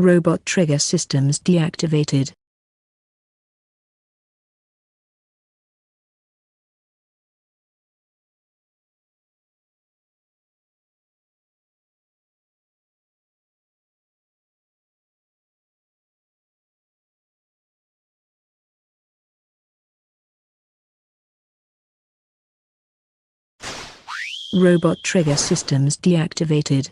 Robot trigger systems deactivated. Robot trigger systems deactivated.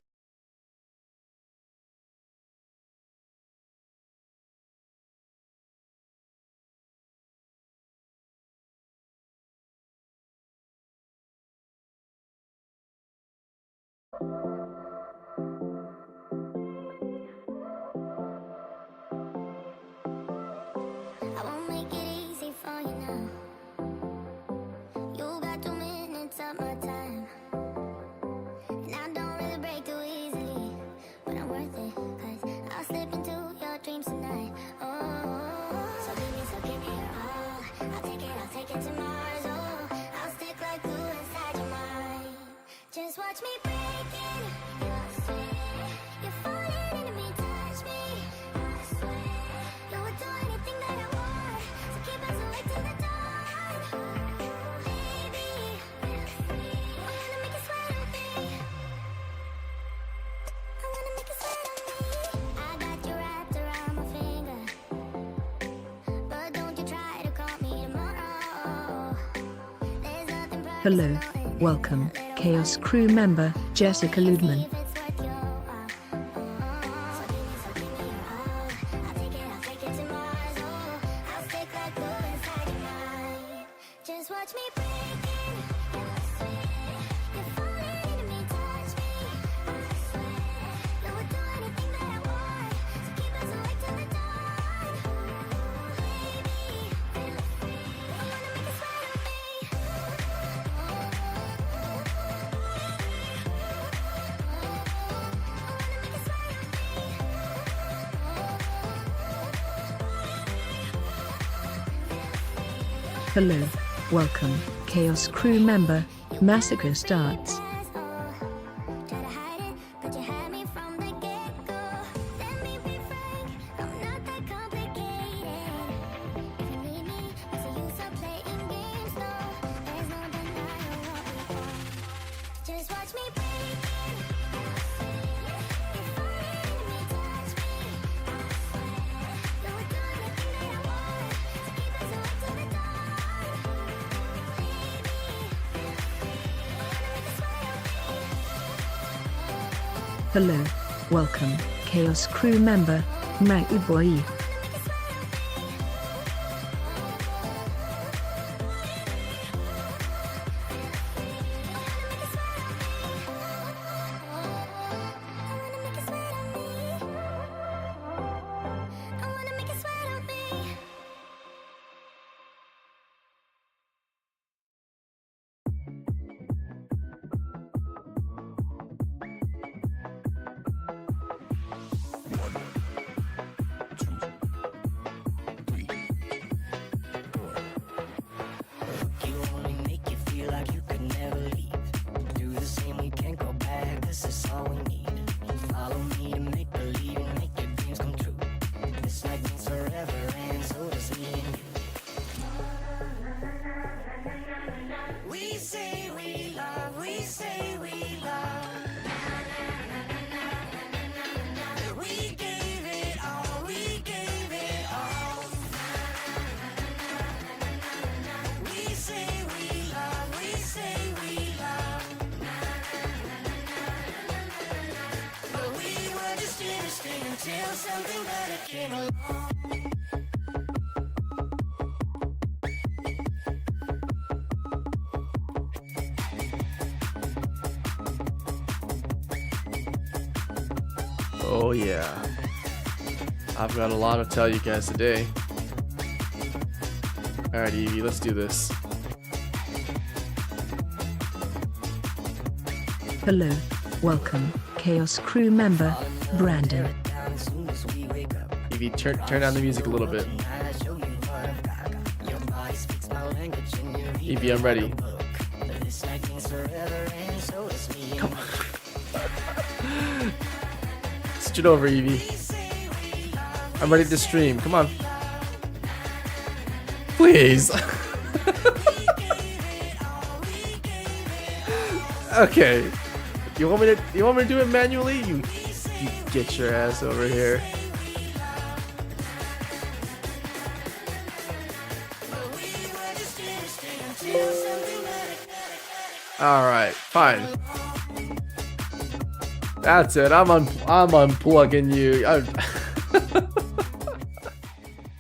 I won't make it easy for you now. You got 2 minutes of my time, and I don't really break too easily, but I'm worth it, cause I'll slip into your dreams tonight. Oh, so give me your all. I'll take it to Mars. Oh, I'll stick like glue inside your mind. Just watch me break in. I swear, you're falling into me, touch me. I swear, you would do anything that I want, so keep us awake till the dawn. Baby, feel free. I wanna make you sweat on me. I wanna make you sweat on me. I got you wrapped around my finger, but don't you try to call me tomorrow. There's nothing personal. Hello, welcome, Chaos crew member, Jessica Ludman. Just watch me break in. I swear, you're falling into me, touch me. I swear, you would do anything that I want, so keep us awake till the dawn. Baby, feel free. I wanna make you sweat on me. Hello, welcome, Chaos crew member, Massacre starts. Try to hide it, but you had me from the get-go. Let me be frank, I'm not that complicated. If you need me, what's the use of playing games? No, there's no denying what we want. Just watch me break in. I swear, you're falling into me, touch me. I swear, you would do anything that I want, so keep us awake till the dawn. Hello, welcome, Chaos crew member, Mac Uboy. You only make you feel like you could never leave. Do the same, we can't go back. This is all we need. Follow me to make believe and make your dreams come true. This night means forever, and so does me and you. We say we love, we say we love. We gave it all, we gave it all. We say we love, we say we love. But we were just innocent until something better came along. Oh yeah, I've got a lot to tell you guys today. Alright Evie, let's do this. Hello, welcome, Chaos crew member, Brandon. Evie, turn down the music a little bit. Evie, I'm ready. Come on. Switch it over, Evie. I'm ready to stream. Come on. Please. Okay. You want me to do it manually? You get your ass over here. Alright, fine. That's it. I'm unplugging you.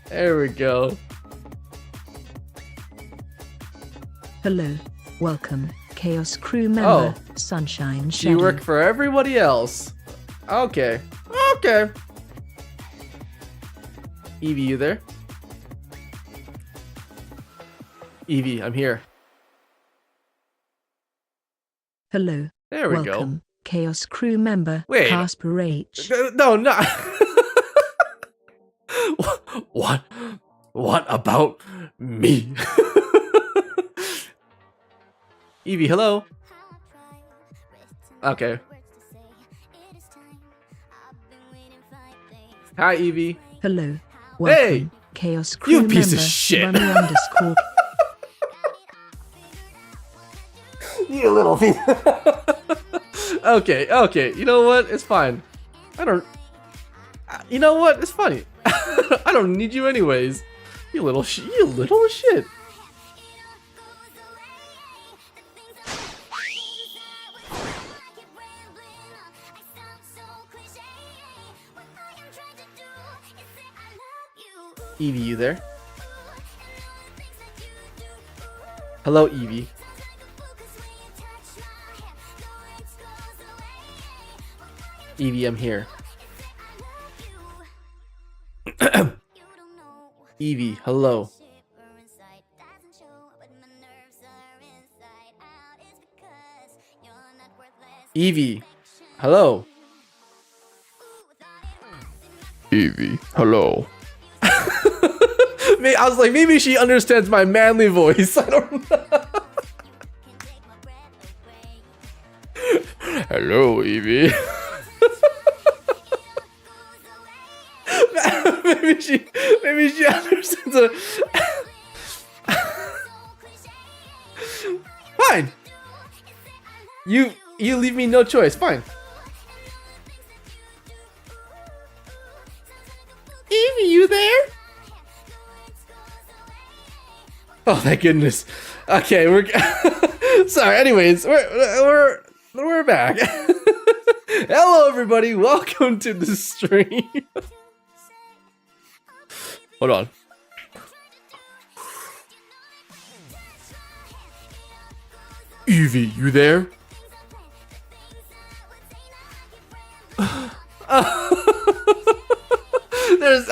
There we go. Hello. Welcome. Chaos crew member, Sunshine Shadow. You work for everybody else. Okay. Okay. Evie, you there? Evie, I'm here. Hello. There we Welcome. Chaos crew member, Wait. Casper H. go. No. What about me? Evie, hello. Okay. Hi, Evie. Hello. Hey! Welcome. Chaos crew You member, piece of shit. Bunny underscore. You little thing. Okay. You know what? It's fine. You know what? It's funny. I don't need you anyways. You little shit. Evie, you there? Hello, Evie. Evie, I'm here. Evie, hello. Evie, hello. Evie, hello. I was like, maybe she understands my manly voice. I don't know. Hello, Evie. maybe she understands it. Fine. You leave me no choice. Fine. Evie, you there? Oh, thank goodness. Okay, we're sorry. Anyways, we're back. Hello, everybody. Welcome to the stream. Hold on. Evie, you there? There's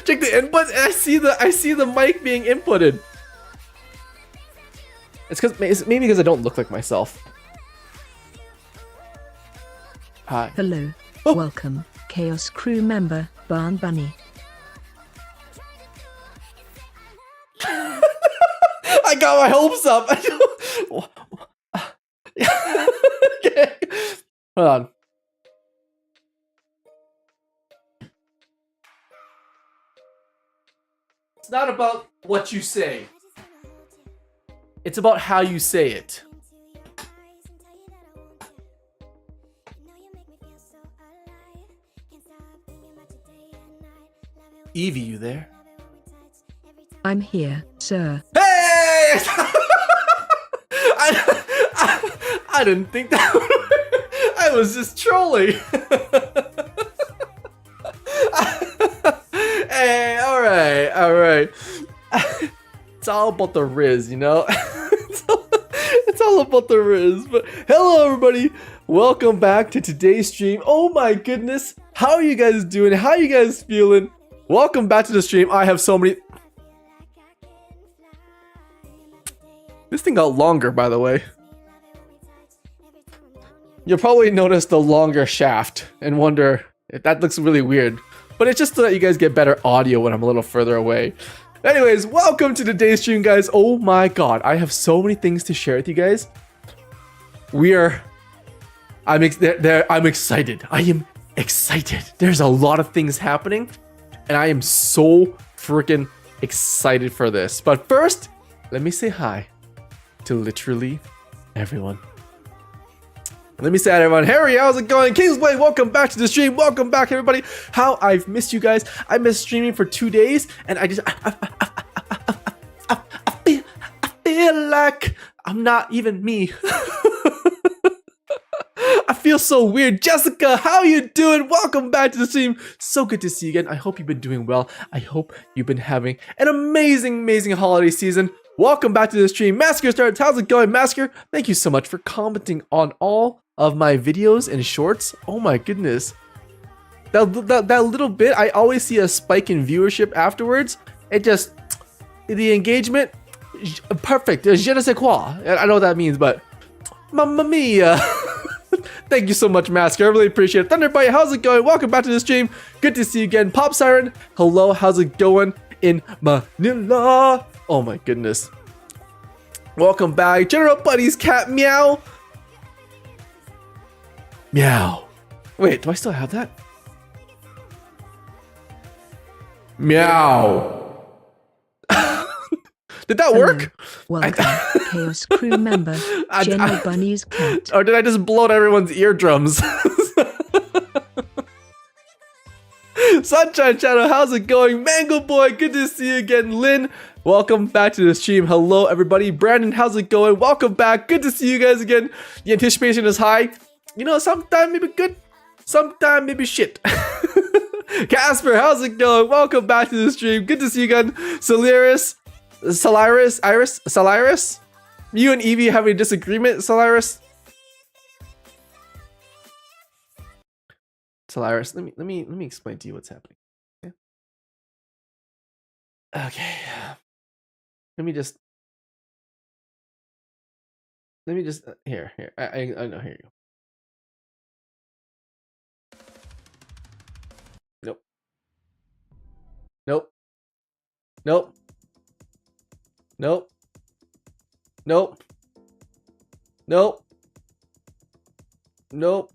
check the input. I see the mic being inputted. It's maybe because I don't look like myself. Hi. Hello. Oh. Welcome. Chaos crew member, Barn Bunny. I got my hopes up. Okay. Hold on. It's not about what you say. It's about how you say it. Evie, you there? I'm here, sir. Hey! I didn't think that would work. I was just trolling. Hey, alright. It's all about the Riz, you know? It's all about the Riz. But hello, everybody. Welcome back to today's stream. Oh my goodness. How are you guys doing? How are you guys feeling? Welcome back to the stream. I have so many... This thing got longer, by the way. You'll probably notice the longer shaft and wonder if that looks really weird. But it's just so that you guys get better audio when I'm a little further away. Anyways, welcome to today's stream, guys. Oh my god, I have so many things to share with you guys. I'm excited. I am excited. There's a lot of things happening. and I am so freaking excited for this. But first, let me say hi to literally everyone. Let me say hi to everyone. Harry, how's it going? Kingsway, welcome back to the stream. Welcome back, everybody. How I've missed you guys. I missed streaming for 2 days, and I feel like I'm not even me. I feel so weird. Jessica, how you doing? Welcome back to the stream. So good to see you again. I hope you've been doing well. I hope you've been having an amazing holiday season. Welcome back to the stream. Massacre starts. How's it going, Massacre? Thank you so much for commenting on all of my videos and shorts. Oh my goodness. That little bit, I always see a spike in viewership afterwards. It just, the engagement, perfect. Je ne sais quoi. I know what that means, but mamma mia. Thank you so much, Masker. I really appreciate it. Thunderbite, how's it going? Welcome back to the stream. Good to see you again. Pop Siren, hello. How's it going in Manila? Oh my goodness. Welcome back. General Buddy's cat, meow. Meow. Wait, do I still have that? Meow. Did that work? Welcome, Chaos crew member, Jenny Bunny's cat. Or did I just blow out everyone's eardrums? Sunshine Shadow, how's it going? Mango Boy, good to see you again. Lynn, welcome back to the stream. Hello, everybody. Brandon, how's it going? Welcome back. Good to see you guys again. The anticipation is high. You know, sometime maybe good, sometime maybe shit. Casper, how's it going? Welcome back to the stream. Good to see you again. Solaris, you and Evie having a disagreement, Solaris? Solaris, let me explain to you what's happening. Okay. Let me just here. I know, here you go. Nope. Nope. Nope. Nope. Nope. Nope.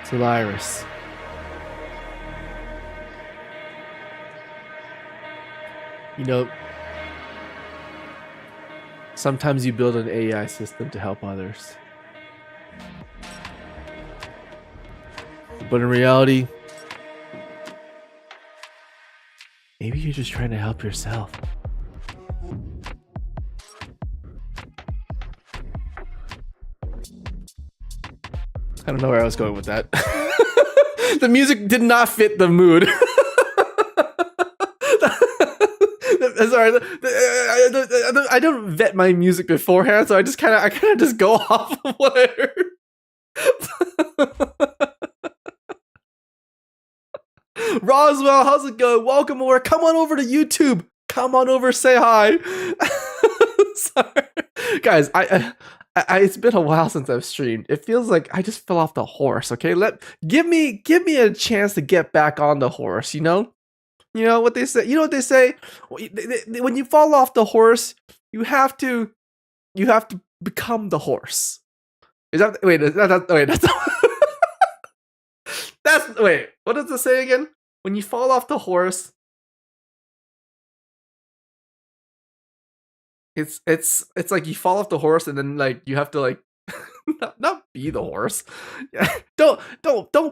Solaris. You know, sometimes you build an AI system to help others. But in reality, maybe you're just trying to help yourself. I don't know where I was going with that. The music did not fit the mood. Sorry, I don't vet my music beforehand, so I kind of just go off of what I heard. Roswell, how's it going? Welcome over. Come on over to YouTube. Come on over, say hi. Sorry, guys. I it's been a while since I've streamed. It feels like I just fell off the horse. Okay, give me a chance to get back on the horse. You know what they say. You know what they say. When you fall off the horse, you have to become the horse. Is that wait? That's wait. What does it say again? When you fall off the horse, it's like you fall off the horse and then like you have to like not be the horse. Don't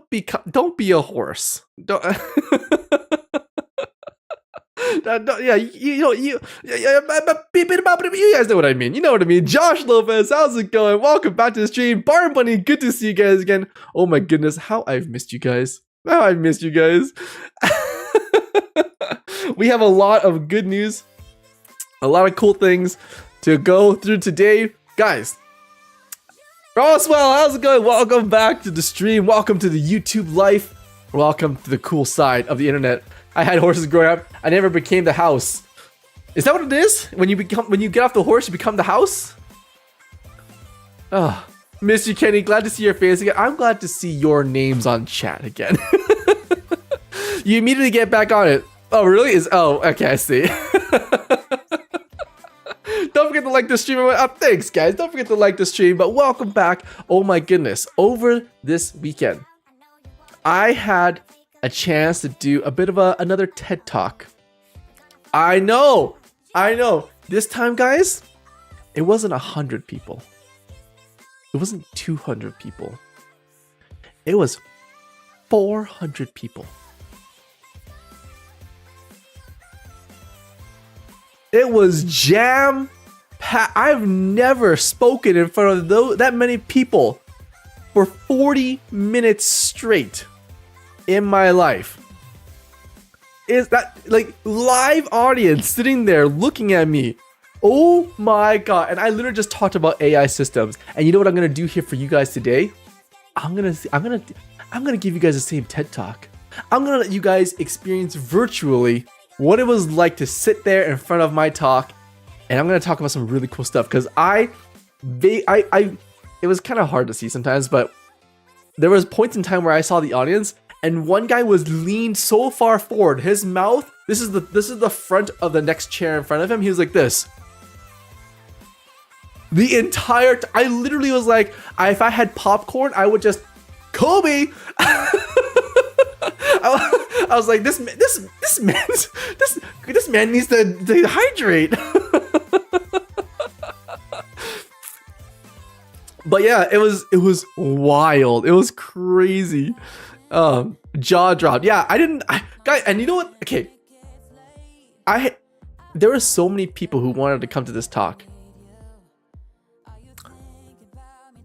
be a horse. Don't. Yeah, you guys know what I mean. You know what I mean. Josh Lopez, how's it going? Welcome back to the stream. Barn Bunny, good to see you guys again. Oh my goodness, how I've missed you guys. We have a lot of good news, a lot of cool things to go through today, guys. Roswell, how's it going? Welcome back to the stream. Welcome to the YouTube life. Welcome to the cool side of the internet. I had horses growing up. I never became the house. Is that what it is? When you get off the horse, you become the house? Oh, miss you, Kenny. Glad to see your face again. I'm glad to see your names on chat again. You immediately get back on it. Oh, really? Oh, okay, I see. Don't forget to like the stream. Thanks, guys. Don't forget to like the stream. But welcome back. Oh my goodness. Over this weekend, I had a chance to do a bit of another TED Talk. I know. This time, guys, it wasn't 100 people. It wasn't 200 people. It was 400 people. It was jam-packed. I've never spoken in front of that many people for 40 minutes straight in my life. Is that like live audience sitting there looking at me? Oh my god. And I literally just talked about AI systems. And you know what I'm gonna do here for you guys today? I'm gonna give you guys the same TED Talk. I'm gonna let you guys experience virtually what it was like to sit there in front of my talk, and I'm gonna talk about some really cool stuff because it was kind of hard to see sometimes, but there was points in time where I saw the audience, and one guy was leaned so far forward, his mouth. This is the front of the next chair in front of him. He was like this. The entire I literally was like, if I had popcorn, I would just Kobe. I was like, this man needs to hydrate. But yeah, it was wild. It was crazy. Jaw dropped. Yeah, guys, and you know what? Okay, there were so many people who wanted to come to this talk.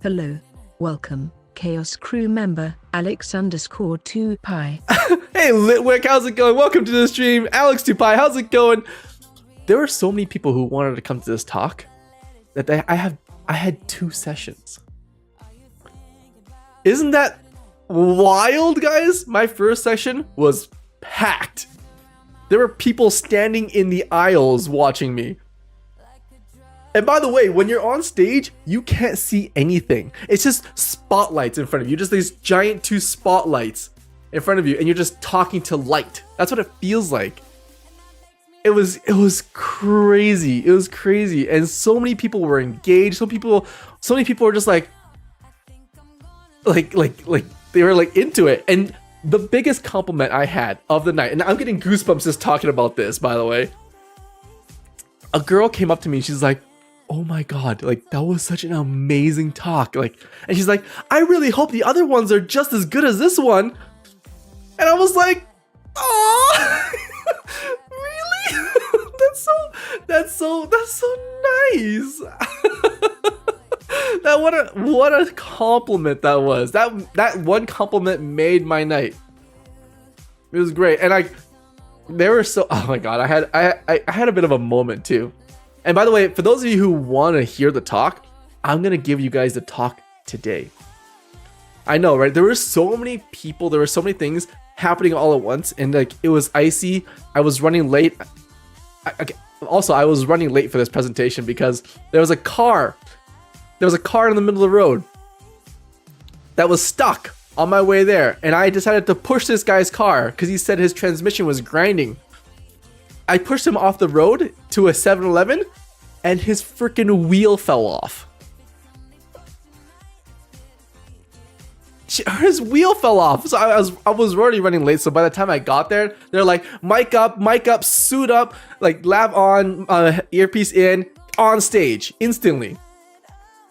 Hello, welcome, Chaos Crew member Alex_2Pi. Hey Litwick, how's it going? Welcome to the stream, Alex2Pi. How's it going? There were so many people who wanted to come to this talk that I had 2 sessions. Isn't that wild, guys? My first session was packed. There were people standing in the aisles watching me. And by the way, when you're on stage, you can't see anything. It's just spotlights in front of you. Just these giant 2 spotlights in front of you, and you're just talking to light. That's what it feels like. It was crazy. It was crazy. And so many people were engaged. So many people were just like they were like into it. And the biggest compliment I had of the night, and I'm getting goosebumps just talking about this, by the way. A girl came up to me and she's like, oh my god, like that was such an amazing talk. Like, and she's like, I really hope the other ones are just as good as this one. And I was like, oh, really? That's so nice. What a compliment that was. That one compliment made my night. It was great. And oh my god, I had a bit of a moment too. And by the way, for those of you who want to hear the talk, I'm gonna give you guys the talk today. I know, right? There were so many people, there were so many things happening all at once, and like it was icy. I was running late. I was running late for this presentation because there was a car in the middle of the road that was stuck on my way there, and I decided to push this guy's car because he said his transmission was grinding. I pushed him off the road to a 7-Eleven, and his freaking wheel fell off. His wheel fell off. So I was already running late. So by the time I got there, they're like, mic up, suit up, like lab on, earpiece in, on stage instantly.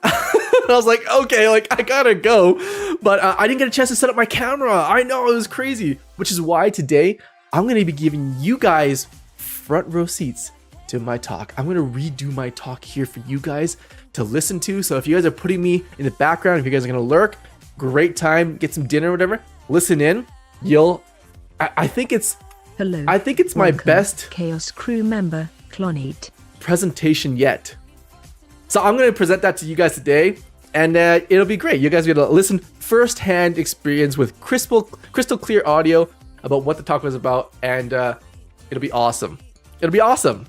I was like, okay, like I gotta go, but I didn't get a chance to set up my camera. I know, it was crazy, which is why today I'm gonna be giving you guys front row seats to my talk. I'm gonna redo my talk here for you guys to listen to. So if you guys are putting me in the background, if you guys are gonna lurk, great time, get some dinner or whatever, listen in. I think it's Hello. I think it's my best Chaos Crew member Clonate presentation yet. So I'm gonna present that to you guys today, and it'll be great. You guys are gonna listen firsthand experience with crystal clear audio about what the talk was about, and it'll be awesome. It'll be awesome.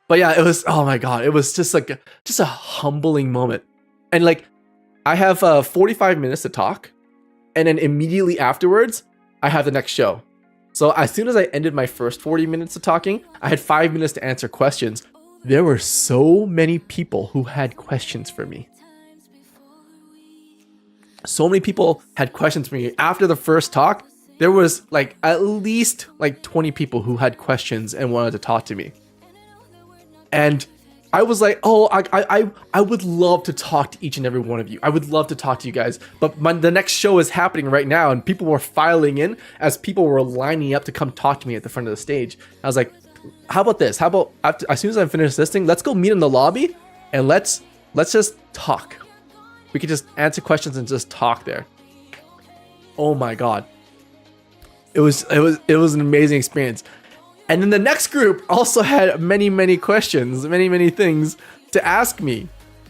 But yeah, it was, oh my god, it was just like just a humbling moment. And like I have 45 minutes to talk, and then immediately afterwards I have the next show. So as soon as I ended my first 40 minutes of talking, I had 5 minutes to answer questions. there were so many people who had questions for me. So many people had questions for me. After the first talk, there was like at least like 20 people who had questions and wanted to talk to me. And I was like, oh, I would love to talk to each and every one of you. I would love to talk to you guys. But the next show is happening right now, and people were filing in as people were lining up to come talk to me at the front of the stage. I was like, how about this? How about as soon as I finish this thing, let's go meet in the lobby and let's just talk. We could just answer questions and just talk there. Oh my god. It was an amazing experience. And then the next group also had many questions, many things to ask me,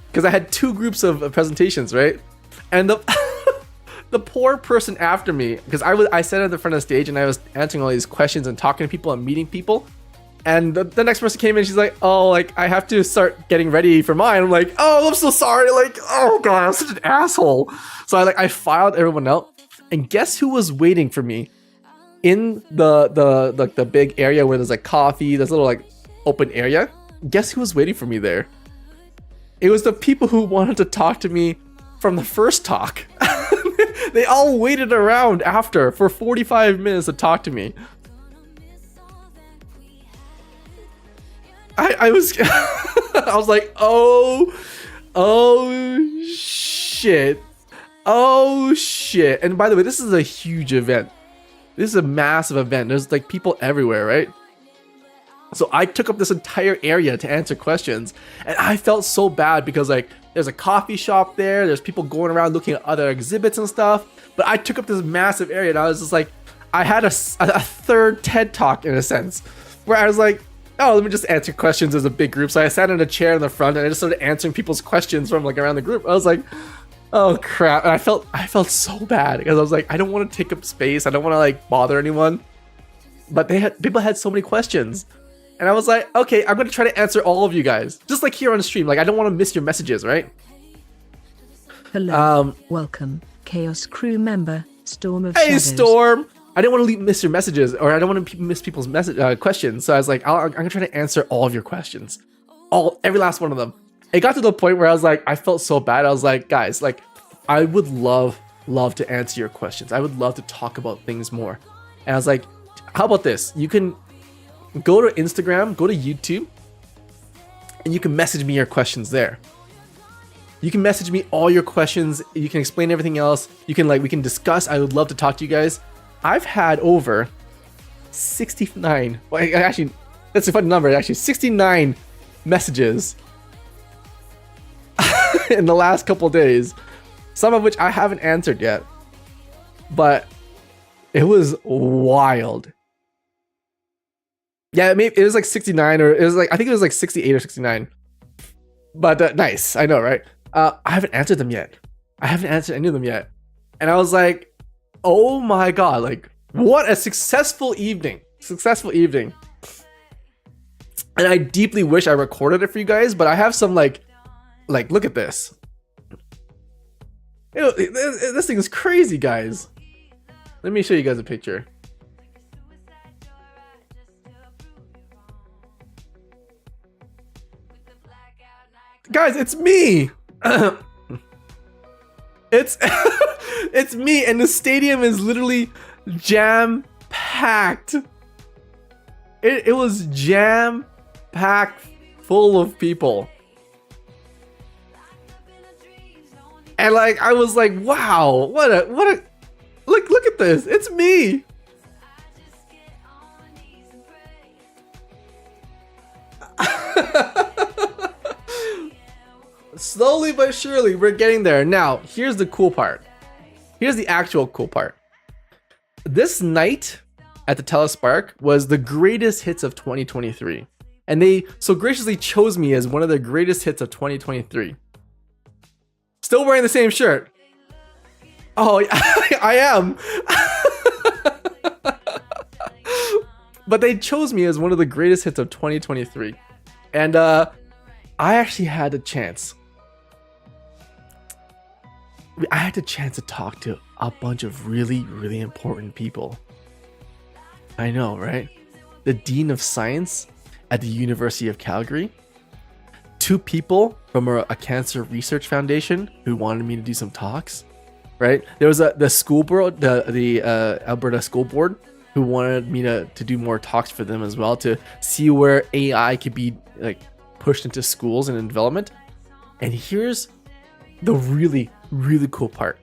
because I had two groups of presentations, right? And the the poor person after me, because I sat at the front of the stage and I was answering all these questions and talking to people and meeting people. And the next person came in, she's like, oh, like I have to start getting ready for mine. I'm like, oh, I'm so sorry. Like, oh god, I'm such an asshole. So I filed everyone out, and guess who was waiting for me in the big area where there's like coffee, there's a little like open area. Guess who was waiting for me there? It was the people who wanted to talk to me from the first talk. They all waited around after for 45 minutes to talk to me. I was I was like, oh shit. Oh shit. And by the way, this is a huge event. This is a massive event. There's like people everywhere, right? So I took up this entire area to answer questions, and I felt so bad because like there's a coffee shop there, there's people going around looking at other exhibits and stuff, but I took up this massive area, and I was just like, I had a third TED Talk in a sense, where I was like, oh, let me just answer questions as a big group. So I sat in a chair in the front and I just started answering people's questions from like around the group. I was like, oh crap. And I felt so bad because I was like, I don't want to take up space. I don't want to like bother anyone. But people had so many questions. And I was like, okay, I'm going to try to answer all of you guys. Just like here on the stream. Like I don't want to miss your messages, right? Hello. Welcome, Chaos crew member, Storm of Hey, Shadows. Storm! I didn't want to miss your messages, or I don't want to miss people's questions. So I was like, I'm going to try to answer all of your questions. Every last one of them. It got to the point where I was like, I felt so bad. I was like, guys, like, I would love to answer your questions. I would love to talk about things more. And I was like, how about this? You can go to Instagram, go to YouTube, and you can message me your questions there. You can message me all your questions. You can explain everything else. You can we can discuss. I would love to talk to you guys. I've had over 69, well, actually, that's a fun number, actually, 69 messages in the last couple days, some of which I haven't answered yet, but it was wild. Yeah, it was like 69, or it was like, I think it was like 68 or 69, but nice, I know, right? I haven't answered them yet. I haven't answered any of them yet, and I was like, oh my god, like what a successful evening. And I deeply wish I recorded it for you guys, but I have some like look at this. This thing is crazy, guys. Let me show you guys a picture. Guys, it's me. It's me, and the stadium is literally jam-packed. It was jam-packed full of people. And like I was like, wow, what a look at this. It's me. Slowly but surely, we're getting there. Now, here's the cool part. Here's the actual cool part. This night at the Telespark was the greatest hits of 2023. And they so graciously chose me as one of the greatest hits of 2023. Still wearing the same shirt. Oh, I am. But they chose me as one of the greatest hits of 2023. And I actually had a chance. I had the chance to talk to a bunch of really important people. I know, right? The Dean of Science at the University of Calgary, 2 people from a cancer research foundation who wanted me to do some talks, right? There was the school board, the Alberta School Board, who wanted me to do more talks for them as well, to see where AI could be like pushed into schools and in development. And here's the really, really cool part.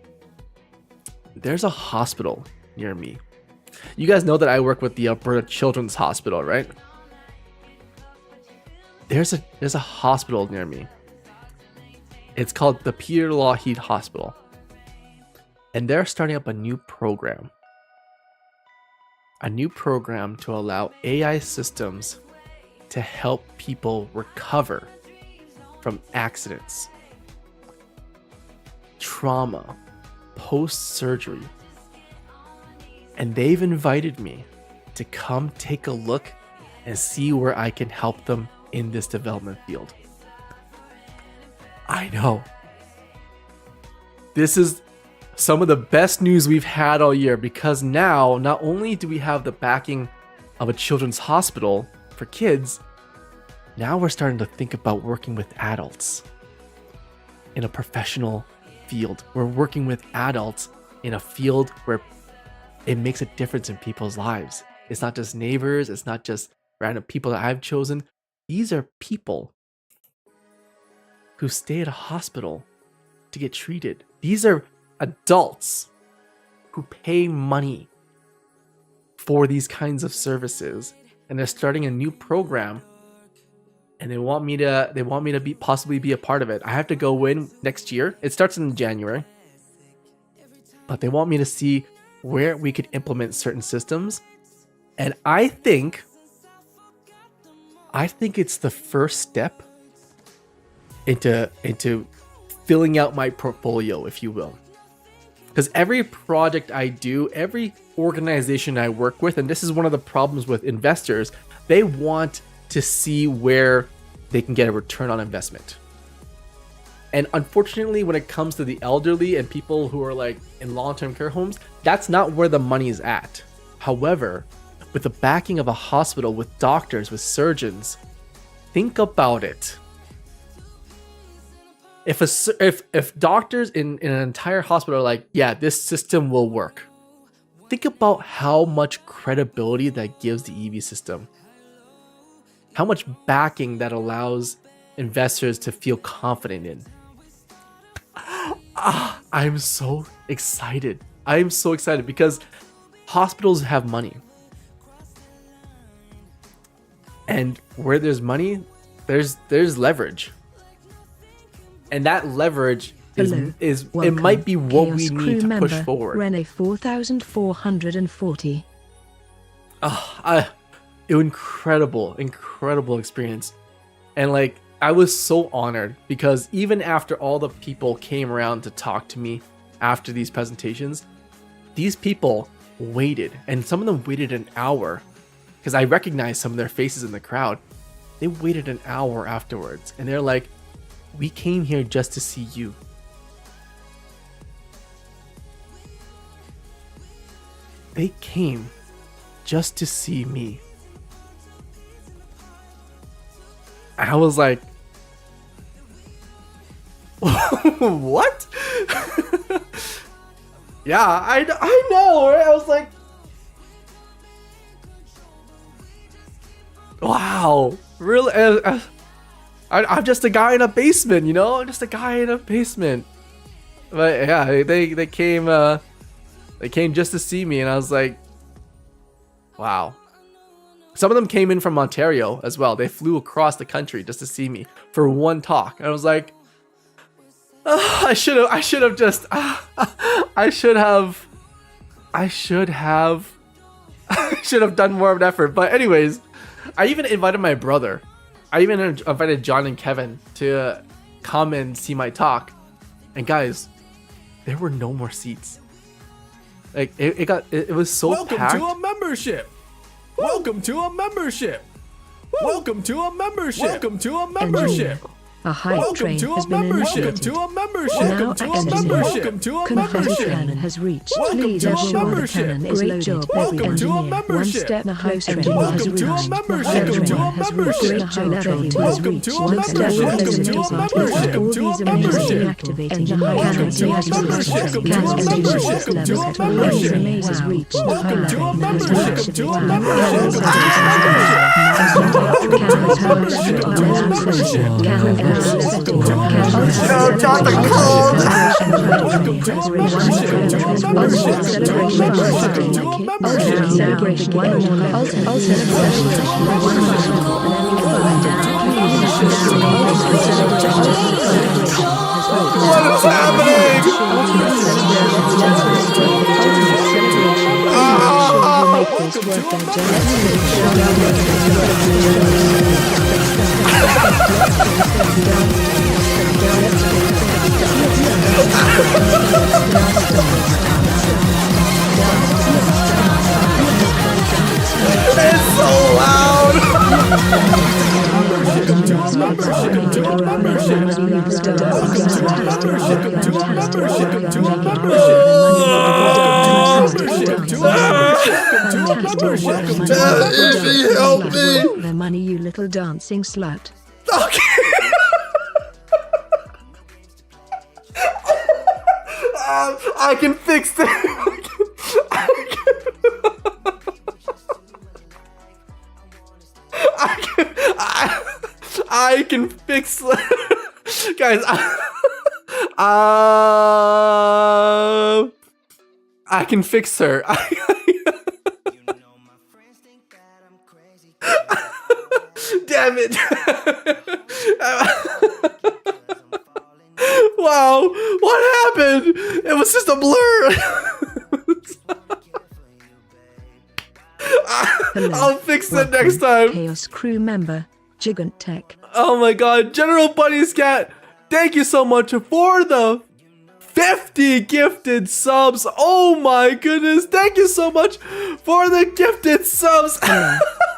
There's a hospital near me. You guys know that I work with the Alberta Children's Hospital, right? There's a hospital near me. It's called the Peter Lougheed Hospital. And they're starting up a new program. A new program to allow AI systems to help people recover from accidents, trauma, post-surgery. And they've invited me to come take a look and see where I can help them in this development field. I know. This is some of the best news we've had all year, because now not only do we have the backing of a children's hospital for kids, now we're starting to think about working with adults in a professional field. We're working with adults in a field where it makes a difference in people's lives. It's not just neighbors, it's not just random people that I've chosen. These are people who stay at a hospital to get treated. These are adults who pay money for these kinds of services, and they're starting a new program, and they want me to possibly be a part of it. I have to go in next year. It starts in January, but they want me to see where we could implement certain systems, and I think it's the first step into filling out my portfolio, if you will. Because every project I do, every organization I work with, and this is one of the problems with investors, they want to see where they can get a return on investment. And unfortunately, when it comes to the elderly and people who are like in long-term care homes, that's not where the money is at. However, with the backing of a hospital, with doctors, with surgeons, think about it. If doctors in an entire hospital are like, yeah, this system will work, think about how much credibility that gives the EV system. How much backing that allows investors to feel confident in. I'm so excited. I'm so excited because hospitals have money. And where there's money, there's leverage. And that leverage is it Welcome, might be what Chaos we crew need to push member, forward. Rene 4440. Incredible experience. And like, I was so honored because even after all the people came around to talk to me after these presentations, these people waited, and some of them waited an hour because I recognized some of their faces in the crowd. They waited an hour afterwards and they're like, we came here just to see you. They came just to see me. I was like, what? Yeah, I know, right? I was like, wow, really? I'm just a guy in a basement, you know? I'm just a guy in a basement. But yeah, they came just to see me, and I was like, wow. Some of them came in from Ontario as well. They flew across the country just to see me for one talk. And I was like, I should have done more of an effort. But anyways, I even invited my brother. I even invited John and Kevin to come and see my talk. And guys, there were no more seats. Like it was so packed. Welcome to a membership. Welcome to a membership. Welcome to a membership. Welcome to a membership. A hype Welcome train to has a been membership. initiated. To a membership. Now Welcome to a accessing. membership. Welcome to a Confetti membership. cannon has reached. Welcome Please to a ensure the membership. cannon is Great loaded. job, Every Welcome to a engineer. One membership. step the hype train Welcome has to a reached. membership. The hype Welcome to train a has membership. reached. The hype train has Welcome reached. to a One step membership. the Welcome to a membership. all To a these amazing membership. activating the Welcome hype to a has membership. reached. Welcome to a Cannons membership. to To a level. membership. One train has reached. The Welcome hype to a train has membership. reached. To a Cannons membership. What is happening? It's so loud. Help me. The money, you little dancing slut. Okay. I can fix that. I can fix guys. I can fix her. Damn it. Wow, what happened? It was just a blur. I'll fix it next time. Chaos crew member, Gigant Tech. Oh my god, General Bunny's cat, thank you so much for the 50 gifted subs. Oh my goodness, thank you so much for the gifted subs.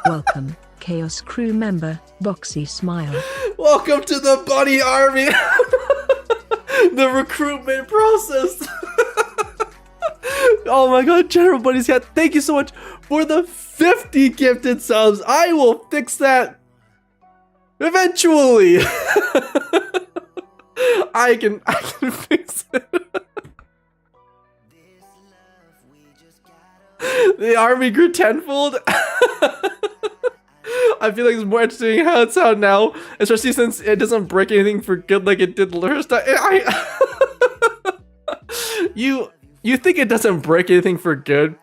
Welcome, Chaos crew member, Boxy Smile. Welcome to the Bunny Army. The recruitment process. Oh my god, General Bunny's cat, thank you so much for the 50 gifted subs. I will fix that eventually. I can fix it. The army grew tenfold. I feel like it's more interesting how it's out now, especially since it doesn't break anything for good like it did the last time. You think it doesn't break anything for good,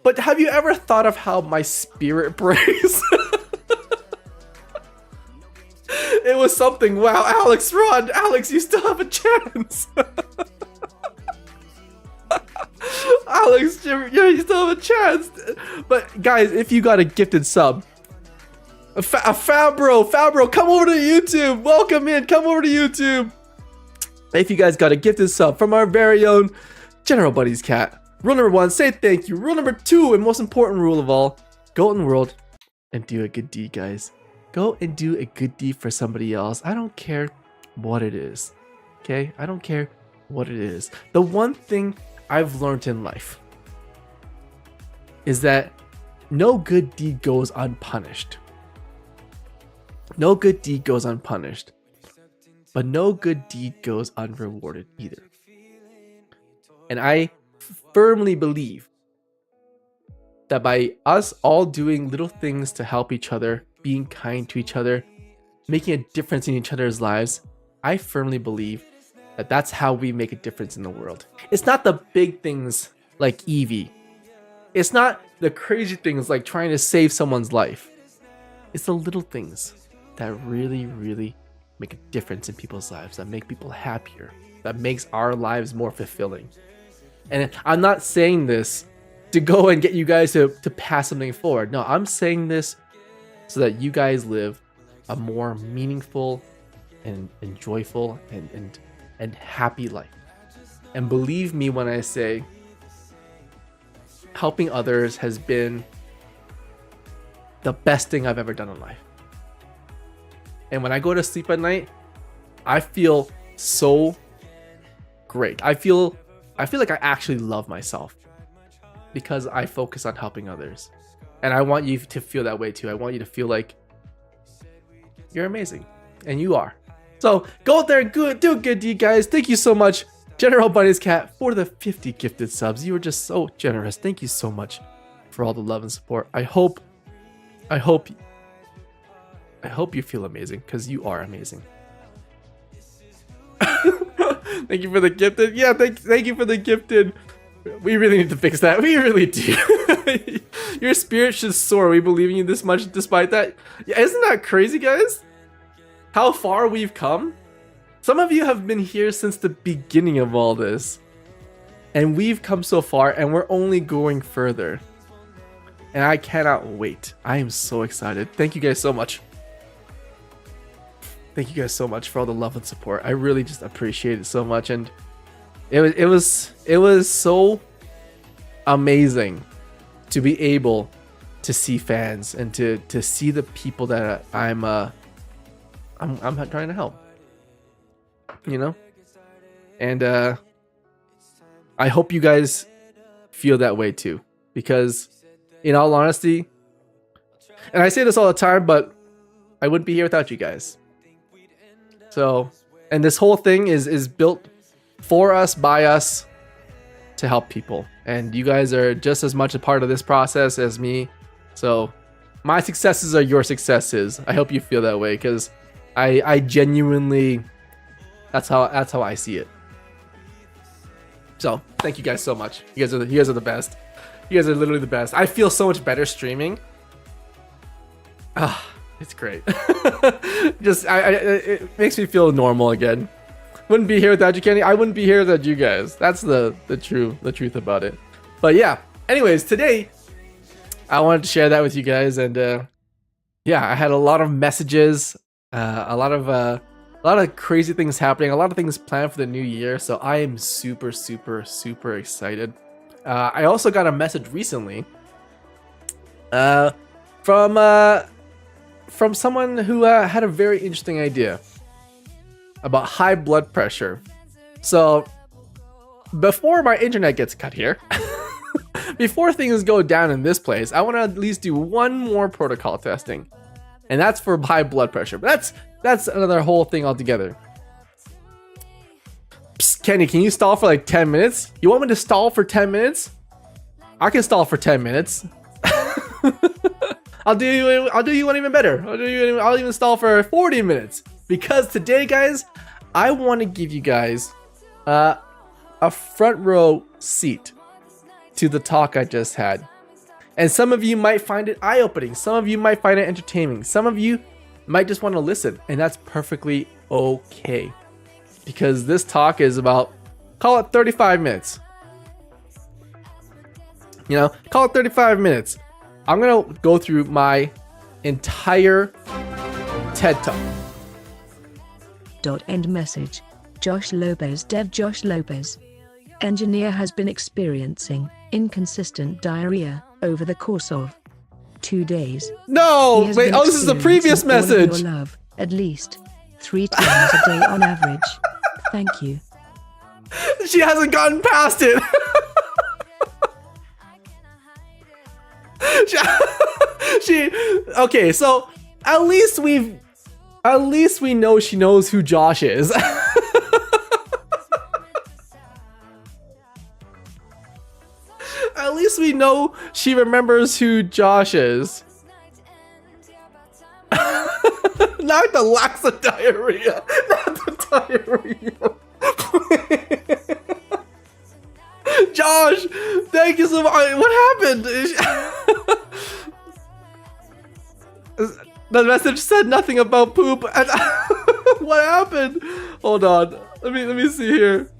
but have you ever thought of how my spirit breaks? It was something. Wow, Alex, Ron, Alex, you still have a chance. Alex, yeah, you still have a chance. But guys, if you got a gifted sub, Fabro, come over to YouTube. Welcome in, come over to YouTube. If you guys got a gifted sub from our very own General Bunny's cat, rule number 1, say thank you. Rule number 2, and most important rule of all, go out in the world and do a good deed, guys. Go and do a good deed for somebody else. I don't care what it is. Okay? I don't care what it is. The one thing I've learned in life is that no good deed goes unpunished. No good deed goes unpunished. But no good deed goes unrewarded either. And I firmly believe that by us all doing little things to help each other, being kind to each other, making a difference in each other's lives, I firmly believe that that's how we make a difference in the world. It's not the big things like Eevee. It's not the crazy things like trying to save someone's life. It's the little things that really, really make a difference in people's lives, that make people happier, that makes our lives more fulfilling. And I'm not saying this to go and get you guys to pass something forward. No, I'm saying this so that you guys live a more meaningful and joyful and happy life. And believe me when I say helping others has been the best thing I've ever done in life. And when I go to sleep at night, I feel so great. I feel like I actually love myself because I focus on helping others. And I want you to feel that way too. I want you to feel like you're amazing, and you are. So go out there and do a good deed, guys. Thank you so much, General Bunny's Cat, for the 50 gifted subs. You were just so generous. Thank you so much for all the love and support. I hope you feel amazing, because you are amazing. Thank you for the gifted. Yeah, thank you for the gifted. We really need to fix that. We really do. Your spirit should soar. We believe in you this much despite that. Yeah, isn't that crazy, guys? How far we've come? Some of you have been here since the beginning of all this. And we've come so far, and we're only going further. And I cannot wait. I am so excited. Thank you guys so much. Thank you guys so much for all the love and support. I really just appreciate it so much, and it was so amazing to be able to see fans and to see the people that I'm trying to help. You know? And I hope you guys feel that way too, because in all honesty, and I say this all the time, but I wouldn't be here without you guys. So, and this whole thing is built for us, by us, to help people. And you guys are just as much a part of this process as me. So my successes are your successes. I hope you feel that way, because I genuinely, that's how I see it. So thank you guys so much. You guys are the best. You guys are literally the best. I feel so much better streaming. It's great. Just it makes me feel normal again. Wouldn't be here without you, Kenny. I wouldn't be here without you guys. That's the truth about it. But yeah. Anyways, today I wanted to share that with you guys, and yeah, I had a lot of messages, a lot of crazy things happening, a lot of things planned for the new year. So I am super excited. I also got a message recently from someone who had a very interesting idea about high blood pressure. So before my internet gets cut here, before things go down in this place, I want to at least do one more protocol testing, and that's for high blood pressure. But that's another whole thing altogether. Psst, Kenny, can you stall for like 10 minutes? You want me to stall for 10 minutes? I can stall for 10 minutes. I'll do you one even better. I'll even stall for 40 minutes. Because today, guys, I want to give you guys a front row seat to the talk I just had. And some of you might find it eye-opening. Some of you might find it entertaining. Some of you might just want to listen, and that's perfectly okay. Because this talk is about, call it 35 minutes. You know, call it 35 minutes. I'm going to go through my entire TED Talk. End message. Josh Lopez. Dev Josh Lopez. Engineer has been experiencing inconsistent diarrhea over the course of 2 days. No! He has Wait, been oh, this is the previous experiencing all of message. your love, at least 3 times a day on average. Thank you. She hasn't gotten past it. Okay, so at least we know she knows who Josh is. At least we know she remembers who Josh is. Not the lax of diarrhea. Not the diarrhea. Josh, thank you so much. What happened? The message said nothing about poop. What happened? Hold on. Let me see here.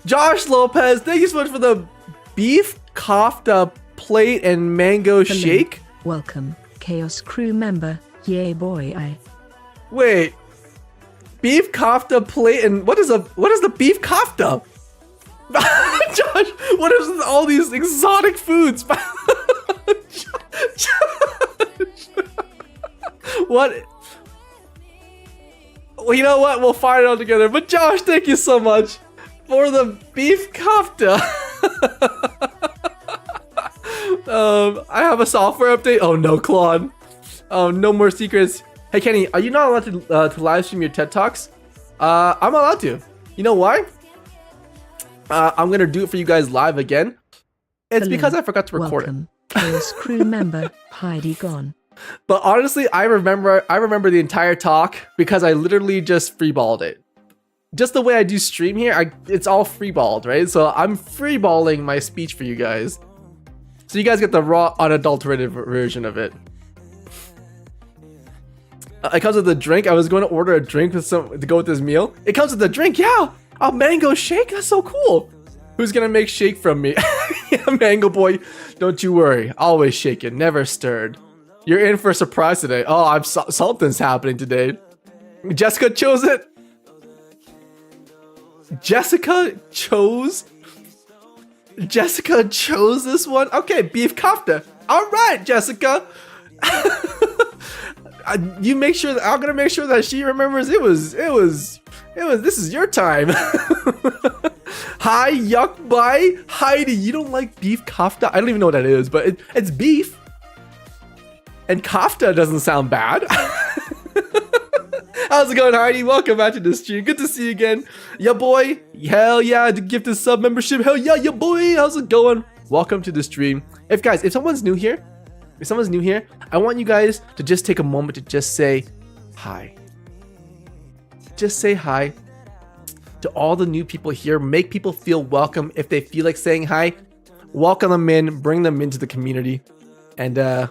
Josh Lopez, thank you so much for the beef kofta plate and mango Hello. shake. Welcome, Chaos Crew member. Yay boy. Wait. Beef kofta plate and what is the beef kofta? Josh, what is all these exotic foods? What? Well, you know what? We'll find it out together. But Josh, thank you so much for the beef kofta. I have a software update. Oh no, Claude. Oh, no more secrets. Hey Kenny, are you not allowed to live stream your TED Talks? I'm allowed to. You know why? I'm gonna do it for you guys live again. It's Hello. because I forgot to record Welcome. Chaos crew member Heidi Gone. But honestly, I remember the entire talk because I literally just freeballed it. Just the way I do stream here, it's all freeballed, right? So I'm freeballing my speech for you guys. So you guys get the raw, unadulterated version of it. It comes with a drink. I was going to order a drink with to go with this meal. It comes with a drink, yeah. A mango shake. That's so cool. Who's gonna make shake from me? Yeah, mango boy. Don't you worry. Always shaken, never stirred. You're in for a surprise today. Oh, something's happening today. Jessica chose it. Jessica chose this one. Okay, beef kofta. All right, Jessica. You make sure that I'm gonna make sure that she remembers it was this is your time. Hi, yuck bye. Heidi, you don't like beef kofta? I don't even know what that is, but it's beef. And kofta doesn't sound bad. How's it going, Heidi? Welcome back to the stream. Good to see you again. Yeah, boy. Hell yeah, to gift a sub membership. Hell yeah, yeah, boy. How's it going? Welcome to the stream. If someone's new here, I want you guys to just take a moment to just say hi. Just say hi to all the new people here. Make people feel welcome. If they feel like saying hi, welcome them in, bring them into the community. And yeah.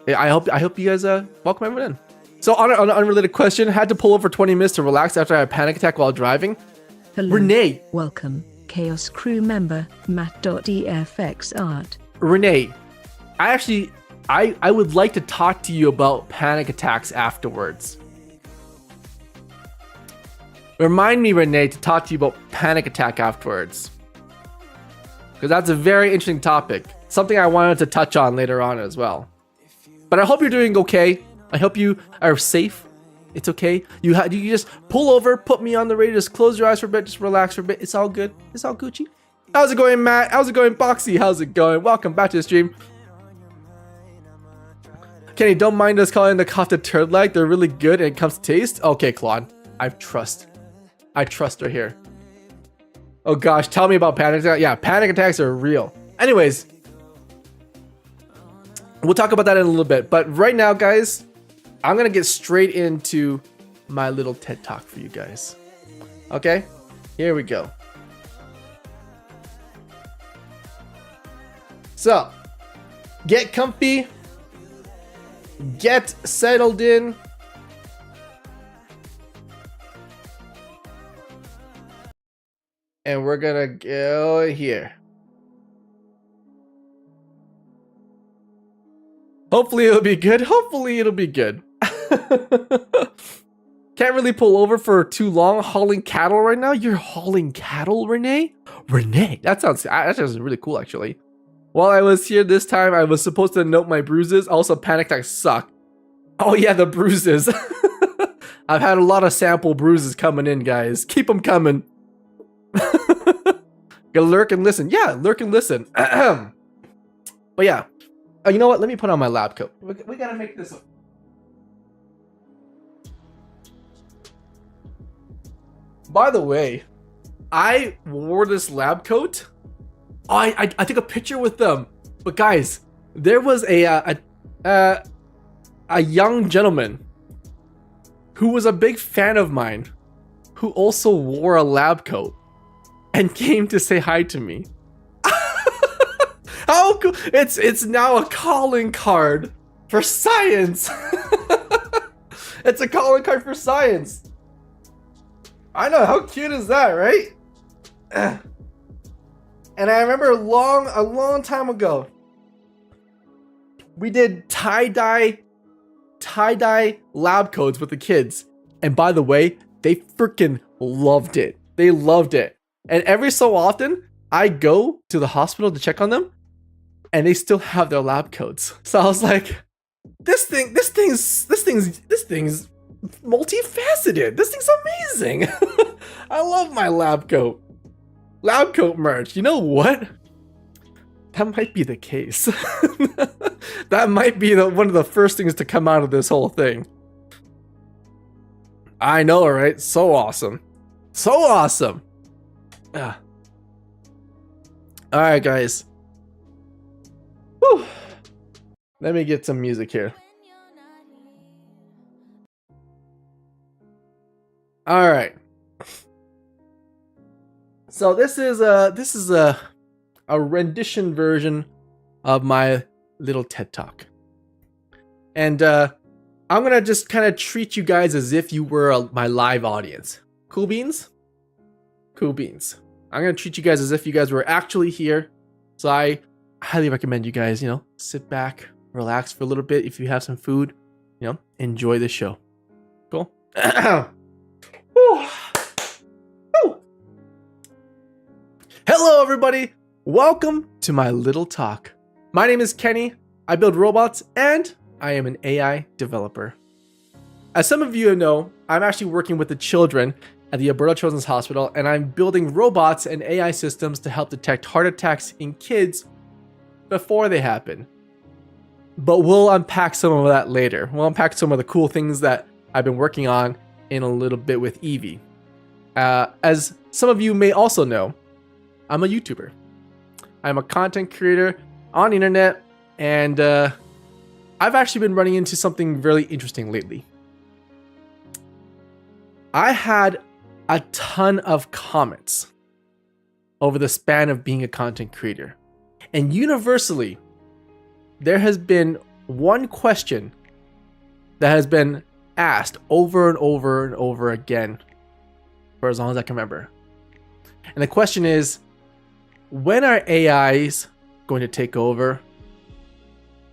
I hope you guys welcome everyone in. So on an unrelated question, had to pull over 20 minutes to relax after I had a panic attack while driving. Hello. Renee. Welcome. Chaos crew member Matt.efxart. Renee, I would like to talk to you about panic attacks afterwards. Remind me, Renee, to talk to you about panic attack afterwards. Because that's a very interesting topic. Something I wanted to touch on later on as well. But I hope you're doing okay. I hope you are safe. It's okay. You just pull over, put me on the radio, just close your eyes for a bit, just relax for a bit. It's all good. It's all Gucci. How's it going, Matt? How's it going, Boxy? How's it going? Welcome back to the stream. Kenny, don't mind us calling the kofta turd leg. They're really good and it comes to taste. Okay, Claude. I trust her here. Oh gosh, tell me about panic attacks. Yeah, panic attacks are real. Anyways, we'll talk about that in a little bit. But right now, guys, I'm going to get straight into my little TED Talk for you guys. Okay? Here we go. So, get comfy. Get settled in. And we're gonna go here. Hopefully it'll be good. Hopefully it'll be good. Can't really pull over for too long hauling cattle right now. You're hauling cattle, Renee? Renee, that sounds really cool actually. While I was here this time, I was supposed to note my bruises. Also, panic attacks suck. Oh yeah, the bruises. I've had a lot of sample bruises coming in, guys. Keep them coming. Gotta lurk and listen. Yeah, lurk and listen. But yeah. You know what? Let me put on my lab coat. We gotta make this up. By the way, I wore this lab coat. I took a picture with them. But guys, there was a young gentleman who was a big fan of mine who also wore a lab coat and came to say hi to me. How cool! It's now a calling card for science. It's a calling card for science. I know, how cute is that, right? And I remember a long time ago, we did tie-dye lab coats with the kids. And by the way, they freaking loved it. They loved it. And every so often, I go to the hospital to check on them. and they still have their lab coats. So I was like, this thing's multifaceted. This thing's amazing. I love my lab coat. Lab coat merch. You know what? That might be the case. That might be one of the first things to come out of this whole thing. I know, right? So awesome. So awesome. All right, guys. Whew. Let me get some music here. All right. So this is a rendition version of my little TED Talk. And I'm gonna just kind of treat you guys as if you were my live audience. Cool beans? Cool beans. I'm gonna treat you guys as if you guys were actually here. So I highly recommend you guys, sit back, relax for a little bit. If you have some food, enjoy the show. Cool? Whew. Whew. Hello, everybody. Welcome to my little talk. My name is Kenny. I build robots and I am an AI developer. As some of you know, I'm actually working with the children at the Alberta Children's Hospital, and I'm building robots and AI systems to help detect heart attacks in kids before they happen. But we'll unpack some of that later. We'll unpack some of the cool things that I've been working on in a little bit with Evie. As some of you may also know, I'm a YouTuber. I'm a content creator on the internet, and I've actually been running into something really interesting lately. I had a ton of comments over the span of being a content creator. And universally, there has been one question that has been asked over and over and over again for as long as I can remember. And the question is, when are AIs going to take over,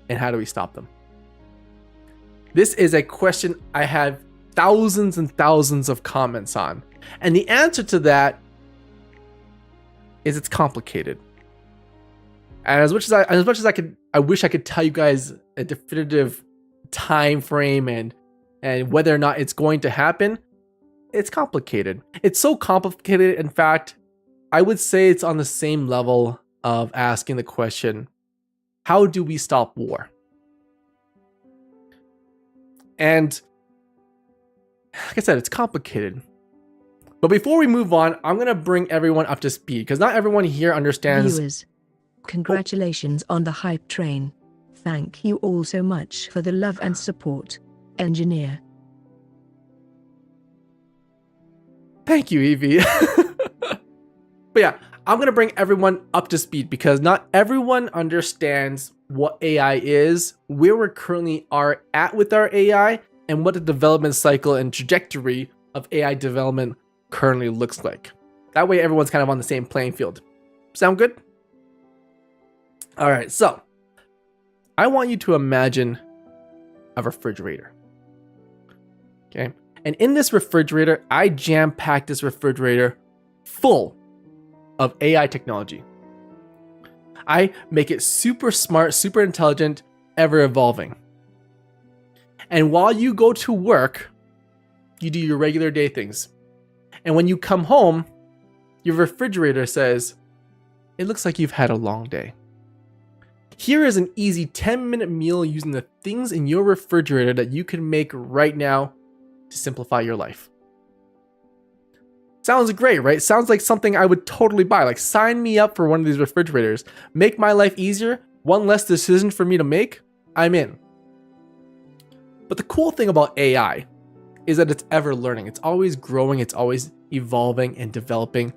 and how do we stop them? This is a question I have thousands and thousands of comments on. And the answer to that is it's complicated. And as much as I wish I could tell you guys a definitive time frame and whether or not it's going to happen, it's complicated. It's so complicated, in fact, I would say it's on the same level of asking the question, how do we stop war? And like I said, it's complicated. But before we move on, I'm going to bring everyone up to speed because not everyone here understands. Viewers, congratulations on the hype train. Thank you all so much for the love and support. Engineer. Thank you, Evie. But yeah, I'm going to bring everyone up to speed because not everyone understands what AI is, where we currently are at with our AI, and what the development cycle and trajectory of AI development currently looks like. That way everyone's kind of on the same playing field. Sound good? All right, so I want you to imagine a refrigerator. Okay, and in this refrigerator, I jam-packed this refrigerator full of AI technology. I make it super smart, super intelligent, ever evolving. And while you go to work, you do your regular day things. And when you come home, your refrigerator says, it looks like you've had a long day. Here is an easy 10-minute meal using the things in your refrigerator that you can make right now to simplify your life. Sounds great, right? Sounds like something I would totally buy. Like, sign me up for one of these refrigerators. Make my life easier. One less decision for me to make. I'm in. But the cool thing about AI is that it's ever learning. It's always growing. It's always evolving and developing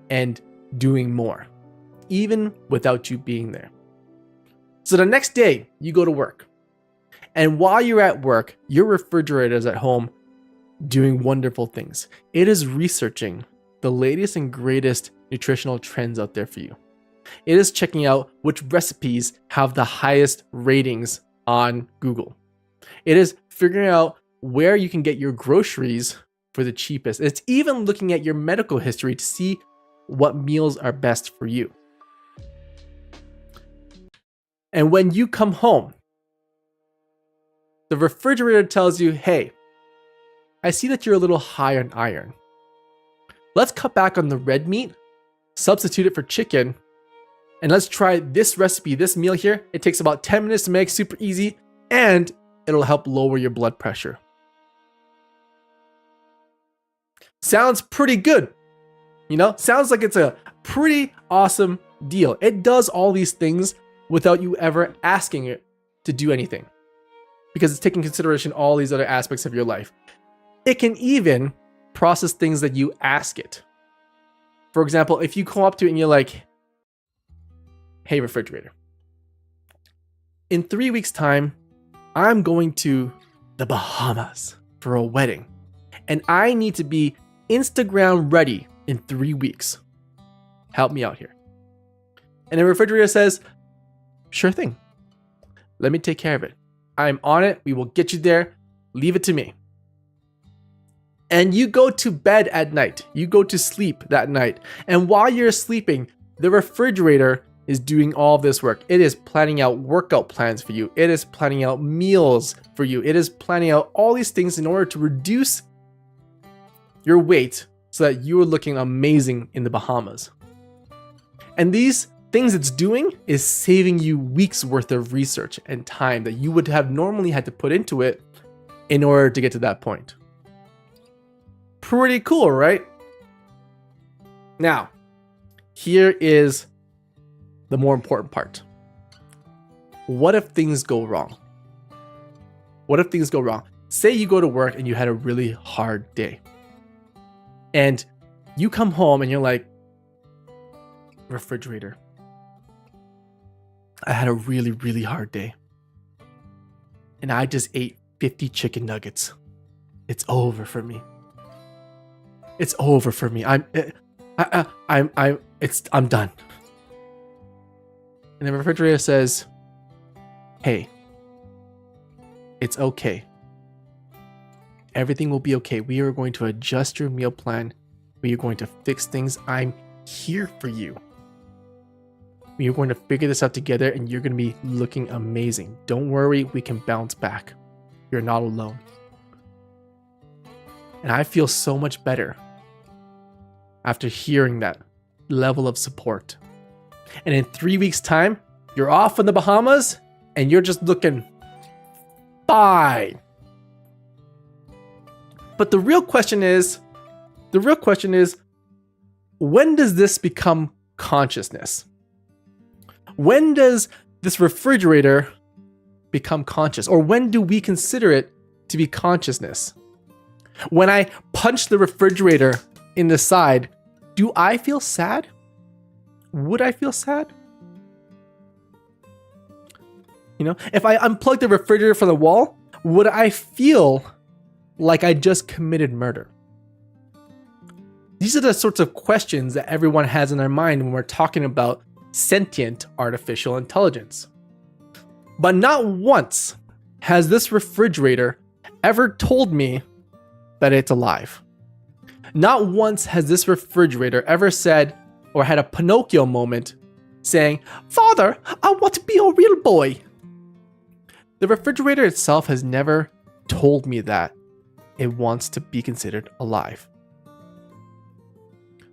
and doing more, even without you being there. So the next day you go to work, and while you're at work, your refrigerator is at home doing wonderful things. It is researching the latest and greatest nutritional trends out there for you. It is checking out which recipes have the highest ratings on Google. It is figuring out where you can get your groceries for the cheapest. It's even looking at your medical history to see what meals are best for you. And when you come home, the refrigerator tells you, hey, I see that you're a little high on iron. Let's cut back on the red meat, substitute it for chicken, and let's try this recipe, this meal here. It takes about 10 minutes to make, super easy, and it'll help lower your blood pressure. Sounds pretty good. You know, sounds like it's a pretty awesome deal. It does all these things without you ever asking it to do anything, because it's taking consideration all these other aspects of your life. It can even process things that you ask it. For example, if you come up to it and you're like, hey, refrigerator, in 3 weeks' time, I'm going to the Bahamas for a wedding, and I need to be Instagram ready in 3 weeks. Help me out here. And the refrigerator says, sure thing. Let me take care of it. I'm on it. We will get you there. Leave it to me. And you go to bed at night. You go to sleep that night. And while you're sleeping, the refrigerator is doing all this work. It is planning out workout plans for you. It is planning out meals for you. It is planning out all these things in order to reduce your weight so that you are looking amazing in the Bahamas. And these things it's doing is saving you weeks worth of research and time that you would have normally had to put into it in order to get to that point. Pretty cool, right? Now, here is the more important part. What if things go wrong? What if things go wrong? Say you go to work and you had a really hard day. And you come home and you're like, refrigerator, I had a really, really hard day. And I just ate 50 chicken nuggets. It's over for me. It's over for me. I'm done. And the refrigerator says, hey, it's okay. Everything will be okay. We are going to adjust your meal plan. We are going to fix things. I'm here for you. We are going to figure this out together and you're going to be looking amazing. Don't worry, we can bounce back. You're not alone. And I feel so much better after hearing that level of support. And in 3 weeks' time, you're off in the Bahamas and you're just looking fine. But the real question is, when does this become consciousness? When does this refrigerator become conscious? Or when do we consider it to be consciousness? When I punch the refrigerator in the side, do I feel sad? Would I feel sad? You know, if I unplug the refrigerator from the wall, would I feel like I just committed murder? These are the sorts of questions that everyone has in their mind when we're talking about sentient artificial intelligence. But not once has this refrigerator ever told me that it's alive. Not once has this refrigerator ever said or had a Pinocchio moment saying, "Father, I want to be a real boy." The refrigerator itself has never told me that it wants to be considered alive.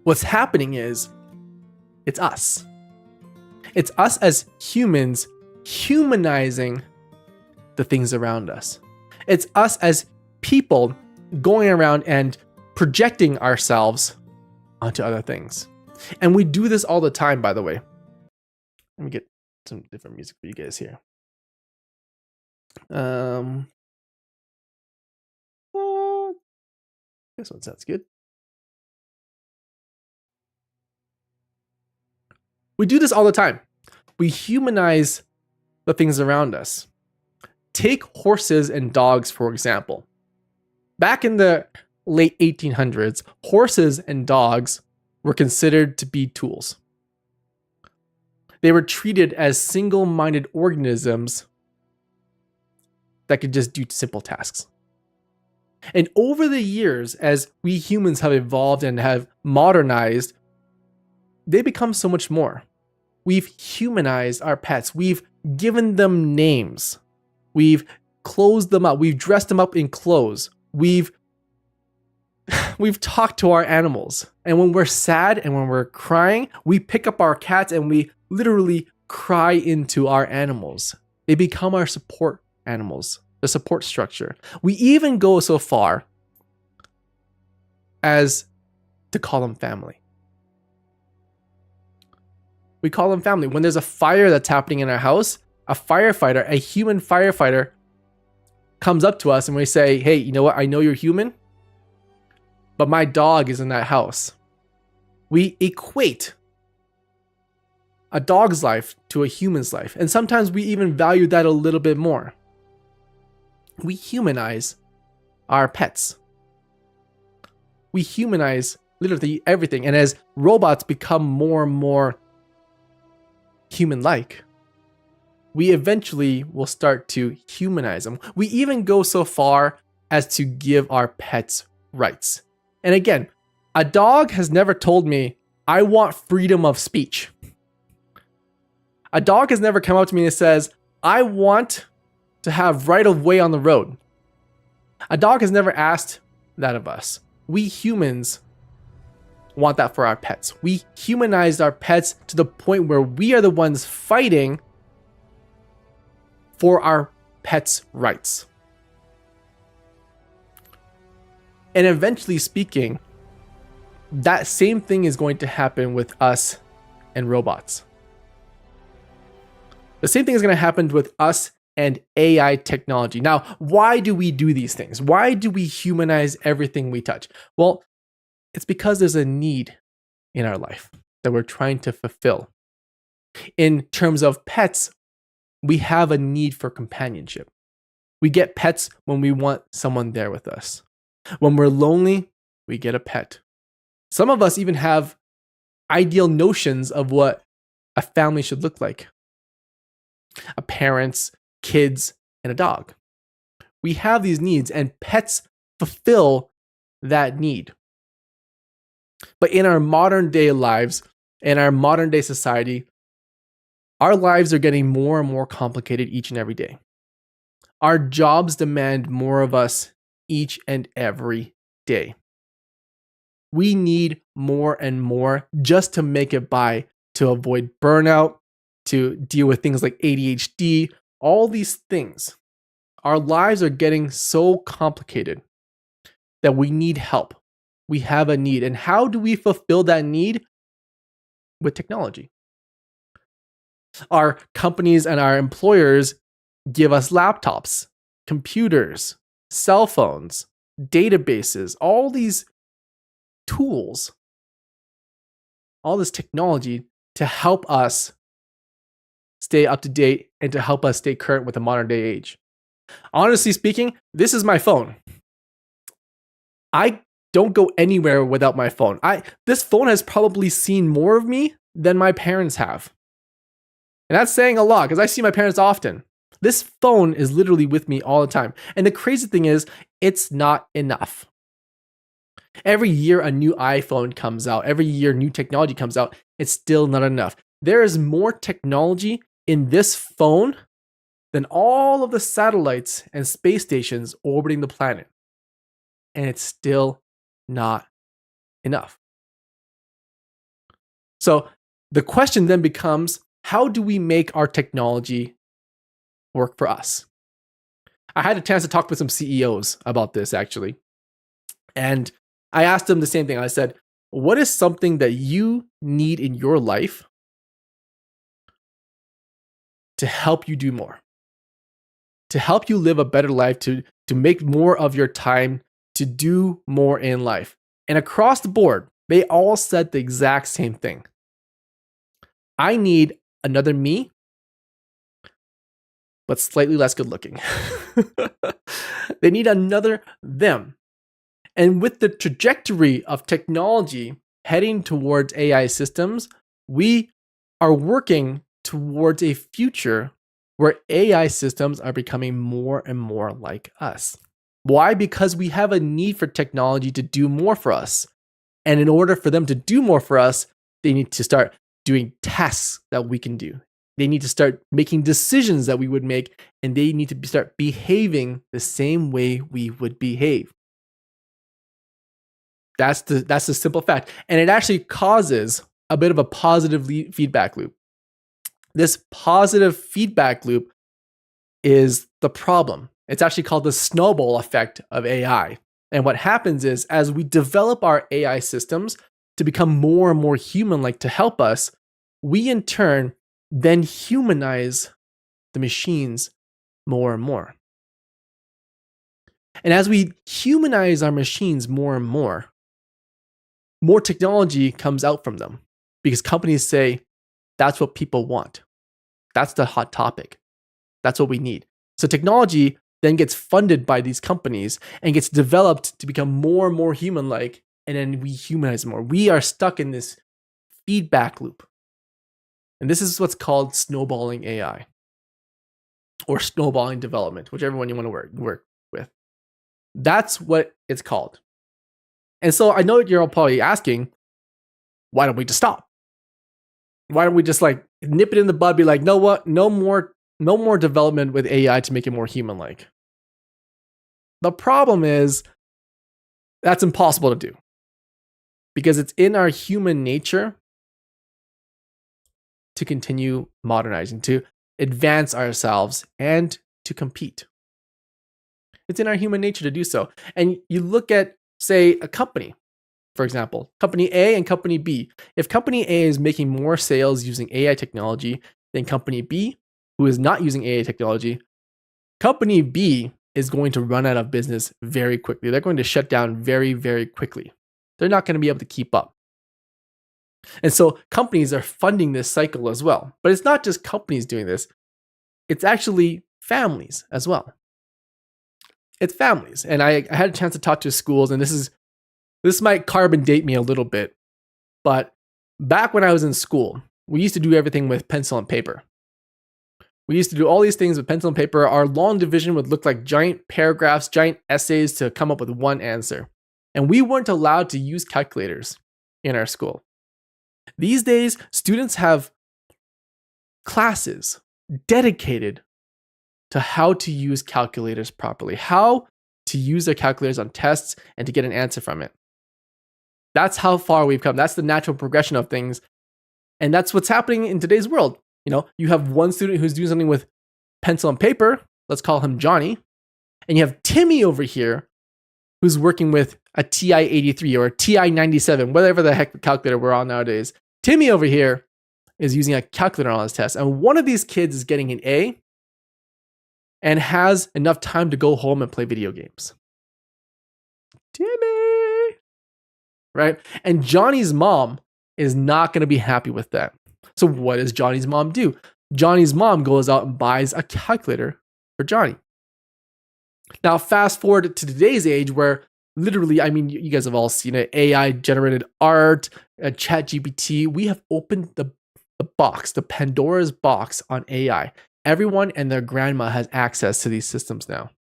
What's happening is, it's us. It's us as humans humanizing the things around us. It's us as people going around and projecting ourselves onto other things. And we do this all the time, by the way. Let me get some different music for you guys here. This one sounds good. We do this all the time. We humanize the things around us. Take horses and dogs, for example. Back in the late 1800s, horses and dogs were considered to be tools. They were treated as single-minded organisms that could just do simple tasks. And over the years, as we humans have evolved and have modernized, they become so much more. we've humanized our pets. We've given them names. We've clothed them up. We've dressed them up in clothes. We've talked to our animals. And when we're sad and when we're crying, we pick up our cats and we literally cry into our animals. They become our support animals, the support structure. We even go so far as to call them family. We call them family. When there's a fire that's happening in our house, a firefighter, a human firefighter, comes up to us and we say, hey, you know what? I know you're human, but my dog is in that house. We equate a dog's life to a human's life. And sometimes we even value that a little bit more. We humanize our pets. We humanize literally everything. And as robots become more and more human-like, we eventually will start to humanize them. We even go so far as to give our pets rights. And again, a dog has never told me, I want freedom of speech. A dog has never come up to me and says, I want to have right of way on the road. A dog has never asked that of us. We humans want that for our pets. We humanized our pets to the point where we are the ones fighting for our pets' rights. And eventually speaking, that same thing is going to happen with us and robots. The same thing is going to happen with us and AI technology. Now, why do we do these things? Why do we humanize everything we touch? Well, it's because there's a need in our life that we're trying to fulfill. In terms of pets, we have a need for companionship. We get pets when we want someone there with us. When we're lonely, we get a pet. Some of us even have ideal notions of what a family should look like. A parents, kids, and a dog. We have these needs, and pets fulfill that need. But in our modern day lives, in our modern day society, our lives are getting more and more complicated each and every day. Our jobs demand more of us each and every day. We need more and more just to make it by, to avoid burnout, to deal with things like ADHD, all these things. Our lives are getting so complicated that we need help. We have a need. And how do we fulfill that need? With technology. Our companies and our employers give us laptops, computers, cell phones, databases, all these tools, all this technology to help us stay up to date and to help us stay current with the modern day age. Honestly speaking, this is my phone. I don't go anywhere without my phone. This phone has probably seen more of me than my parents have. And that's saying a lot because I see my parents often. This phone is literally with me all the time. And the crazy thing is, it's not enough. Every year a new iPhone comes out, every year new technology comes out, it's still not enough. There is more technology in this phone than all of the satellites and space stations orbiting the planet. And it's still not enough. So the question then becomes, how do we make our technology work for us? I had a chance to talk with some CEOs about this actually. And I asked them the same thing. I said, what is something that you need in your life to help you do more? To help you live a better life, to make more of your time, to do more in life. And across the board, they all said the exact same thing. I need another me, but slightly less good looking. They need another them. And with the trajectory of technology heading towards AI systems, we are working towards a future where AI systems are becoming more and more like us. Why? Because we have a need for technology to do more for us. And in order for them to do more for us, they need to start doing tasks that we can do. They need to start making decisions that we would make, and they need to start behaving the same way we would behave. That's the simple fact. And it actually causes a bit of a positive feedback loop. This positive feedback loop is the problem. It's actually called the snowball effect of AI. And what happens is, as we develop our AI systems to become more and more human-like to help us, we in turn then humanize the machines more and more. And as we humanize our machines more and more technology comes out from them, because companies say, that's what people want. That's the hot topic. That's what we need. So technology then gets funded by these companies and gets developed to become more and more human-like, and then we humanize more. We are stuck in this feedback loop. And this is what's called snowballing AI, or snowballing development, whichever one you want to work with. That's what it's called. And so I know you're all probably asking, why don't we just stop? Why don't we just like nip it in the bud, be like, no what? No more development with AI to make it more human-like. The problem is that's impossible to do, because it's in our human nature to continue modernizing, to advance ourselves, and to compete. It's in our human nature to do so. And you look at, say, a company, for example, company A and company B. If company A is making more sales using AI technology than company B, who is not using AI technology, company B is going to run out of business very quickly. They're going to shut down very, very quickly. They're not going to be able to keep up. And so companies are funding this cycle as well. But it's not just companies doing this. It's actually families as well. It's families. And I had a chance to talk to schools, and this might carbon date me a little bit. But back when I was in school, we used to do everything with pencil and paper. We used to do all these things with pencil and paper. Our long division would look like giant paragraphs, giant essays to come up with one answer. And we weren't allowed to use calculators in our school. These days, students have classes dedicated to how to use calculators properly, how to use their calculators on tests and to get an answer from it. That's how far we've come. That's the natural progression of things. And that's what's happening in today's world. You know, you have one student who's doing something with pencil and paper. Let's call him Johnny. And you have Timmy over here who's working with a TI-83 or a TI-97, whatever the heck the calculator we're on nowadays. Timmy over here is using a calculator on his test. And one of these kids is getting an A and has enough time to go home and play video games. Timmy! Right? And Johnny's mom is not going to be happy with that. So what does Johnny's mom do? Johnny's mom goes out and buys a calculator for Johnny. Now, fast forward to today's age where literally, I mean, you guys have all seen it, AI generated art, ChatGPT. We have opened the box, the Pandora's box on AI. Everyone and their grandma has access to these systems now.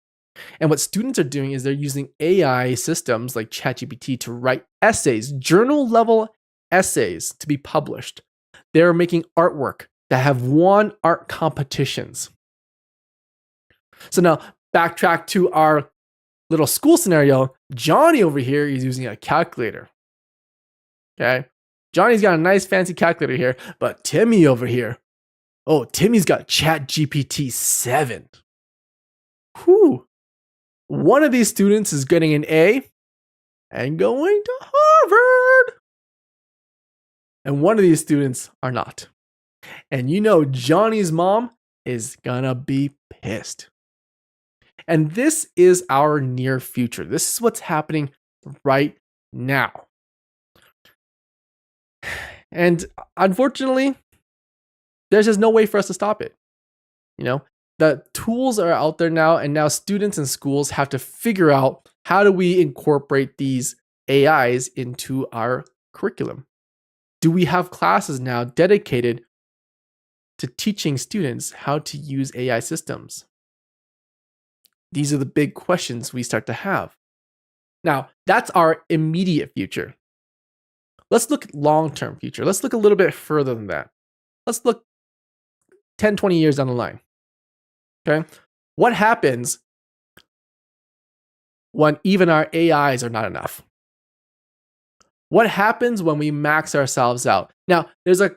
And what students are doing is they're using AI systems like ChatGPT to write essays, journal level essays to be published. They're making artwork that have won art competitions. So now backtrack to our little school scenario. Johnny over here is using a calculator. Okay. Johnny's got a nice fancy calculator here, but Timmy over here, oh, Timmy's got ChatGPT 7. Whew. One of these students is getting an A and going to Harvard. And one of these students are not. And you know, Johnny's mom is gonna be pissed. And this is our near future. This is what's happening right now. And unfortunately, there's just no way for us to stop it. You know, the tools are out there now, and now students and schools have to figure out how do we incorporate these AIs into our curriculum. Do we have classes now dedicated to teaching students how to use AI systems? These are the big questions we start to have. Now, that's our immediate future. let's look long-term future. Let's look a little bit further than that. Let's look 10, 20 years down the line. Okay? What happens when even our AIs are not enough? What happens when we max ourselves out? Now, there's a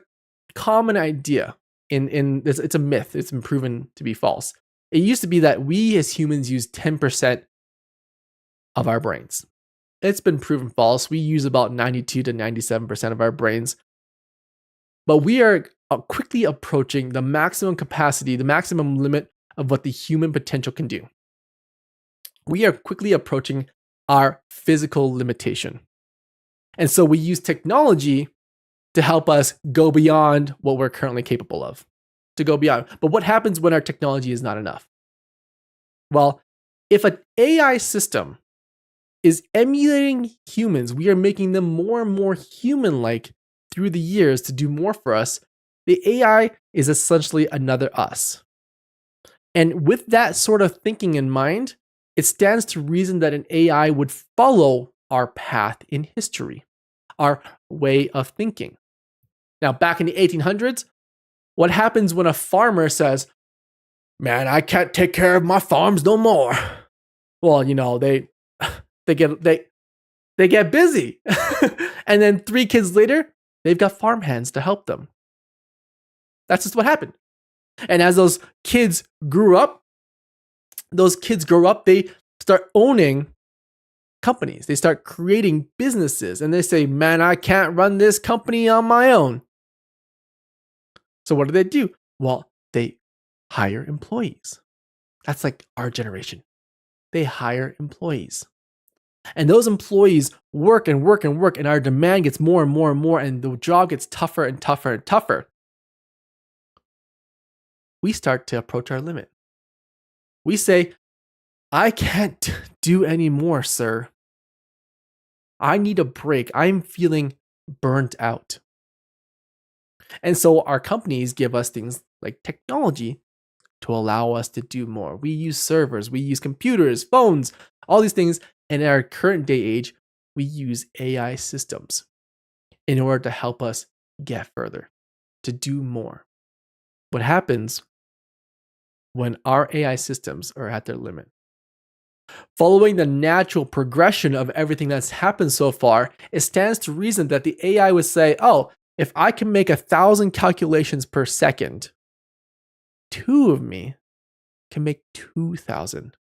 common idea it's a myth. It's been proven to be false. It used to be that we as humans use 10% of our brains. It's been proven false. We use about 92 to 97% of our brains. But we are quickly approaching the maximum capacity, the maximum limit of what the human potential can do. We are quickly approaching our physical limitation. And so we use technology to help us go beyond what we're currently capable of, to go beyond. But what happens when our technology is not enough? Well, if an AI system is emulating humans, we are making them more and more human-like through the years to do more for us. The AI is essentially another us. And with that sort of thinking in mind, it stands to reason that an AI would follow our path in history, our way of thinking. Now, back in the 1800s, what happens when a farmer says, "Man, I can't take care of my farms no more"? Well, they get busy. And then 3 kids later, they've got farm hands to help them. That's just what happened. And as those kids grow up, they start owning companies. They start creating businesses, and they say, "Man, I can't run this company on my own." So what do? Well, they hire employees. That's like our generation. They hire employees. And those employees work and work and work, and our demand gets more and more and more, and the job gets tougher and tougher and tougher. We start to approach our limit. We say, "I can't do any more, sir. I need a break. I'm feeling burnt out." And so our companies give us things like technology to allow us to do more. We use servers, we use computers, phones, all these things. And in our current day age, we use AI systems in order to help us get further, to do more. What happens when our AI systems are at their limit? Following the natural progression of everything that's happened so far, it stands to reason that the AI would say, "Oh, if I can make 1,000 calculations per second, 2 of me can make 2,000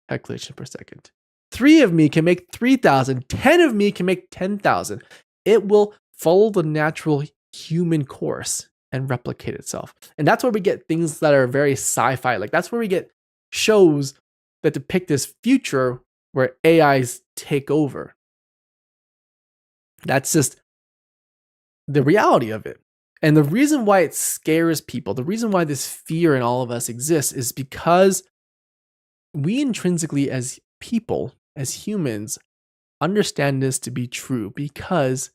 calculations per second. 3 of me can make 3,000. 10 of me can make 10,000. It will follow the natural human course and replicate itself. And that's where we get things that are very sci-fi. Like that's where we get shows that depict this future where AIs take over. That's just the reality of it. And the reason why it scares people, the reason why this fear in all of us exists is because we intrinsically as people, as humans, understand this to be true because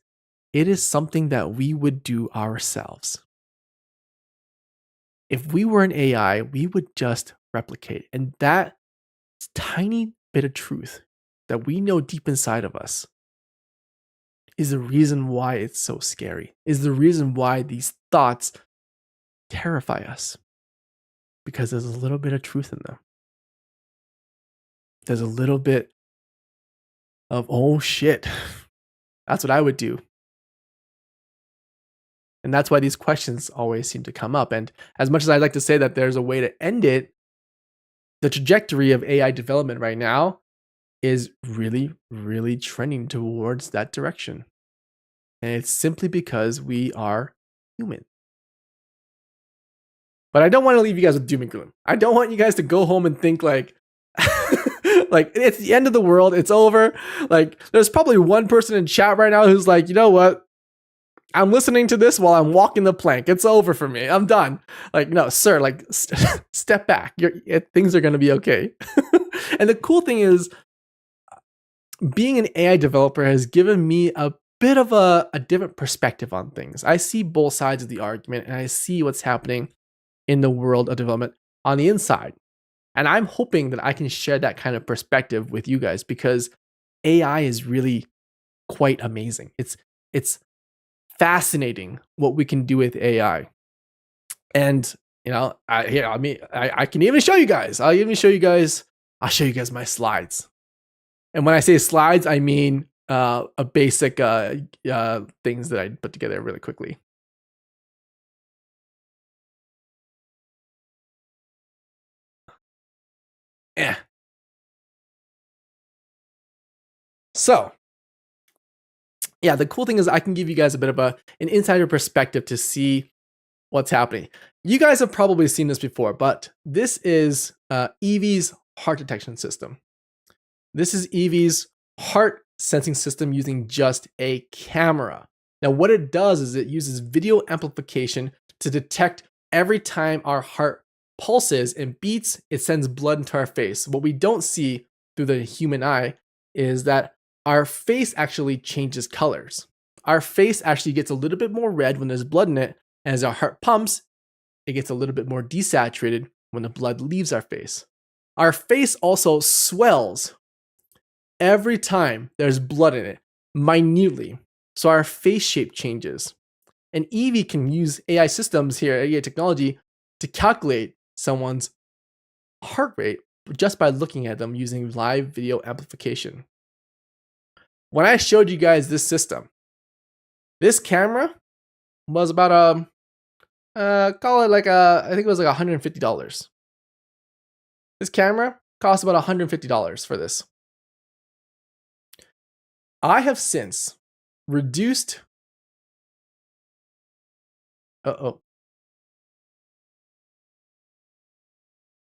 it is something that we would do ourselves. If we were an AI, we would just replicate. And that tiny bit of truth that we know deep inside of us is the reason why it's so scary, is the reason why these thoughts terrify us. Because there's a little bit of truth in them. There's a little bit of, oh shit, that's what I would do. And that's why these questions always seem to come up. And as much as I'd like to say that there's a way to end it, the trajectory of AI development right now is really, really trending towards that direction. And it's simply because we are human. But I don't want to leave you guys with doom and gloom. I don't want you guys to go home and think like, like it's the end of the world. It's over. Like there's probably one person in chat right now who's like, you know what? I'm listening to this while I'm walking the plank. It's over for me. I'm done. Like, no, sir, like step back. Things are going to be okay. And the cool thing is being an AI developer has given me a bit of a different perspective on things. I see both sides of the argument and I see what's happening in the world of development on the inside. And I'm hoping that I can share that kind of perspective with you guys because AI is really quite amazing. It's fascinating what we can do with AI. And I can even show you guys. I'll show you guys my slides. And when I say slides, I mean a basic things that I put together really quickly. Yeah. So, yeah, the cool thing is I can give you guys a bit of an insider perspective to see what's happening. You guys have probably seen this before, but this is Evie's heart detection system. This is Evie's heart sensing system using just a camera. Now, what it does is it uses video amplification to detect every time our heart pulses and beats, it sends blood into our face. What we don't see through the human eye is that our face actually changes colors. Our face actually gets a little bit more red when there's blood in it. And as our heart pumps, it gets a little bit more desaturated when the blood leaves our face. Our face also swells every time there's blood in it, minutely. So our face shape changes. And Evie can use AI systems here, AI technology, to calculate someone's heart rate just by looking at them using live video amplification. When I showed you guys this system, this camera was about call it like I think it was like $150. This camera cost about $150 for this. I have since reduced. Did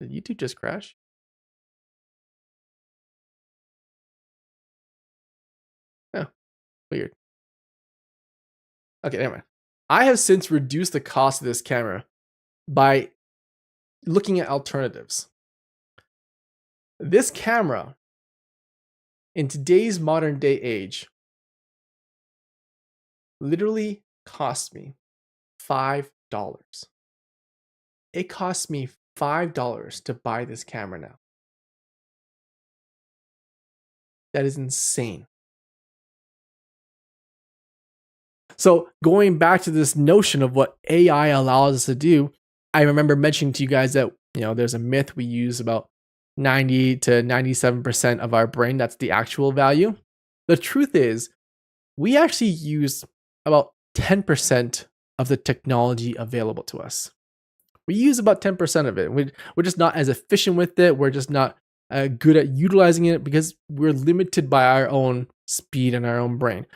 YouTube just crash? Oh, weird. Okay, never mind. I have since reduced the cost of this camera by looking at alternatives. This camera, in today's modern day age, literally cost me $5. It cost me $5 to buy this camera now. That is insane. So going back to this notion of what AI allows us to do, I remember mentioning to you guys that, there's a myth we use about 90 to 97% of our brain. That's the actual value. The truth is, we actually use about 10% of the technology available to us. We use about 10% of it. We're just not as efficient with it. We're just not good at utilizing it because we're limited by our own speed and our own brain.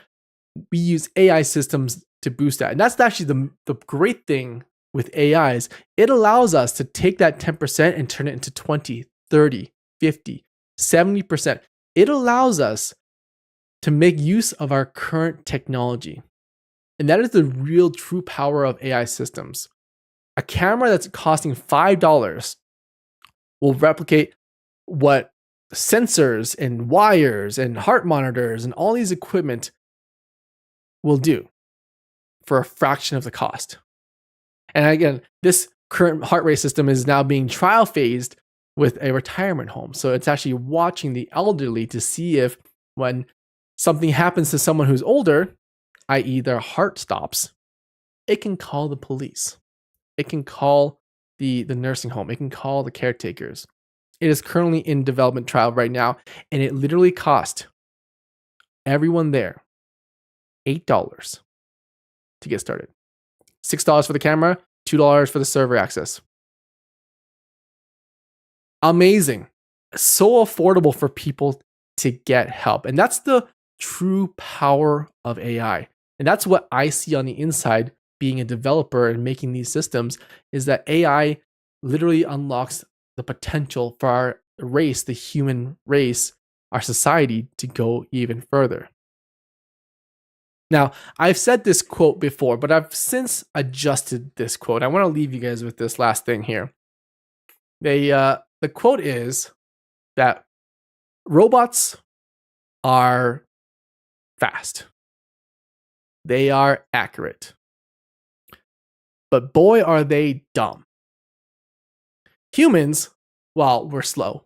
We use AI systems to boost that. And that's actually the great thing with AI is it allows us to take that 10% and turn it into 20, 30, 50, 70%. It allows us to make use of our current technology. And that is the real true power of AI systems. A camera that's costing $5 will replicate what sensors and wires and heart monitors and all these equipment will do for a fraction of the cost. And again, this current heart rate system is now being trial phased with a retirement home. So it's actually watching the elderly to see if when something happens to someone who's older, i.e. their heart stops, it can call the police. It can call the nursing home. It can call the caretakers. It is currently in development trial right now, and it literally cost everyone there $8 to get started. $6 for the camera, $2 for the server access. Amazing. So affordable for people to get help. And that's the true power of AI. And that's what I see on the inside being a developer and making these systems is that AI literally unlocks the potential for our race, the human race, our society to go even further. Now, I've said this quote before, but I've since adjusted this quote. I want to leave you guys with this last thing here. The quote is that robots are fast. They are accurate. But boy, are they dumb. Humans, well, we're slow.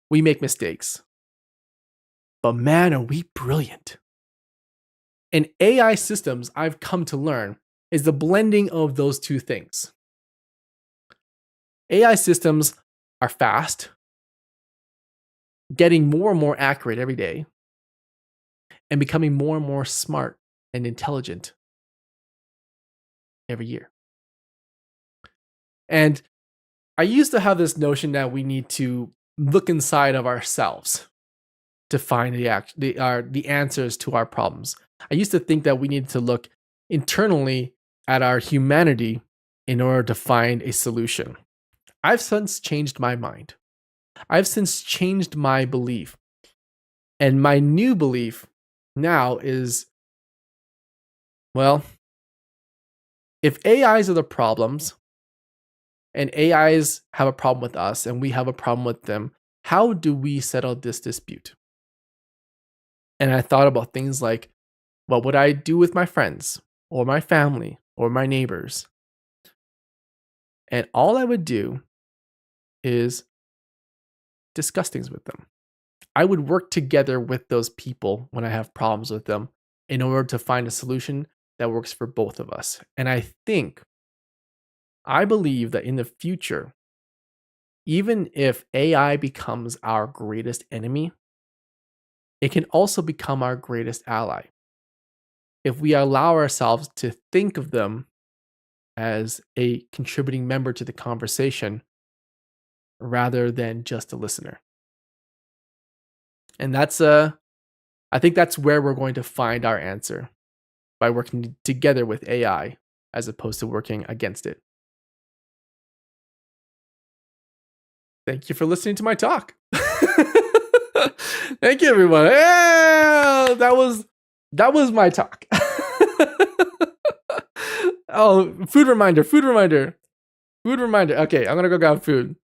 We make mistakes. But man, are we brilliant. And AI systems, I've come to learn, is the blending of those two things. AI systems are fast, getting more and more accurate every day, and becoming more and more smart and intelligent every year. And I used to have this notion that we need to look inside of ourselves to find the answers to our problems. I used to think that we needed to look internally at our humanity in order to find a solution. I've since changed my mind. I've since changed my belief. And my new belief now is, well, if AIs are the problems, and AIs have a problem with us, and we have a problem with them, how do we settle this dispute? And I thought about things like, what would I do with my friends, or my family, or my neighbors? And all I would do is discuss things with them. I would work together with those people when I have problems with them in order to find a solution that works for both of us. And I believe that in the future, even if AI becomes our greatest enemy, it can also become our greatest ally if we allow ourselves to think of them as a contributing member to the conversation rather than just a listener. And I think that's where we're going to find our answer, by working together with AI as opposed to working against it. Thank you for listening to my talk. Thank you, everyone. Yeah, that was my talk. Oh, food reminder. Okay, I'm gonna go grab food.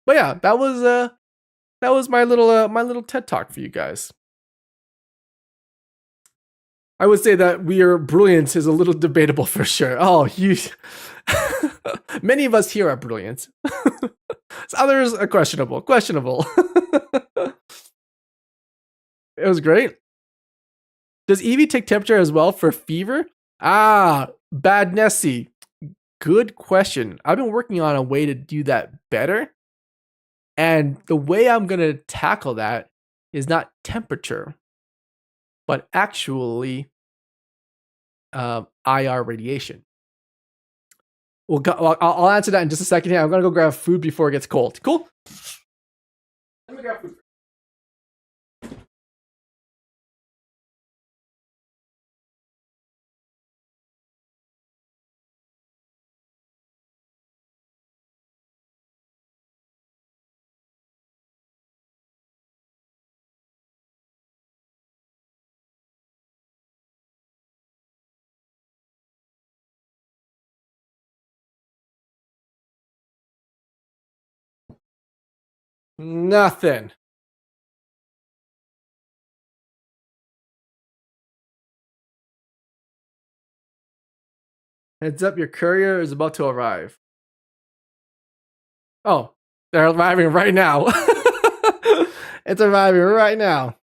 But yeah, that was my little TED talk for you guys. I would say that we are brilliant is a little debatable for sure. Oh, many of us here are brilliant. Others are questionable. It was great. Does Eevee take temperature as well for fever? Bad Nessie. Good question. I've been working on a way to do that better. And the way I'm going to tackle that is not temperature, but actually IR radiation. I'll answer that in just a second here. I'm going to go grab food before it gets cold. Cool? Let me grab food. Nothing. Heads up, your courier is about to arrive. Oh, they're arriving right now. It's arriving right now.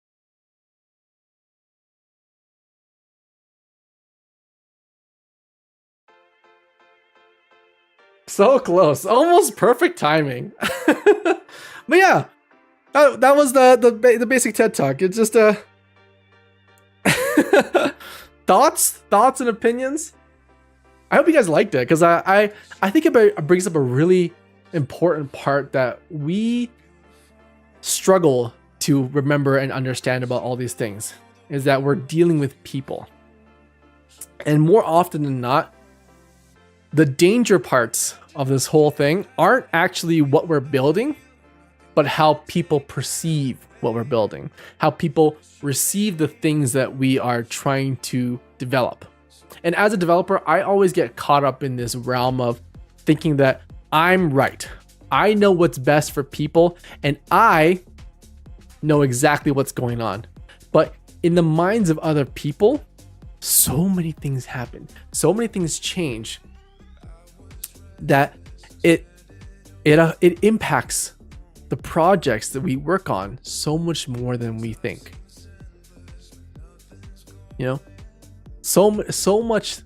So close. Almost perfect timing. But yeah, that was the basic TED Talk. It's just thoughts and opinions. I hope you guys liked it, because I think it brings up a really important part that we struggle to remember and understand about all these things, is that we're dealing with people. And more often than not, the danger parts of this whole thing aren't actually what we're building, but how people perceive what we're building, how people receive the things that we are trying to develop. And as a developer, I always get caught up in this realm of thinking that I'm right. I know what's best for people, and I know exactly what's going on. But in the minds of other people, so many things happen, so many things change, that it impacts the projects that we work on so much more than we think. You know, so much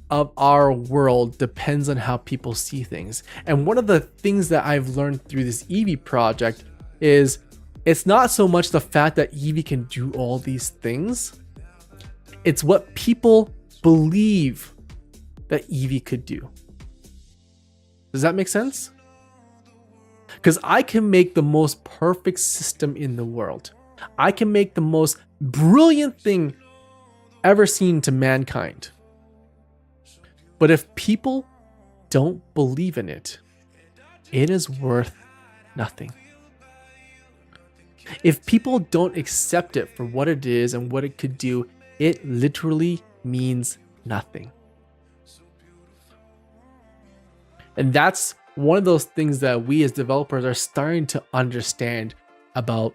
of our world depends on how people see things. And one of the things that I've learned through this Eevee project is it's not so much the fact that Eevee can do all these things. It's what people believe that Eevee could do. Does that make sense? Because I can make the most perfect system in the world. I can make the most brilliant thing ever seen to mankind. But if people don't believe in it, it is worth nothing. If people don't accept it for what it is and what it could do, it literally means nothing. And that's one of those things that we as developers are starting to understand about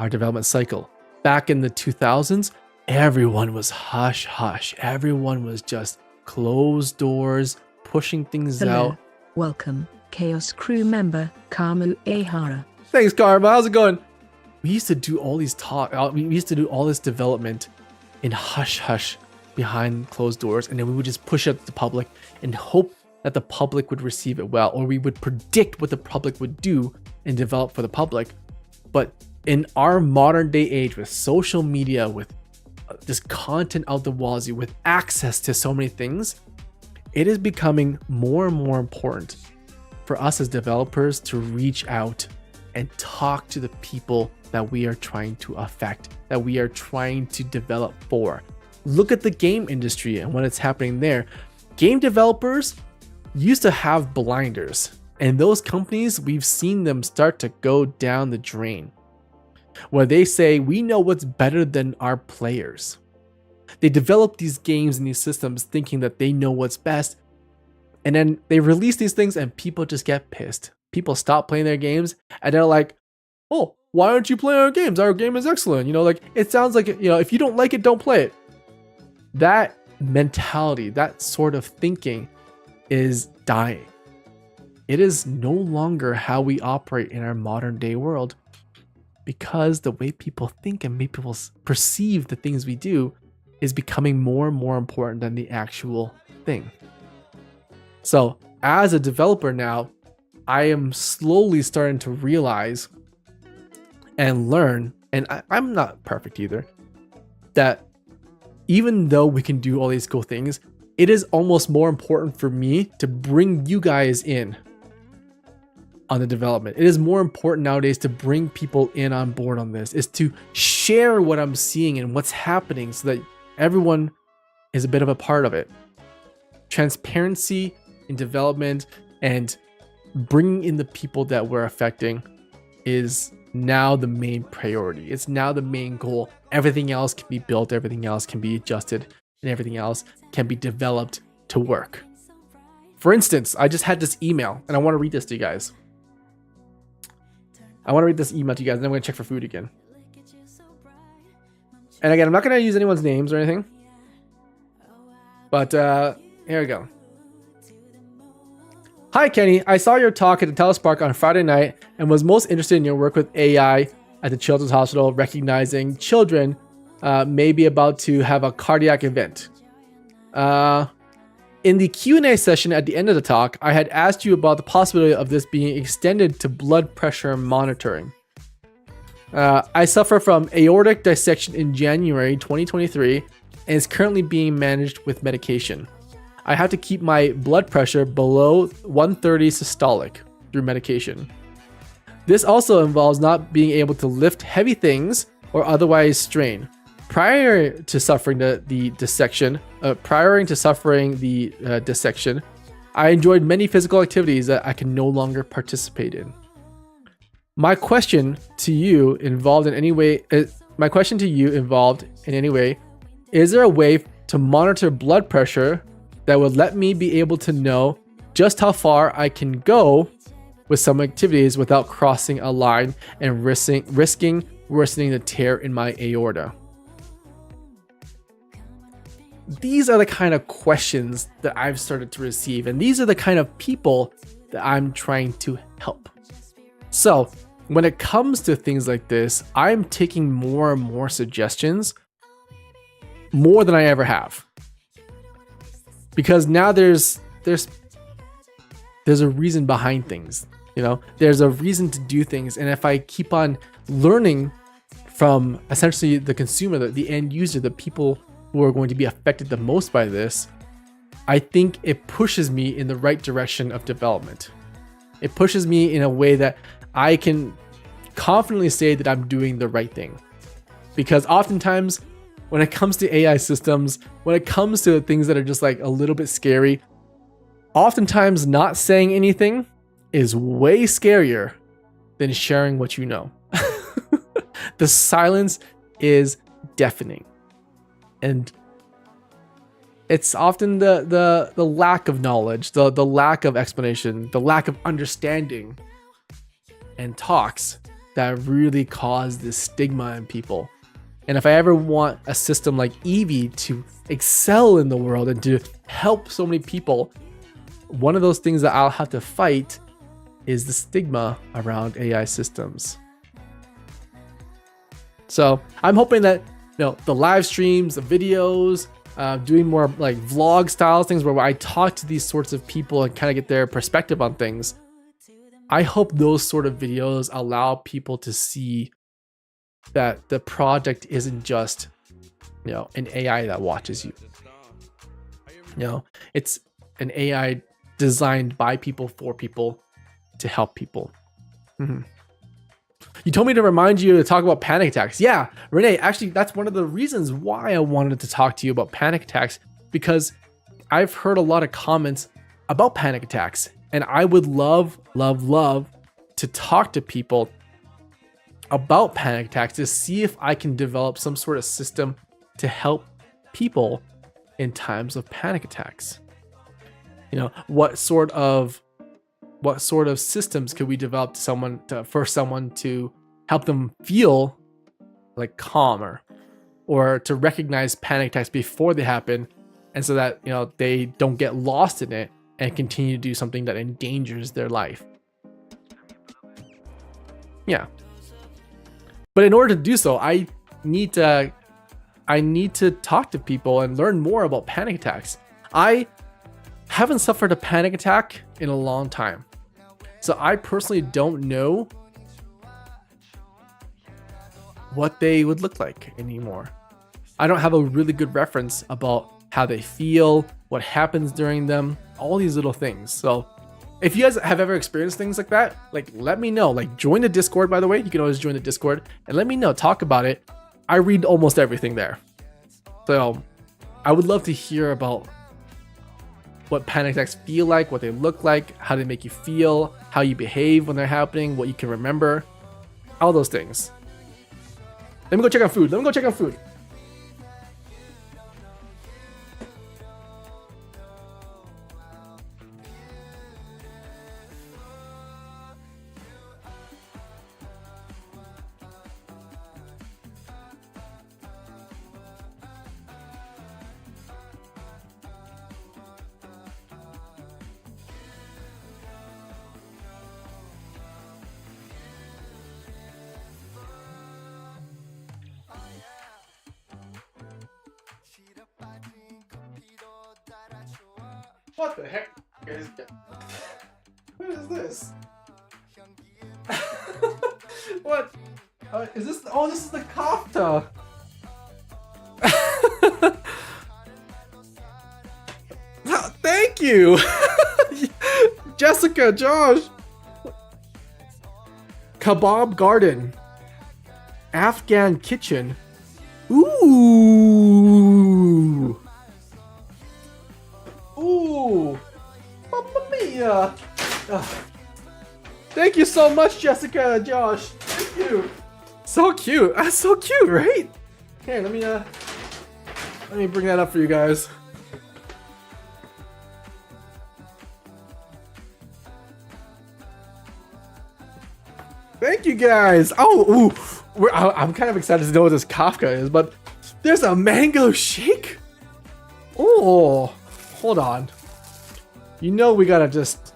our development cycle. Back in the 2000s, everyone was hush hush. Everyone was just closed doors, pushing things Hello. out. Welcome, Chaos crew member Karmu Ehara. Thanks, Karma. How's it going? We used to do all these we used to do all this development in hush hush behind closed doors, and then we would just push it to the public and hope that the public would receive it well, or we would predict what the public would do and develop for the public. But in our modern day age, with social media, with this content out the wazoo, with access to so many things, it is becoming more and more important for us as developers to reach out and talk to the people that we are trying to affect, that we are trying to develop for. Look at the game industry and what is happening there. Game developers used to have blinders, and those companies, we've seen them start to go down the drain, where they say, we know what's better than our players. They develop these games and these systems thinking that they know what's best, and then they release these things and people just get pissed. People stop playing their games and they're like, oh, why aren't you playing our games? Our game is excellent. You know, like, it sounds like, you know, if you don't like it, don't play it. That mentality, that sort of thinking is dying. It is no longer how we operate in our modern day world, because the way people think and way people perceive the things we do is becoming more and more important than the actual thing. So as a developer now, I am slowly starting to realize and learn, and I'm not perfect either, that even though we can do all these cool things, it is almost more important for me to bring you guys in on the development. It is more important nowadays to bring people in on board on this, is to share what I'm seeing and what's happening so that everyone is a bit of a part of it. Transparency in development and bringing in the people that we're affecting is now the main priority. It's now the main goal. Everything else can be built, everything else can be adjusted, and everything else can be developed to work. For instance, I just had this email and I want to read this to you guys. I want to read this email to you guys, and then I'm going to check for food again. And again, I'm not going to use anyone's names or anything. But here we go. Hi, Kenny. I saw your talk at the Telespark on Friday night and was most interested in your work with AI at the Children's Hospital, recognizing children may be about to have a cardiac event. In the Q&A session at the end of the talk, I had asked you about the possibility of this being extended to blood pressure monitoring. I suffer from aortic dissection in January 2023 and is currently being managed with medication. I have to keep my blood pressure below 130 systolic through medication. This also involves not being able to lift heavy things or otherwise strain. Prior to suffering the dissection, I enjoyed many physical activities that I can no longer participate in. My question to you involved in any way, is there a way to monitor blood pressure that would let me be able to know just how far I can go with some activities without crossing a line and risking worsening the tear in my aorta? These are the kind of questions that I've started to receive, and these are the kind of people that I'm trying to help. So when it comes to things like this, I'm taking more and more suggestions more than I ever have. Because now there's a reason behind things, you know? There's a reason to do things, and if I keep on learning from essentially the consumer, the end user, the people who are going to be affected the most by this, I think it pushes me in the right direction of development. It pushes me in a way that I can confidently say that I'm doing the right thing. Because oftentimes, when it comes to AI systems, when it comes to things that are just like a little bit scary, oftentimes not saying anything is way scarier than sharing what you know. The silence is deafening. And it's often the lack of knowledge, the lack of explanation, the lack of understanding and talks that really cause this stigma in people. And if I ever want a system like Eevee to excel in the world and to help so many people, one of those things that I'll have to fight is the stigma around AI systems. So I'm hoping that, you know, the live streams, the videos, doing more like vlog style things where I talk to these sorts of people and kind of get their perspective on things. I hope those sort of videos allow people to see that the project isn't just, you know, an AI that watches you. You know, it's an AI designed by people for people to help people. You told me to remind you to talk about panic attacks. Yeah, Renee, actually, that's one of the reasons why I wanted to talk to you about panic attacks, because I've heard a lot of comments about panic attacks, and I would love to talk to people about panic attacks to see if I can develop some sort of system to help people in times of panic attacks. You know, what sort of systems could we develop for someone to help them feel like calmer, or to recognize panic attacks before they happen, and so that, you know, they don't get lost in it and continue to do something that endangers their life. Yeah. But in order to do so, I need to talk to people and learn more about panic attacks. I haven't suffered a panic attack in a long time. So I personally don't know what they would look like anymore. I don't have a really good reference about how they feel, what happens during them, all these little things. So if you guys have ever experienced things like that, like, let me know. Like, join the Discord, by the way. You can always join the Discord and let me know, talk about it. I read almost everything there. So I would love to hear about what panic attacks feel like, what they look like, how they make you feel, how you behave when they're happening, what you can remember, all those things. Let me go check on food. What the heck is that? What is this? What? Is this? Oh, this is the kofta. Thank you, Jessica, Josh. Kebab Garden, Afghan Kitchen. Ooh. Ooh, Mamma mia! Thank you so much, Jessica, Josh. Thank you. So cute. That's so cute, right? Here, let me bring that up for you guys. Thank you guys. Oh, ooh, I'm kind of excited to know what this Kafka is, but there's a mango shake. Oh. Hold on. You know we gotta just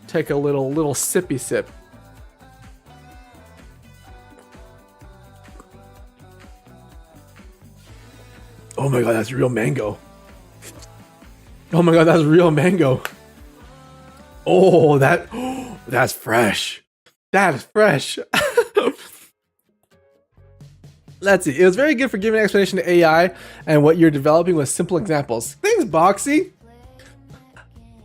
take a little sippy sip. Oh my god, that's real mango. Oh my god, that's real mango. Oh, that's fresh. That is fresh. Let's see. It was very good for giving an explanation to AI and what you're developing with simple examples. Thanks, Boxy.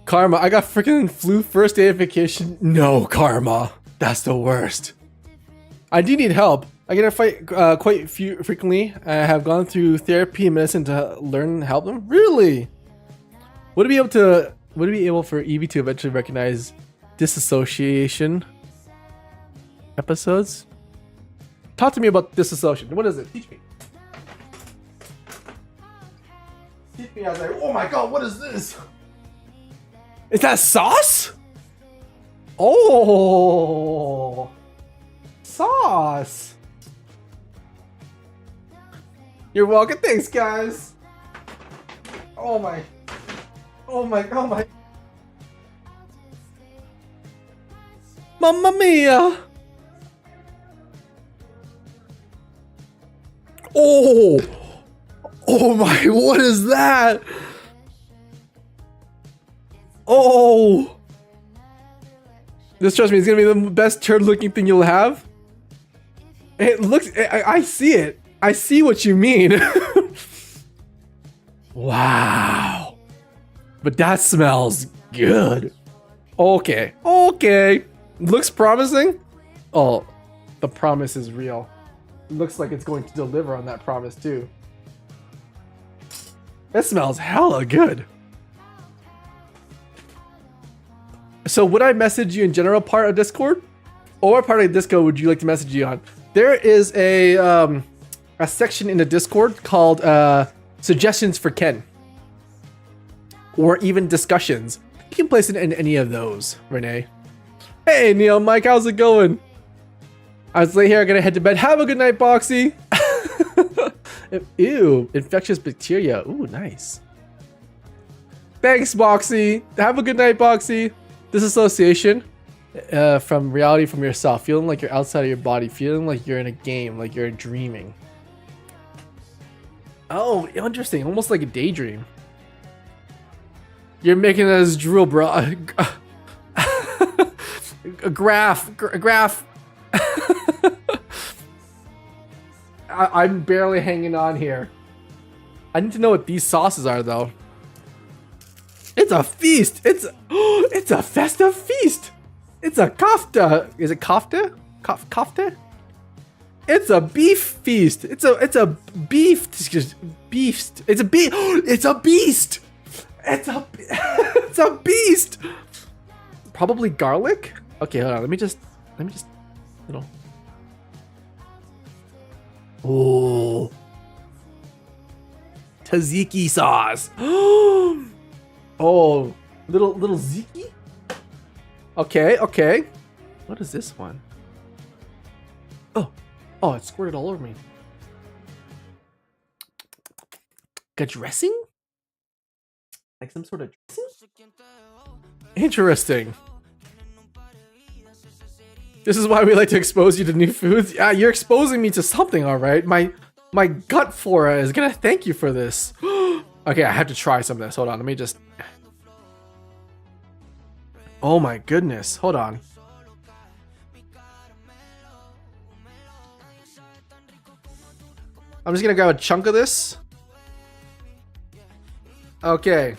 Karma, I got freaking flu first day of vacation. No, Karma. That's the worst. I do need help. I get a fight quite frequently. I have gone through therapy and medicine to learn and help them. Really? Would it be able for Evie to eventually recognize disassociation episodes? Talk to me about disassociation. What is it? Teach me. Teach me. I was like, oh my god, what is this? Is that sauce? Oh, sauce. You're welcome. Thanks, guys. Oh my. Oh my. Oh my. Mamma mia. Oh. Oh my. What is that? Oh. This, trust me, it's gonna be the best turd looking thing you'll have. It looks, I see it. I see what you mean. Wow. But that smells good. Okay. Okay. Looks promising. Oh, the promise is real. Looks like it's going to deliver on that promise too. It smells hella good. So would I message you in general part of Discord? Or what part of Discord would you like to message you on? There is a section in the Discord called suggestions for Ken. Or even discussions. You can place it in any of those, Renee. Hey Neil, Mike, how's it going? I was late here, I gotta head to bed. Have a good night, Boxy. Ew, infectious bacteria. Ooh, nice. Thanks, Boxy. Have a good night, Boxy. Disassociation from reality, from yourself, feeling like you're outside of your body, feeling like you're in a game, like you're dreaming. Oh, interesting, almost like a daydream. You're making us drool, bro. A graph. I'm barely hanging on here. I need to know what these sauces are, though. It's a feast. It's a festive feast. It's a kofta. Is it kofta? Kofta? It's a beef feast. It's a beef beast. It's a beef. It's a beast. It's a beast. Probably garlic. Okay, hold on. Let me just you know. Oh. Tzatziki sauce. Oh, little ziki. Okay. What is this one? Oh, it squirted all over me. A dressing? Like some sort of dressing? Interesting. This is why we like to expose you to new foods. Yeah, you're exposing me to something, all right. My gut flora is gonna thank you for this. Okay, I have to try some of this. Hold on, let me just. Oh my goodness, hold on. I'm just gonna grab a chunk of this. Okay.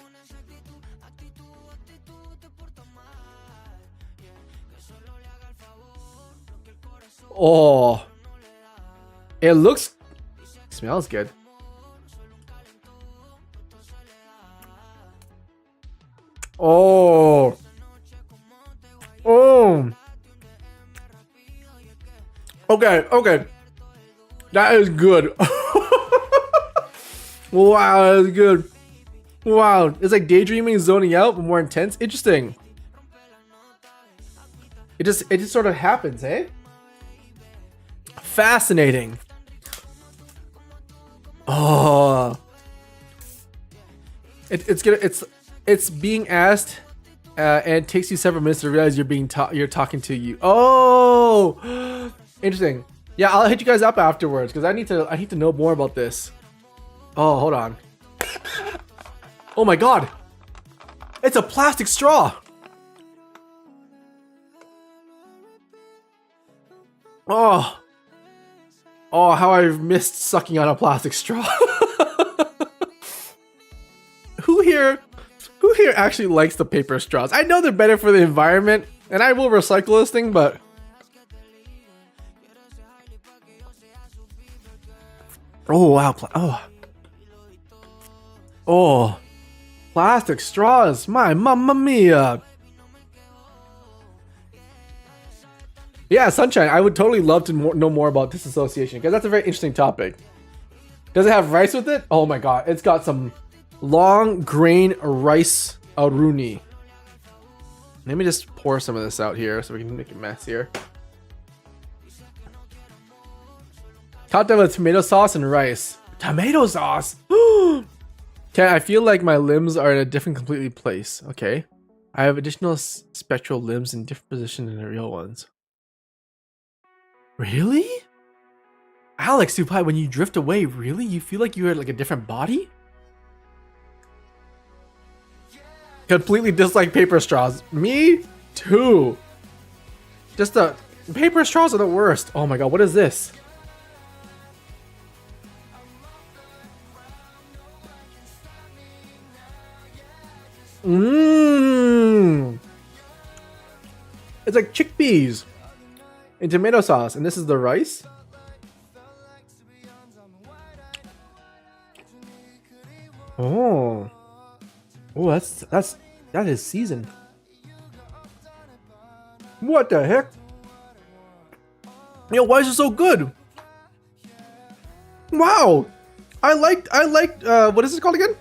Oh, it smells good. Oh. Okay. That is good. Wow, that is good. Wow, it's like daydreaming, zoning out, but more intense. Interesting. It just sort of happens, hey? Fascinating. Oh. It's being asked, and it takes you several minutes to realize you're talking to you. Oh, interesting. Yeah, I'll hit you guys up afterwards because I need to know more about this. Oh, hold on. Oh my god! It's a plastic straw! Oh! Oh, how I've missed sucking on a plastic straw. Who here actually likes the paper straws? I know they're better for the environment, and I will recycle this thing, but... Oh, wow. Oh. Plastic straws. My mamma mia. Yeah, Sunshine, I would totally love to know more about disassociation, because that's a very interesting topic. Does it have rice with it? Oh my god, it's got some long grain rice aruni. Let me just pour some of this out here so we can make a mess here. Cocktail with tomato sauce and rice. Tomato sauce? Okay, I feel like my limbs are in a different completely place. Okay. I have additional spectral limbs in different positions than the real ones. Really? Alex, Supai, when you drift away, really? You feel like you're like a different body? Completely dislike paper straws. Me too. Just the paper straws are the worst. Oh my god, what is this? Mmm. It's like chickpeas in tomato sauce, and this is the rice. Oh. Oh, that is seasoned. What the heck? Yo, why is it so good? Wow. I liked what is it called again?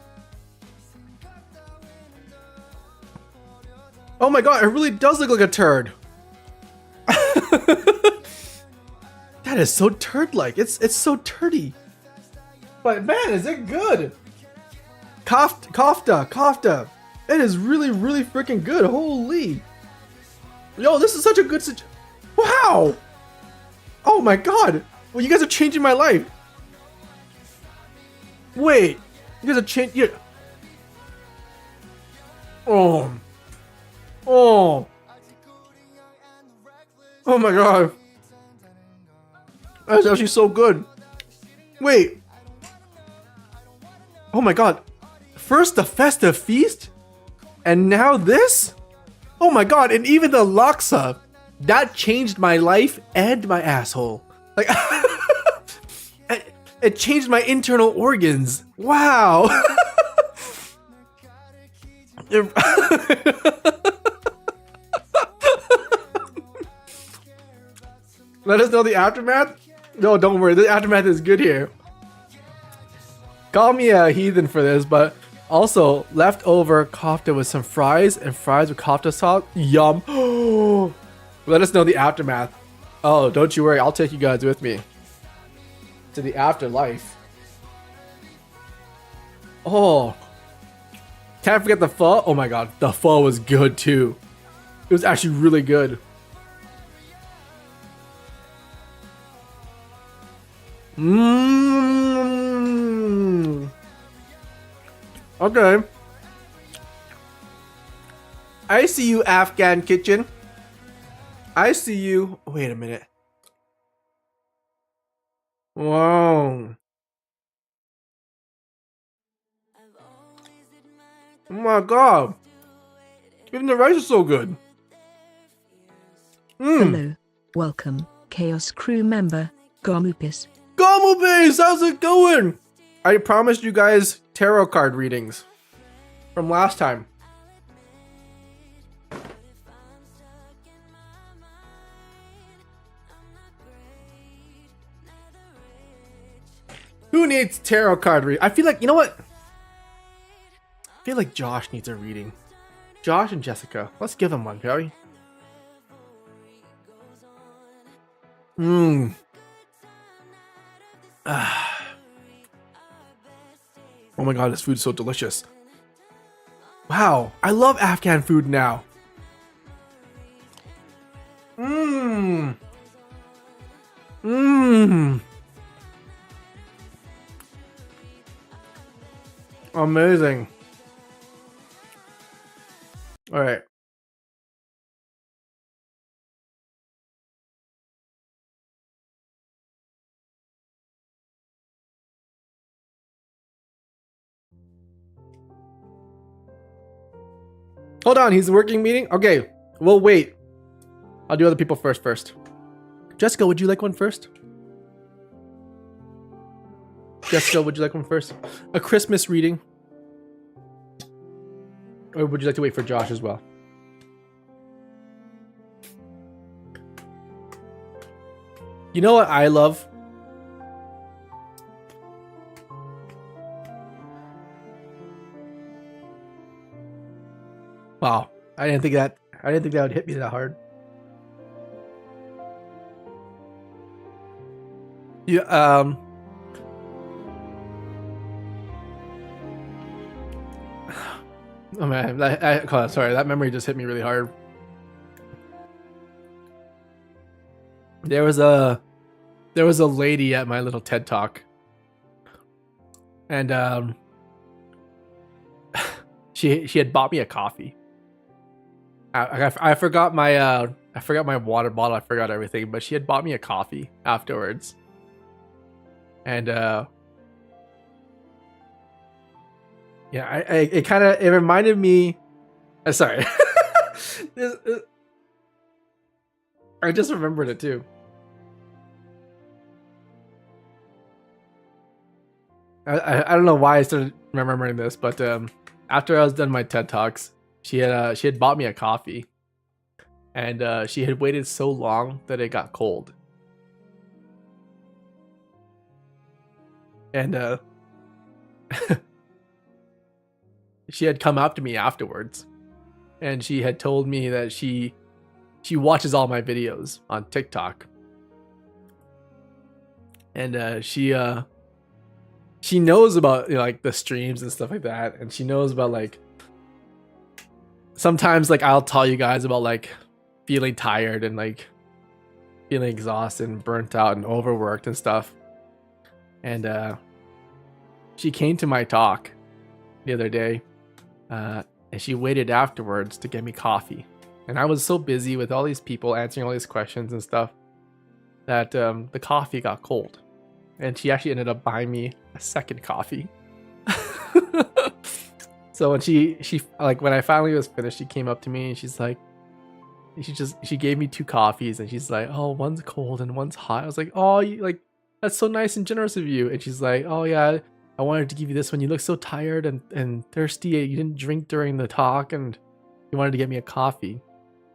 Oh my god, it really does look like a turd. That is so turd-like. It's so turdy. But man, is it good? Kofta. It is really, really freaking good. Holy. Yo, this is such a good wow. Oh my god. Well, you guys are changing my life. Wait. You guys are changing. Oh. Oh. Oh my god. That's actually so good. Wait. Oh my god. First the festive feast, and now this? Oh my god, and even the laksa. That changed my life and my asshole. Like, it changed my internal organs. Wow. Let us know the aftermath. No, don't worry. The aftermath is good here. Call me a heathen for this, but also leftover kofta with some fries and fries with kofta sauce. Yum. Let us know the aftermath. Oh, don't you worry. I'll take you guys with me to the afterlife. Oh. Can't forget the pho. Oh my god. The pho was good too. It was actually really good. Mmm. Okay. I see you, Afghan kitchen. I see you. Wait a minute. Wow. Oh my god. Even the rice is so good. Hello. Welcome, Chaos Crew member, Gomupis. Gomupis, how's it going? I promised you guys tarot card readings from last time. Who needs tarot card reading? I feel like, you know what? I feel like Josh needs a reading. Josh and Jessica. Let's give them one, shall we? Mmm. Oh my god, this food is so delicious. Wow, I love Afghan food now. Mmm. Mmm. Amazing. All right. Hold on, he's working meeting? Okay, we'll wait. I'll do other people first. Jessica, would you like one first? Jessica, would you like one first? A Christmas reading? Or would you like to wait for Josh as well? You know what I love? Wow, I didn't think that would hit me that hard. Yeah, oh man, sorry, that memory just hit me really hard. There was a lady at my little TED Talk, and she had bought me a coffee. I forgot my water bottle. I forgot everything, but she had bought me a coffee afterwards, and yeah, it reminded me. Sorry, I just remembered it too. I don't know why I started remembering this, but after I was done my TED Talks, she had bought me a coffee, and she had waited so long that it got cold, and she had come up to me afterwards, and she had told me that she watches all my videos on TikTok, and she knows about, you know, like the streams and stuff like that, and she knows about, like, sometimes, like, I'll tell you guys about, like, feeling tired and, like, feeling exhausted and burnt out and overworked and stuff. And she came to my talk the other day, and she waited afterwards to get me coffee. And I was so busy with all these people answering all these questions and stuff that the coffee got cold. And she actually ended up buying me a second coffee. So when she like, when I finally was finished, she came up to me and she's like, she gave me 2 coffees, and she's like, oh, one's cold and one's hot. I was like, oh, that's so nice and generous of you. And she's like, oh yeah, I wanted to give you this one. You look so tired and thirsty. You didn't drink during the talk, and you wanted to get me a coffee.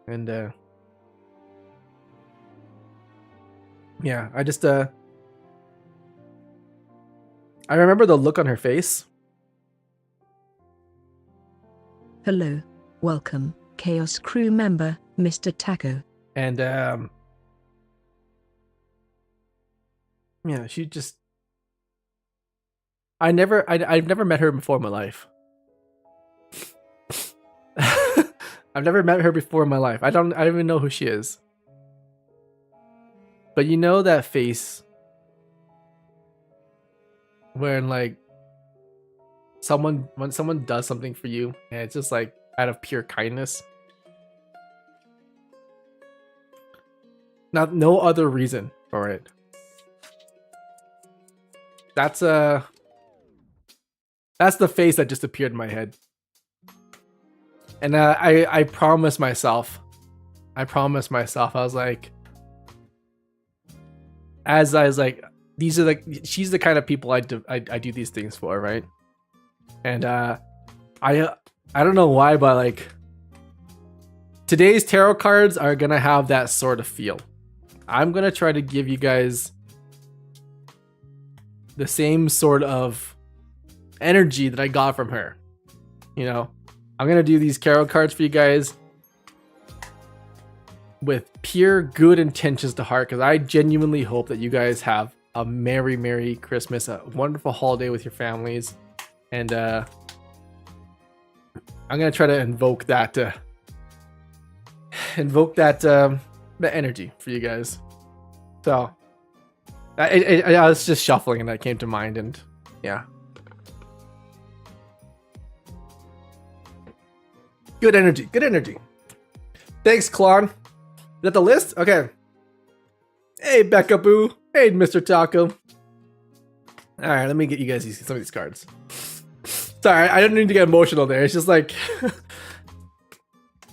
And yeah, I just I remember the look on her face. Hello, welcome, Chaos crew member, Mr. Taco. And yeah, she just, I've never met her before in my life. I've never met her before in my life. I don't even know who she is. But you know that face when, like, when someone does something for you and it's just like out of pure kindness. No other reason for it. That's the face that just appeared in my head. And I promised myself, I was like, as I was like, these are she's the kind of people I do these things for, right? And I don't know why, but like, today's tarot cards are gonna have that sort of feel. I'm gonna try to give you guys the same sort of energy that I got from her. You know, I'm gonna do these tarot cards for you guys with pure good intentions to heart, because I genuinely hope that you guys have a merry Christmas, a wonderful holiday with your families. And I'm gonna try to invoke that the energy for you guys. So I was just shuffling and that came to mind, and yeah. Good energy. Good energy. Thanks, Klon. Is that the list? Okay. Hey, Becca Boo. Hey, Mr. Taco. All right, let me get you guys some of these cards. Sorry, I don't need to get emotional there. It's just like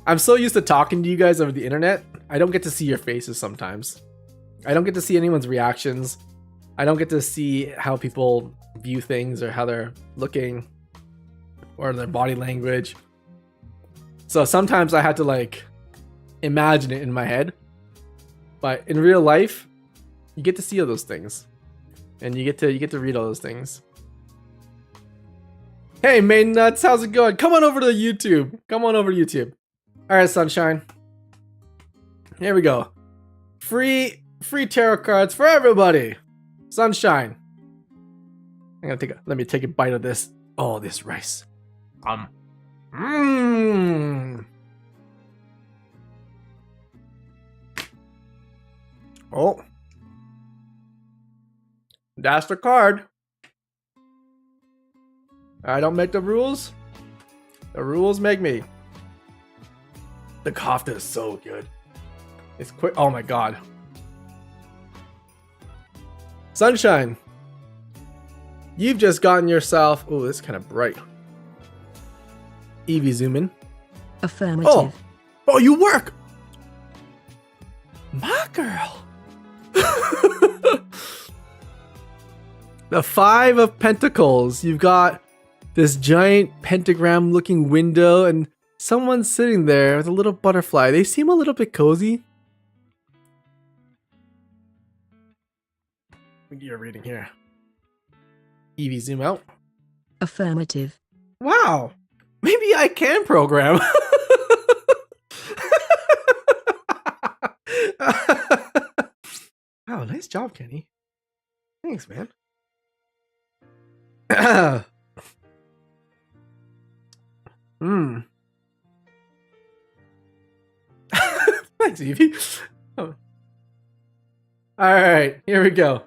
I'm so used to talking to you guys over the internet. I don't get to see your faces sometimes. I don't get to see anyone's reactions. I don't get to see how people view things or how they're looking or their body language. So sometimes I have to like imagine it in my head. But in real life, you get to see all those things. And you get to read all those things. Hey, Main Nuts, how's it going? Come on over to YouTube. Come on over to YouTube. All right, Sunshine. Here we go. Free tarot cards for everybody. Sunshine. Let me take a bite of this. Oh, this rice. Mmm. Oh. That's the card. I don't make the rules. The rules make me. The kofta is so good. It's quick. Oh my god. Sunshine. You've just gotten yourself. Oh, this is kind of bright. Evie, zoom in. Affirmative. Oh, you work. My girl. The Five of Pentacles. You've got this giant pentagram looking window and someone sitting there with a little butterfly. They seem a little bit cozy. Let me get your reading here. Evie, zoom out. Affirmative. Wow. Maybe I can program. Wow, nice job, Kenny. Thanks, man. Thanks, Evie. Oh. All right, here we go.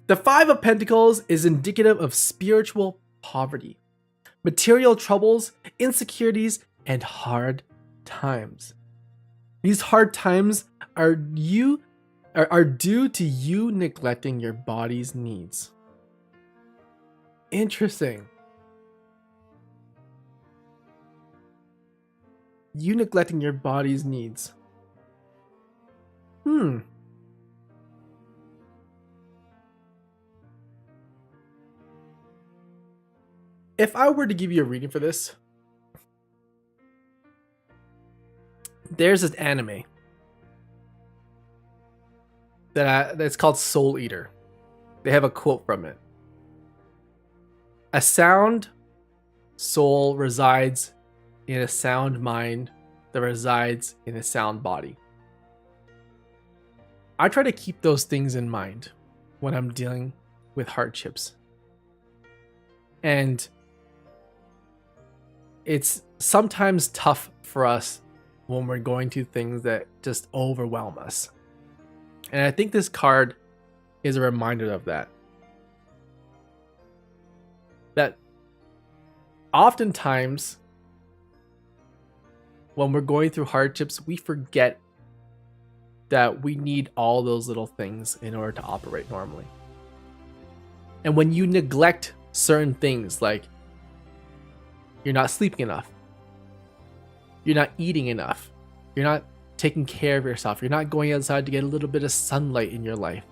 The Five of Pentacles is indicative of spiritual poverty, material troubles, insecurities, and hard times. These hard times are due to you neglecting your body's needs. Interesting. You neglecting your body's needs. If I were to give you a reading for this, there's this anime that's called Soul Eater. They have a quote from it. A sound soul resides in a sound mind that resides in a sound body. I try to keep those things in mind when I'm dealing with hardships. And it's sometimes tough for us when we're going through things that just overwhelm us. And I think this card is a reminder of that. That oftentimes when we're going through hardships, we forget that we need all those little things in order to operate normally. And when you neglect certain things, like you're not sleeping enough, you're not eating enough, you're not taking care of yourself, you're not going outside to get a little bit of sunlight in your life,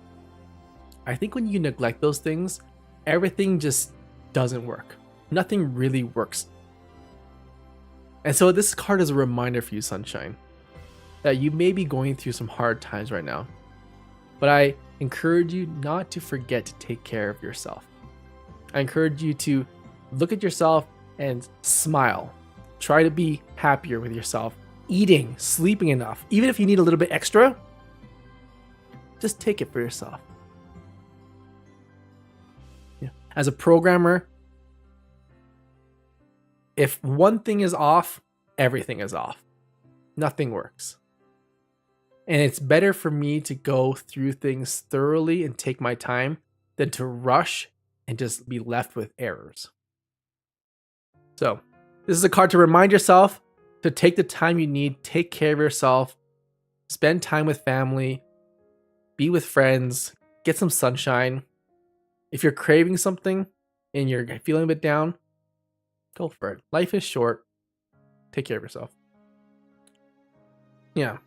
I think when you neglect those things, everything just doesn't work. Nothing really works. And so this card is a reminder for you, Sunshine, that you may be going through some hard times right now. But I encourage you not to forget to take care of yourself. I encourage you to look at yourself and smile. Try to be happier with yourself. Eating, sleeping enough. Even if you need a little bit extra, just take it for yourself. Yeah. As a programmer, if one thing is off, everything is off. Nothing works. And it's better for me to go through things thoroughly and take my time than to rush and just be left with errors. So, this is a card to remind yourself to take the time you need, take care of yourself, spend time with family, be with friends, get some sunshine. If you're craving something and you're feeling a bit down, go for it. Life is short. Take care of yourself. Yeah.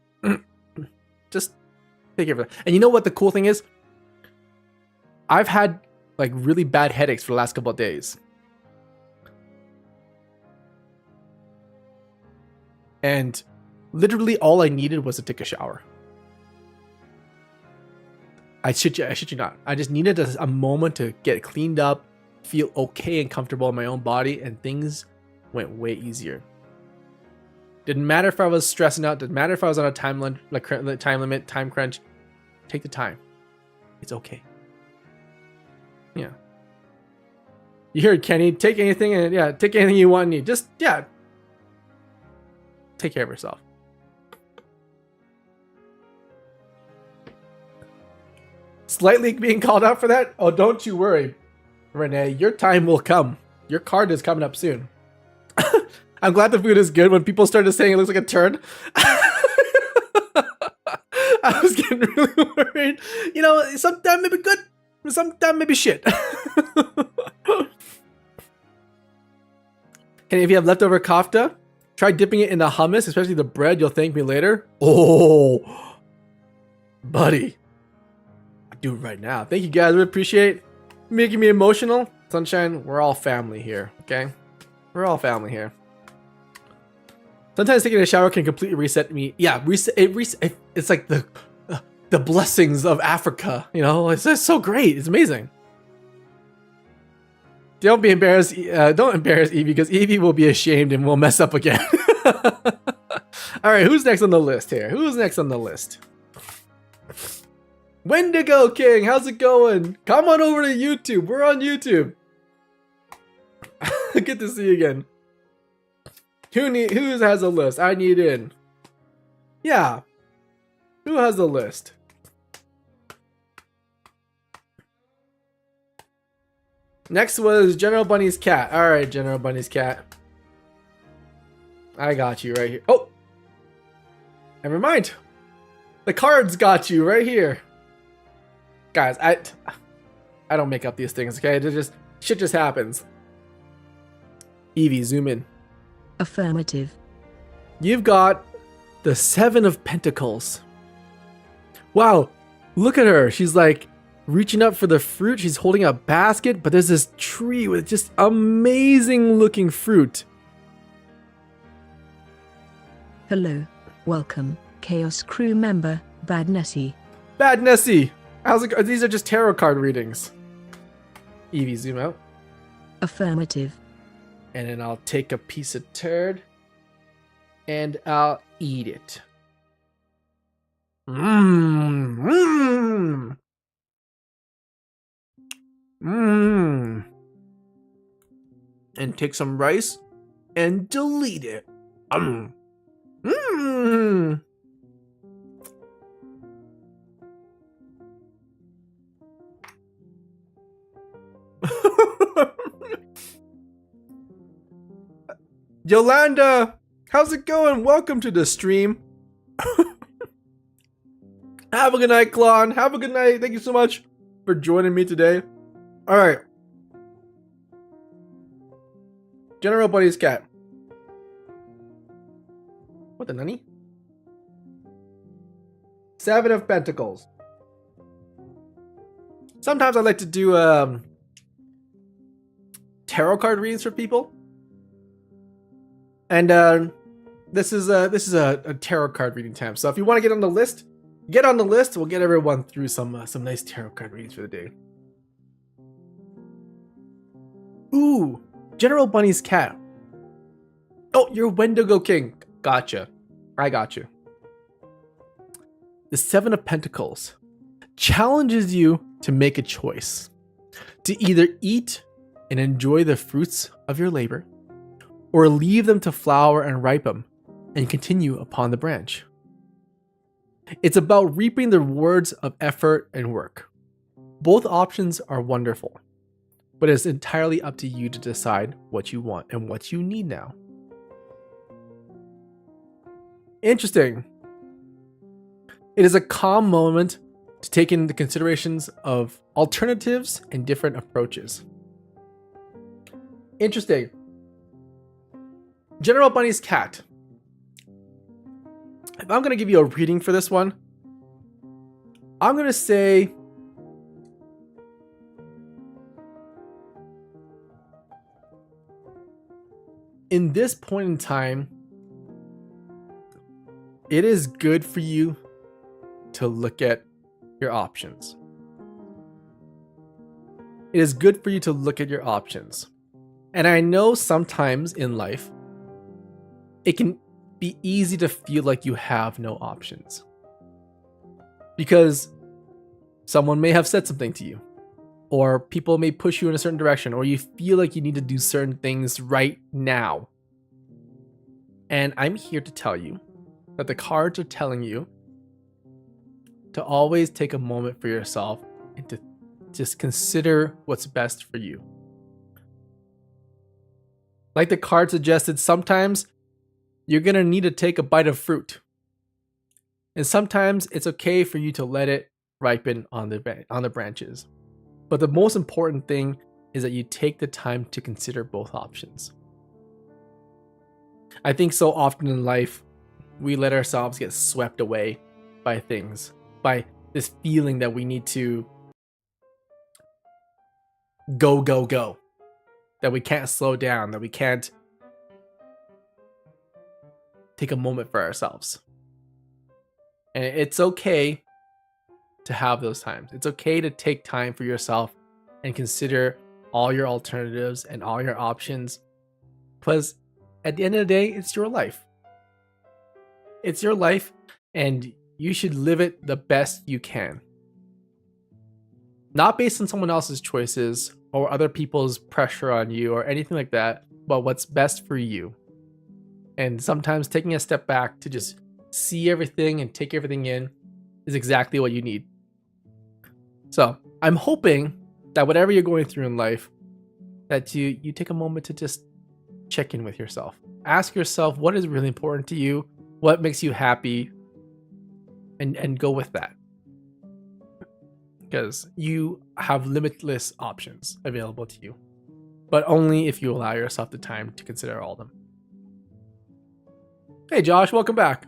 Just take care of it. And you know what the cool thing is? I've had like really bad headaches for the last couple of days. And literally all I needed was to take a shower. I shit you not. I just needed a moment to get cleaned up, feel okay and comfortable in my own body, and things went way easier. Didn't matter if I was stressing out. Didn't matter if I was on a time limit, time crunch. Take the time. It's okay. Yeah. You heard Kenny. Take anything and take anything you want and need. Just take care of yourself. Slightly being called out for that? Oh, don't you worry, Renee. Your time will come. Your card is coming up soon. I'm glad the food is good. When people started saying it looks like a turd, I was getting really worried. You know, sometimes maybe good, sometimes maybe shit. And if you have leftover kofta, try dipping it in the hummus, especially the bread. You'll thank me later. Oh, buddy. I do it right now. Thank you guys. We appreciate making me emotional. Sunshine, we're all family here, okay? We're all family here. Sometimes taking a shower can completely reset me. Yeah, it's like the blessings of Africa, you know? It's just so great. It's amazing. Don't be embarrassed. Don't embarrass Evie, because Evie will be ashamed and will mess up again. All right, who's next on the list here? Who's next on the list? Wendigo King, how's it going? Come on over to YouTube. We're on YouTube. Good to see you again. Who has a list? I need in. Yeah. Who has a list? Next was General Bunny's cat. All right, General Bunny's cat. I got you right here. Oh, never mind. The cards got you right here. Guys, I don't make up these things, okay? Shit just happens. Evie, zoom in. Affirmative. You've got the Seven of Pentacles. Wow, look at her. She's like reaching up for the fruit. She's holding a basket, but there's this tree with just amazing looking fruit. Hello. Welcome, Chaos Crew member, Bad Nessie. Bad Nessie. How's it go? These are just tarot card readings. Evie, zoom out. Affirmative. And then I'll take a piece of turd and I'll eat it. Mmm. And take some rice and delete it. Yolanda, how's it going? Welcome to the stream. Have a good night, Klon. Have a good night. Thank you so much for joining me today. All right. General Bunny's cat. What the nani? Seven of Pentacles. Sometimes I like to do tarot card readings for people. And this is a tarot card reading time. So if you want to get on the list, get on the list. We'll get everyone through some nice tarot card readings for the day. Ooh, General Bunny's cat. Oh, you're Wendigo King. Gotcha. I got you. The Seven of Pentacles challenges you to make a choice. To either eat and enjoy the fruits of your labor, or leave them to flower and ripen and continue upon the branch. It's about reaping the rewards of effort and work. Both options are wonderful, but it's entirely up to you to decide what you want and what you need now. Interesting. It is a calm moment to take into considerations of alternatives and different approaches. Interesting. General Bunny's cat. If I'm going to give you a reading for this one, I'm going to say in this point in time, it is good for you to look at your options. It is good for you to look at your options. And I know sometimes in life, it can be easy to feel like you have no options. Because someone may have said something to you, or people may push you in a certain direction, or you feel like you need to do certain things right now. And I'm here to tell you that the cards are telling you to always take a moment for yourself and to just consider what's best for you. Like the card suggested, sometimes you're going to need to take a bite of fruit. And sometimes it's okay for you to let it ripen on the branches. But the most important thing is that you take the time to consider both options. I think so often in life, we let ourselves get swept away by things, by this feeling that we need to go, go, go. That we can't slow down, that we can't take a moment for ourselves. And it's okay to have those times. It's okay to take time for yourself and consider all your alternatives and all your options. Because at the end of the day, it's your life. It's your life, and you should live it the best you can. Not based on someone else's choices or other people's pressure on you or anything like that, but what's best for you. And sometimes taking a step back to just see everything and take everything in is exactly what you need. So I'm hoping that whatever you're going through in life, that you take a moment to just check in with yourself. Ask yourself what is really important to you, what makes you happy, and go with that. Because you have limitless options available to you, but only if you allow yourself the time to consider all of them. Hey Josh, welcome back.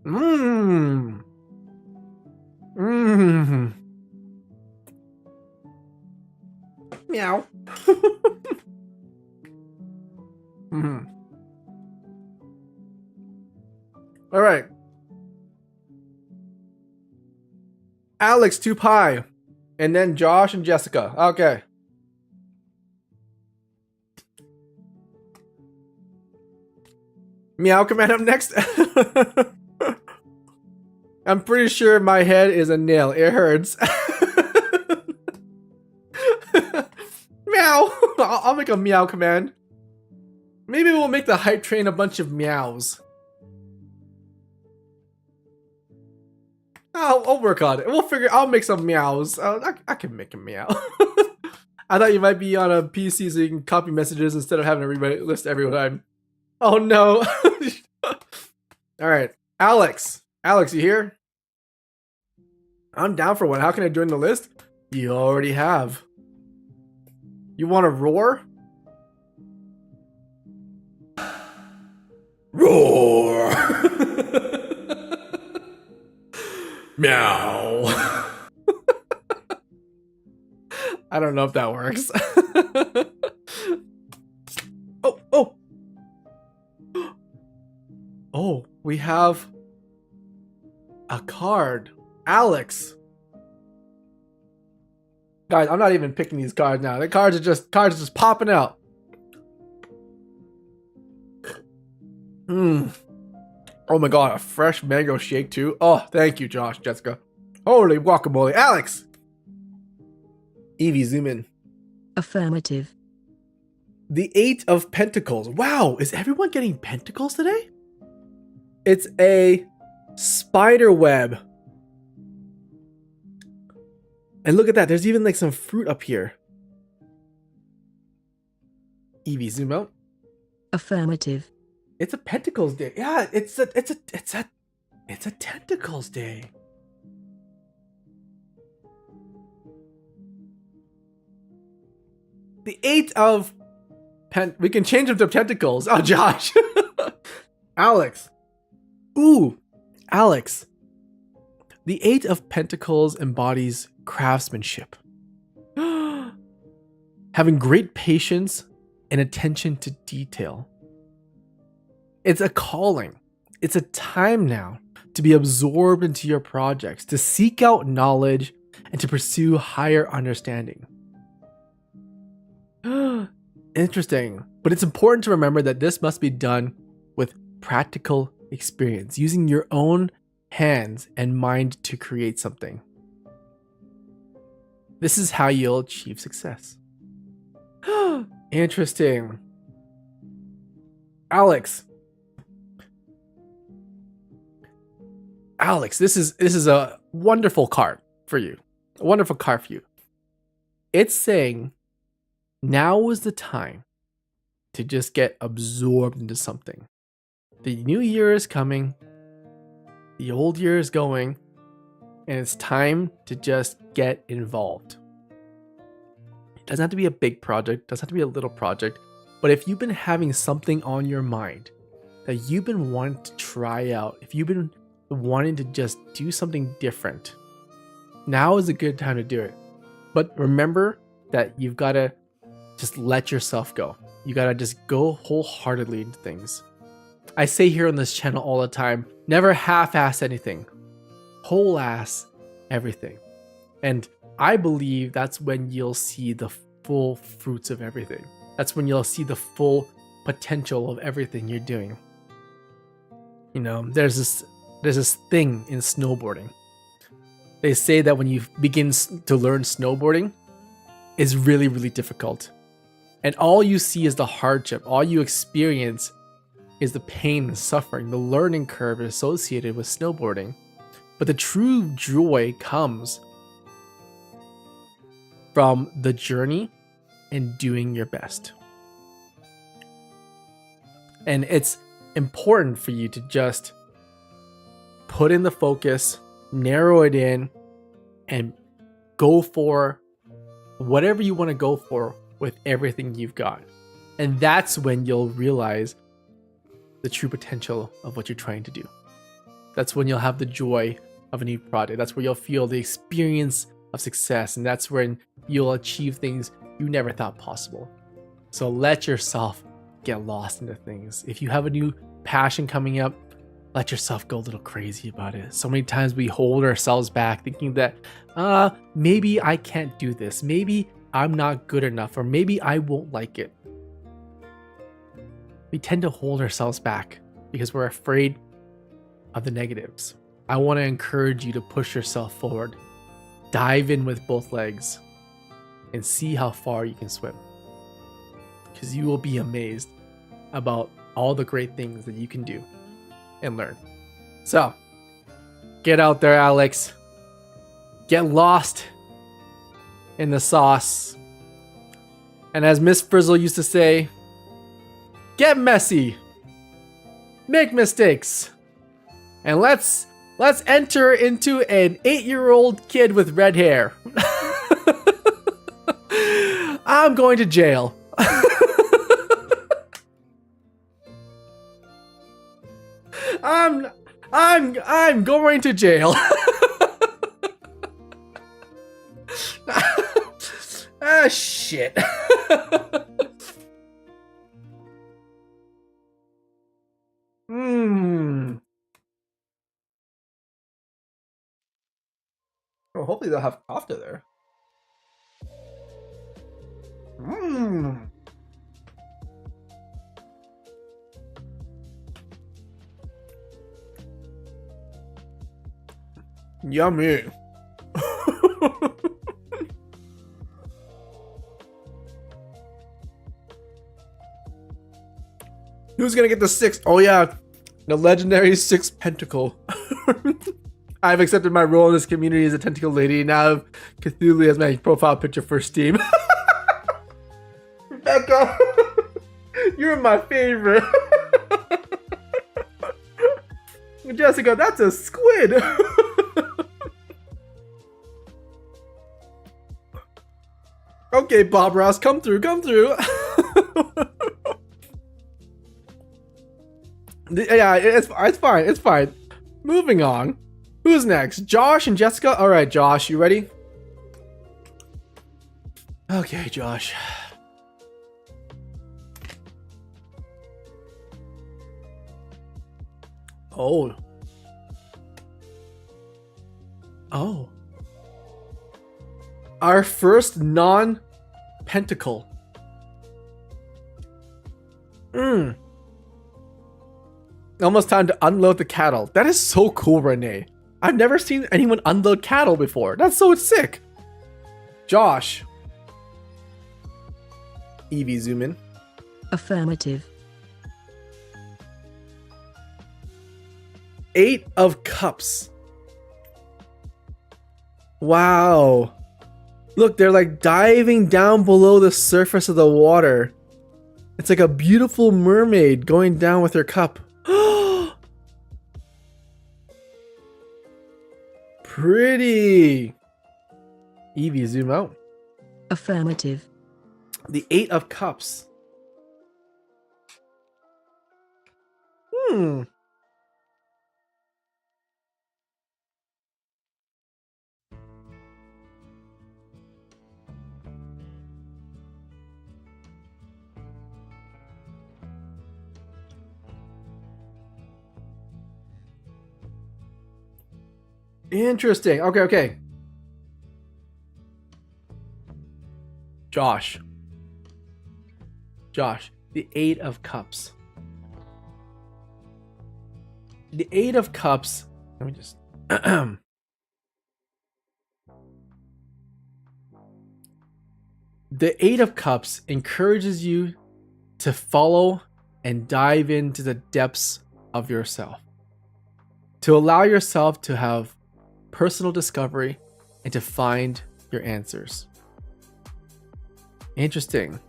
Mmm. Mmm. Meow. Mm-hmm. All right. Alex 2 Pi. And then Josh and Jessica. Okay. Meow command up next. I'm pretty sure my head is a nail. It hurts. Meow. I'll make a meow command. Maybe we'll make the hype train a bunch of meows. I'll work on it. I'll make some meows. I can make a meow. I thought you might be on a PC so you can copy messages instead of having to rewrite a list every time. Oh no. All right. Alex, you here? I'm down for one. How can I join the list? You already have. You want to roar? Roar! Meow. I don't know if that works. Oh. Oh, we have a card. Alex. Guys, I'm not even picking these cards now. The cards are just popping out. Oh my god, a fresh mango shake too. Oh, thank you, Josh, Jessica. Holy guacamole. Alex! Evie, zoom in. Affirmative. The 8 of Pentacles. Wow, is everyone getting pentacles today? It's a spider web. And look at that. There's even like some fruit up here. Evie, zoom out. Affirmative. It's a Pentacles day. Yeah, it's a Tentacles day. The 8 of we can change them to Tentacles. Oh, Josh. Alex. Ooh, Alex. The 8 of Pentacles embodies craftsmanship. Having great patience and attention to detail. It's a calling. It's a time now to be absorbed into your projects, to seek out knowledge, and to pursue higher understanding. Interesting. But it's important to remember that this must be done with practical experience, using your own hands and mind to create something. This is how you'll achieve success. Interesting. Alex, this is a wonderful card for you. A wonderful card for you. It's saying now is the time to just get absorbed into something. The new year is coming. The old year is going. And it's time to just get involved. It doesn't have to be a big project. It doesn't have to be a little project. But if you've been having something on your mind that you've been wanting to try out, if you've been wanting to just do something different, now is a good time to do it. But remember that you've got to just let yourself go. You got to just go wholeheartedly into things. I say here on this channel all the time, never half-ass anything. Whole ass everything. And I believe that's when you'll see the full fruits of everything. That's when you'll see the full potential of everything you're doing. You know, there's this thing in snowboarding. They say that when you begin to learn snowboarding, it's really, really difficult. And all you see is the hardship. All you experience is the pain and suffering, the learning curve associated with snowboarding. But the true joy comes from the journey and doing your best. And it's important for you to just put in the focus, narrow it in, and go for whatever you want to go for with everything you've got. And that's when you'll realize the true potential of what you're trying to do. That's when you'll have the joy of a new project. That's where you'll feel the experience of success. And that's when you'll achieve things you never thought possible. So let yourself get lost into things. If you have a new passion coming up, let yourself go a little crazy about it. So many times we hold ourselves back thinking that, maybe I can't do this. Maybe I'm not good enough, or maybe I won't like it. We tend to hold ourselves back because we're afraid of the negatives. I want to encourage you to push yourself forward. Dive in with both legs and see how far you can swim. Because you will be amazed about all the great things that you can do and learn. So, get out there, Alex. Get lost in the sauce. And as Miss Frizzle used to say, get messy. Make mistakes. And let's enter into an 8-year-old kid with red hair. I'm going to jail. I'm going to jail. Ah, shit. Oh, hopefully they'll have kofta there. Yummy. Who's gonna get the 6? Oh yeah, the legendary 6 pentacle. I've accepted my role in this community as a tentacle lady. Now I have Cthulhu as my profile picture for Steam. Rebecca, you're my favorite. Jessica, that's a squid. Okay, Bob Ross, come through, come through. Yeah, it's fine, it's fine. Moving on. Who's next? Josh and Jessica? All right, Josh, you ready? Okay, Josh. Oh. Oh. Our first non-pentacle. Almost time to unload the cattle. That is so cool, Renee. I've never seen anyone unload cattle before. That's so sick. Josh. Evie, zoom in. Affirmative. 8 of Cups. Wow. Look, they're like diving down below the surface of the water. It's like a beautiful mermaid going down with her cup. Pretty. Evie, zoom out. Affirmative. The 8 of Cups. Interesting. Okay. Josh, the 8 of Cups. The 8 of Cups. Let me just. The 8 of Cups encourages you to follow and dive into the depths of yourself, to allow yourself to have personal discovery and to find your answers. Interesting.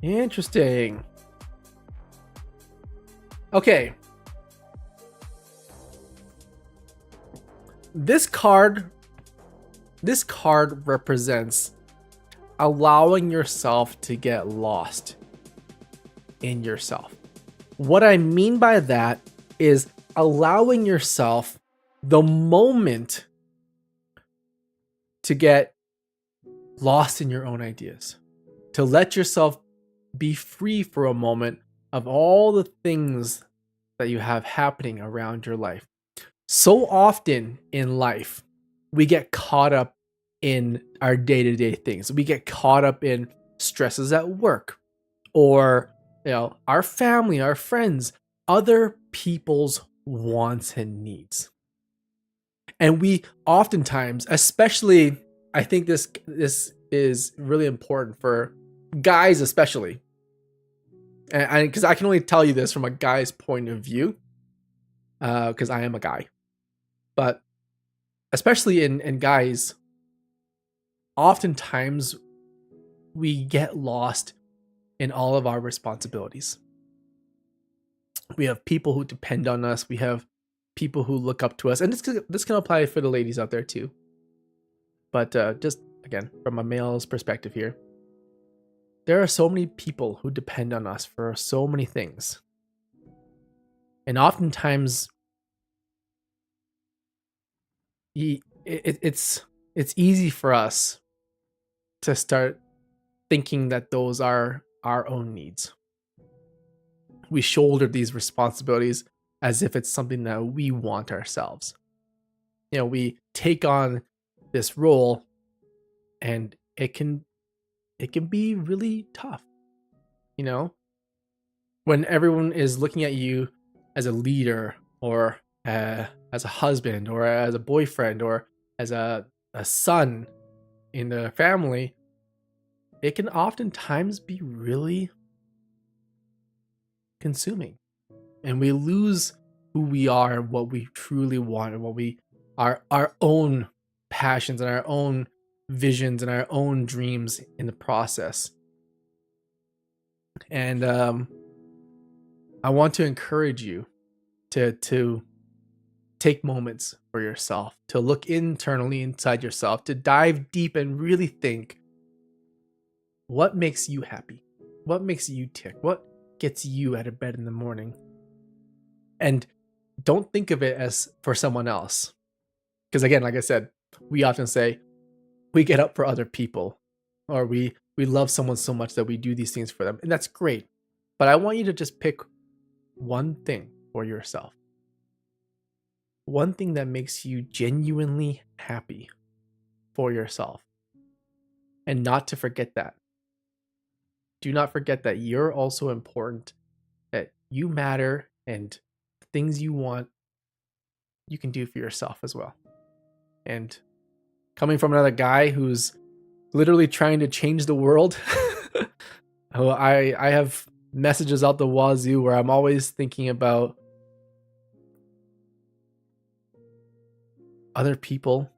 Interesting. Okay. This card represents allowing yourself to get lost in yourself. What I mean by that is allowing yourself the moment to get lost in your own ideas, to let yourself be free for a moment of all the things that you have happening around your life. So often in life, we get caught up in our day-to-day things. We get caught up in stresses at work, or our family, our friends, other people's wants and needs. And we oftentimes, especially, I think this is really important for guys especially, and because I can only tell you this from a guy's point of view, because I am a guy. But especially in guys, oftentimes we get lost in all of our responsibilities. We have people who depend on us. We have people who look up to us. And this can apply for the ladies out there too. But just, again, from a male's perspective here, there are so many people who depend on us for so many things. And oftentimes, it's easy for us to start thinking that those are our own needs. We shoulder these responsibilities as if it's something that we want ourselves. We take on this role, and it can be really tough. When everyone is looking at you as a leader, or as a husband, or as a boyfriend, or as a son in the family, it can oftentimes be really consuming. and we lose who we are and what we truly want and what we are, our own passions and our own visions and our own dreams in the process. And I want to encourage you to take moments for yourself, to look internally inside yourself, to dive deep and really think, what makes you happy? What makes you tick? What gets you out of bed in the morning? And don't think of it as for someone else. Because again, like I said, we often say we get up for other people, or we love someone so much that we do these things for them. And that's great. But I want you to just pick one thing for yourself. One thing that makes you genuinely happy for yourself. And not to forget that. Do not forget that you're also important, that you matter, and things you want, you can do for yourself as well. And coming from another guy who's literally trying to change the world, I have messages out the wazoo where I'm always thinking about other people.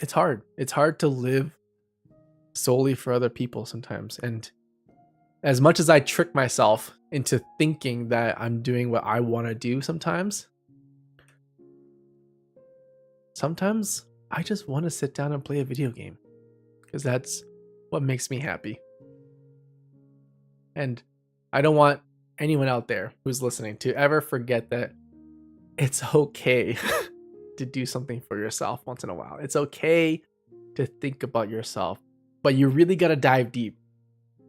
It's hard. It's hard to live solely for other people sometimes. And as much as I trick myself into thinking that I'm doing what I want to do sometimes I just want to sit down and play a video game because that's what makes me happy. And I don't want anyone out there who's listening to ever forget that it's okay to do something for yourself once in a while. It's okay to think about yourself, but you really got to dive deep.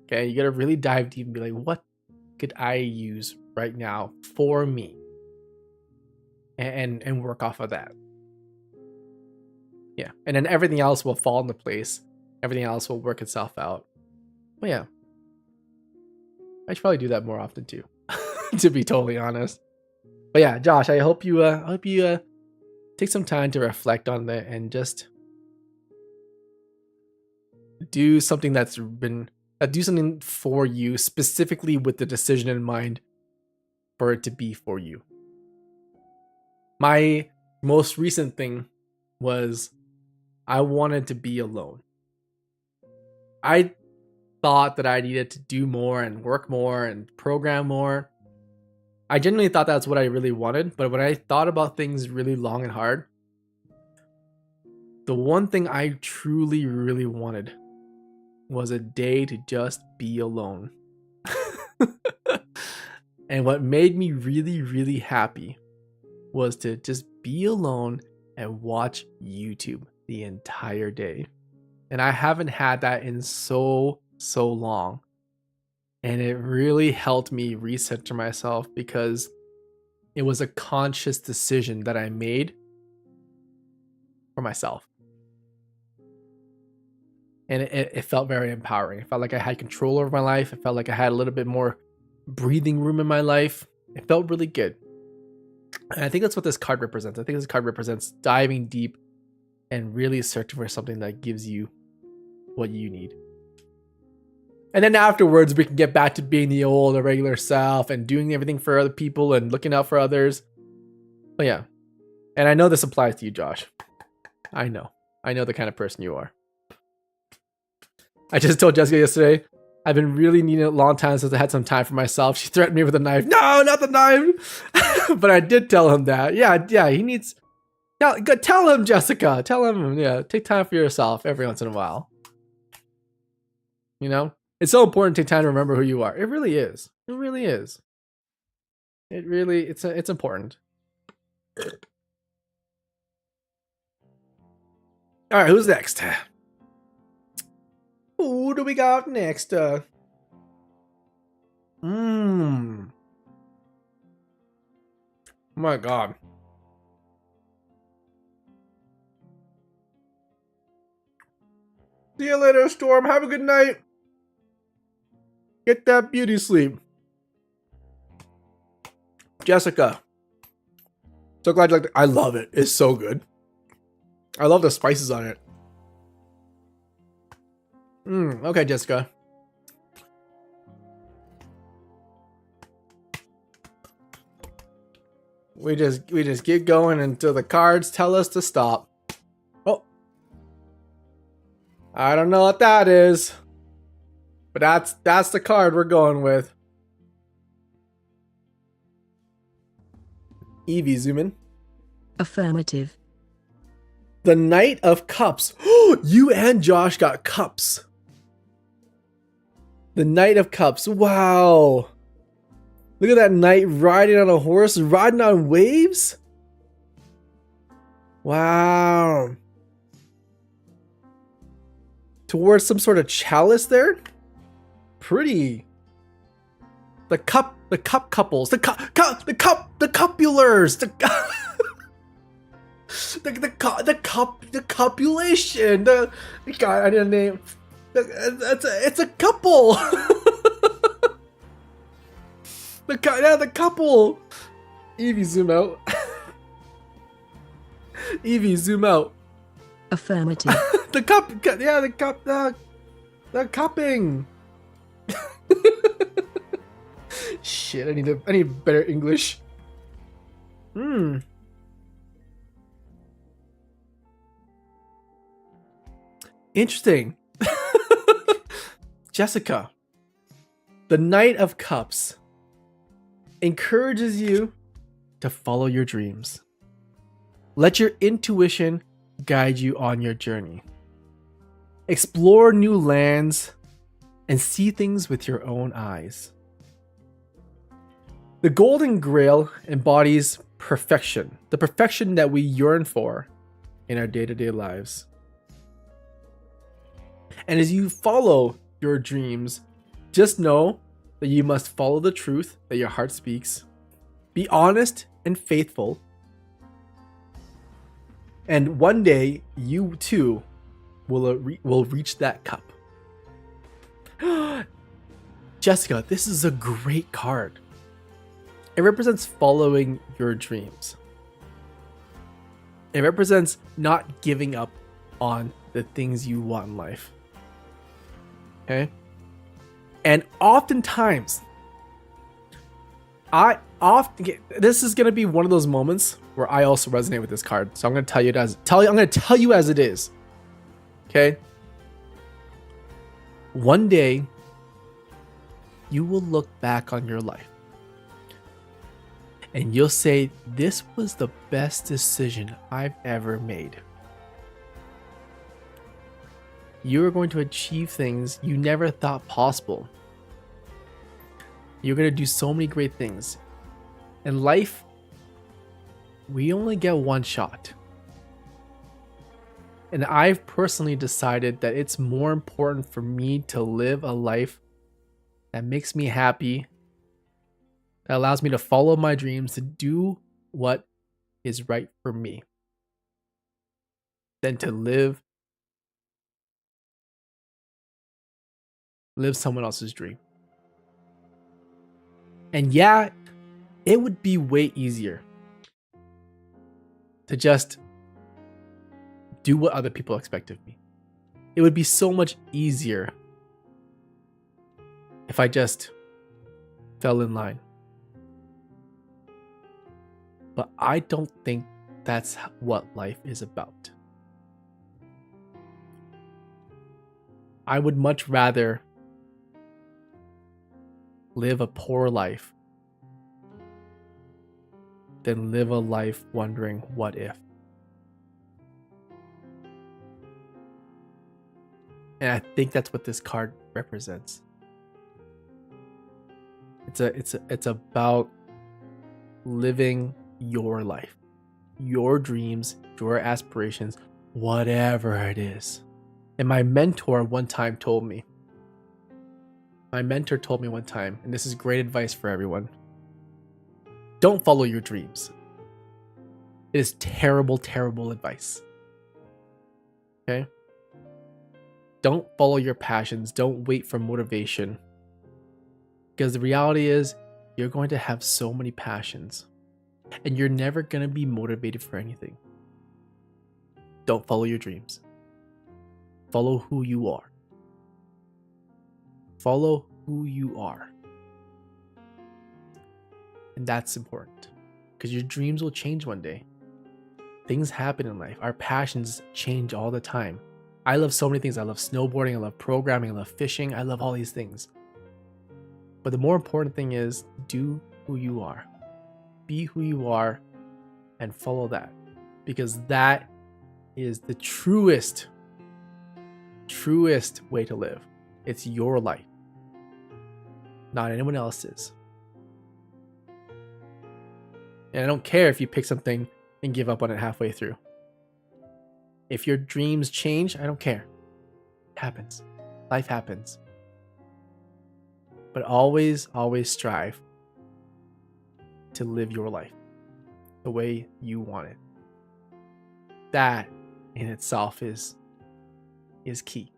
Okay, you got to really dive deep and be like, what could I use right now for me? And work off of that. Yeah, and then everything else will fall into place. Everything else will work itself out. But yeah, I should probably do that more often too, to be totally honest. But yeah, Josh, I hope you take some time to reflect on that and just do something do something for you, specifically with the decision in mind for it to be for you. My most recent thing was I wanted to be alone. I thought that I needed to do more and work more and program more. I genuinely thought that's what I really wanted, but when I thought about things really long and hard, the one thing I truly, really wanted was a day to just be alone. And what made me really, really happy was to just be alone and watch YouTube the entire day. And I haven't had that in so long. And it really helped me recenter myself because it was a conscious decision that I made for myself. And it felt very empowering. It felt like I had control over my life. It felt like I had a little bit more breathing room in my life. It felt really good. And I think that's what this card represents. I think this card represents diving deep and really searching for something that gives you what you need. And then afterwards, we can get back to being the old, regular self and doing everything for other people and looking out for others. But yeah. And I know this applies to you, Josh. I know the kind of person you are. I just told Jessica yesterday, I've been really needing a long time since I had some time for myself. She threatened me with a knife. No, not the knife. But I did tell him that. Yeah, he needs... Tell him, Jessica. Tell him, yeah, take time for yourself every once in a while. You know? It's so important to take time to remember who you are. It really is. It really is. It's important. All right, who's next? Who do we got next? Oh my God. See you later, Storm. Have a good night. Get that beauty sleep. Jessica. So glad you liked it. I love it. It's so good. I love the spices on it. Okay, Jessica. We just keep going until the cards tell us to stop. Oh. I don't know what that is. But that's the card we're going with. Evie, zoom in. Affirmative. The Knight of Cups. You and Josh got cups. The Knight of Cups. Wow. Look at that knight riding on a horse, riding on waves. Wow. Towards some sort of chalice there. Pretty. The cup couples. The copulars. The copulation. God, I didn't name. It's a couple. The couple. Evie, zoom out. Evie, zoom out. Affirmative. The cupping. Shit, I need better English. Interesting. Jessica, the Knight of Cups encourages you to follow your dreams. Let your intuition guide you on your journey. Explore new lands and see things with your own eyes. The Golden Grail embodies perfection, the perfection that we yearn for in our day-to-day lives. And as you follow your dreams, just know that you must follow the truth that your heart speaks. Be honest and faithful. And one day, you too will reach that cup. Jessica, this is a great card. It represents following your dreams. It represents not giving up on the things you want in life. Okay? And oftentimes, this is gonna be one of those moments where I also resonate with this card. So I'm gonna tell you as it is. Okay? One day, you will look back on your life and you'll say, this was the best decision I've ever made. You are going to achieve things you never thought possible. You're going to do so many great things. In life, we only get one shot. And I've personally decided that it's more important for me to live a life that makes me happy, that allows me to follow my dreams, to do what is right for me, than to live someone else's dream. And yeah, it would be way easier to just do what other people expect of me. It would be so much easier if I just fell in line. But I don't think that's what life is about. I would much rather live a poor life than live a life wondering what if. And I think that's what this card represents. It's about living your life, your dreams, your aspirations, whatever it is. And my mentor one time told me, and this is great advice for everyone: don't follow your dreams. It is terrible, terrible advice. Okay? Don't follow your passions. Don't wait for motivation. Because the reality is, you're going to have so many passions, and you're never going to be motivated for anything. Don't follow your dreams. Follow who you are. Follow who you are. And that's important, because your dreams will change one day. Things happen in life. Our passions change all the time. I love so many things. I love snowboarding, I love programming, I love fishing, I love all these things. But the more important thing is do who you are. Be who you are and follow that. Because that is the truest way to live. It's your life, not anyone else's. And I don't care if you pick something and give up on it halfway through. If your dreams change, I don't care. It happens. Life happens. But always strive to live your life the way you want it. That in itself is key.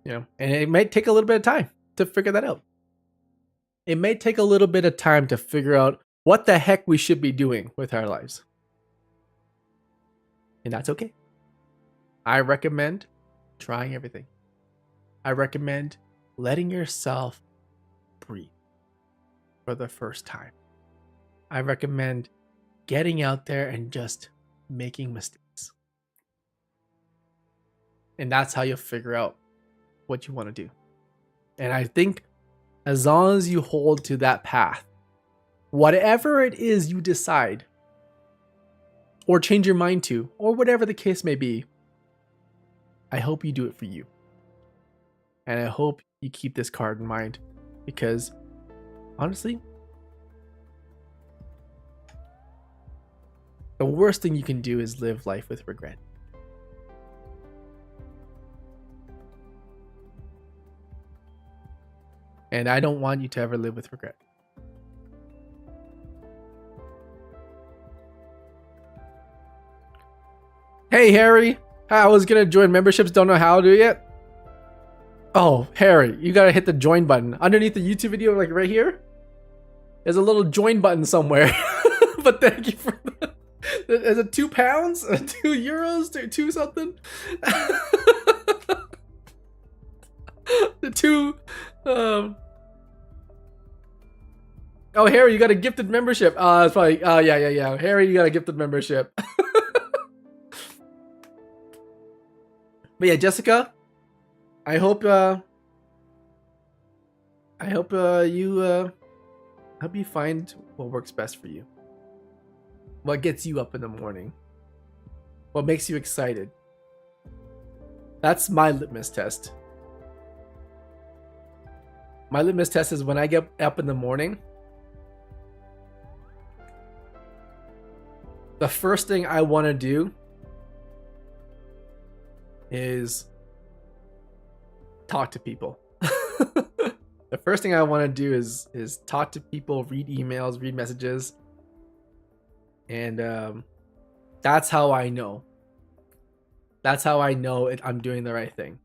You know, and it might take a little bit of time to figure that out. It may take a little bit of time to figure out what the heck we should be doing with our lives. And that's okay. I recommend trying everything. I recommend letting yourself breathe for the first time. I recommend getting out there and just making mistakes. And that's how you'll figure out what you want to do. And I think as long as you hold to that path, whatever it is you decide or change your mind to, or whatever the case may be, I hope you do it for you. And I hope you keep this card in mind, because honestly, the worst thing you can do is live life with regret. And I don't want you to ever live with regret. Hey, Harry. I was going to join memberships. Don't know how to do yet. Oh, Harry, you got to hit the join button. Underneath the YouTube video, like right here, there's a little join button somewhere. But thank you for that. Is it £2? €2? Two something? The two... Oh, Harry, you got a gifted membership. It's probably... yeah. Harry, you got a gifted membership. But yeah, Jessica, I hope you find what works best for you. What gets you up in the morning? What makes you excited? That's my litmus test. My litmus test is when I get up in the morning, the first thing I want to do is talk to people. The first thing I want to do is talk to people, read emails, read messages. And that's how I know. That's how I know I'm doing the right thing.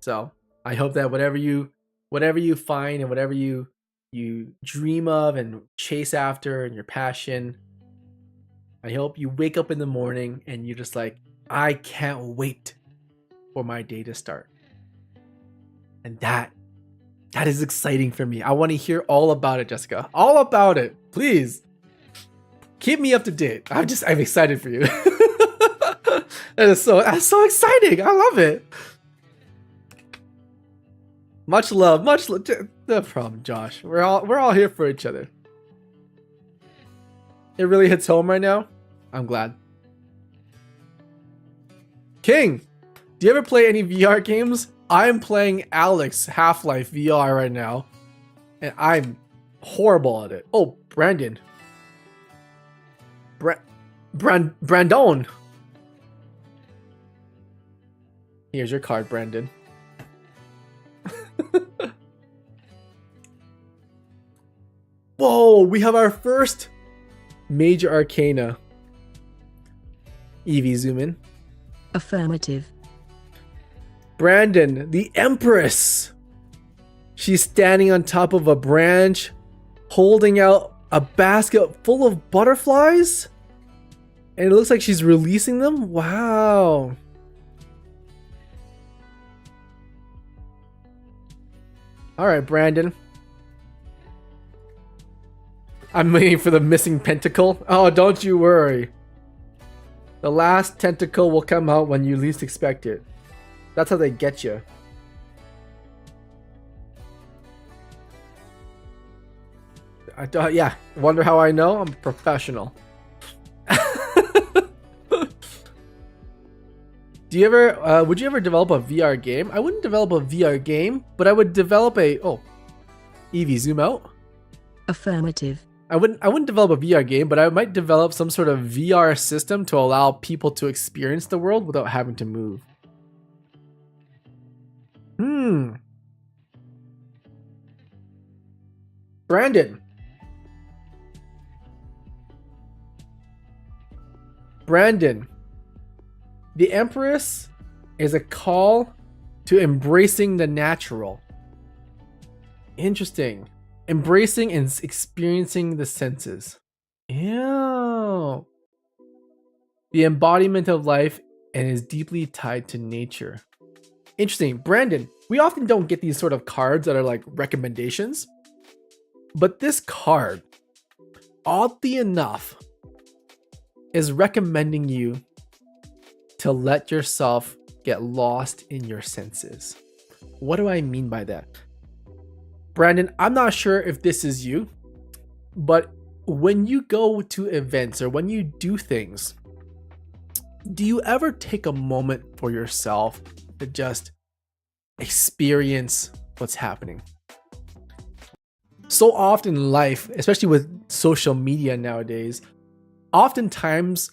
So I hope that whatever you find and whatever you dream of and chase after and your passion, I hope you wake up in the morning and you're just like, I can't wait for my day to start. And that is exciting for me. I want to hear all about it, Jessica. All about it. Please. Keep me up to date. I'm excited for you. That's so exciting. I love it. Much love. No problem, Josh. We're all here for each other. It really hits home right now. I'm glad. King, do you ever play any VR games? I'm playing Alex Half-Life VR right now, and I'm horrible at it. Oh, Brandon. Brandon. Here's your card, Brandon. Whoa, we have our first major arcana. Evie, zoom in. Affirmative. Brandon, the Empress. She's standing on top of a branch, holding out a basket full of butterflies. And it looks like she's releasing them. Wow. All right, Brandon. I'm waiting for the missing pentacle. Oh, don't you worry. The last tentacle will come out when you least expect it. That's how they get you. Yeah, wonder how I know? I'm a professional. Do you ever, would you ever develop a VR game? I wouldn't develop a VR game, but I would develop a, oh, Evie, zoom out. Affirmative. I wouldn't develop a VR game, but I might develop some sort of VR system to allow people to experience the world without having to move. Brandon. The Empress is a call to embracing the natural. Interesting. Embracing and experiencing the senses. Ew. The embodiment of life and is deeply tied to nature. Interesting. Brandon, we often don't get these sort of cards that are like recommendations. But this card, oddly enough, is recommending you to let yourself get lost in your senses. What do I mean by that? Brandon, I'm not sure if this is you, but when you go to events or when you do things, do you ever take a moment for yourself to just experience what's happening? So often in life, especially with social media nowadays, oftentimes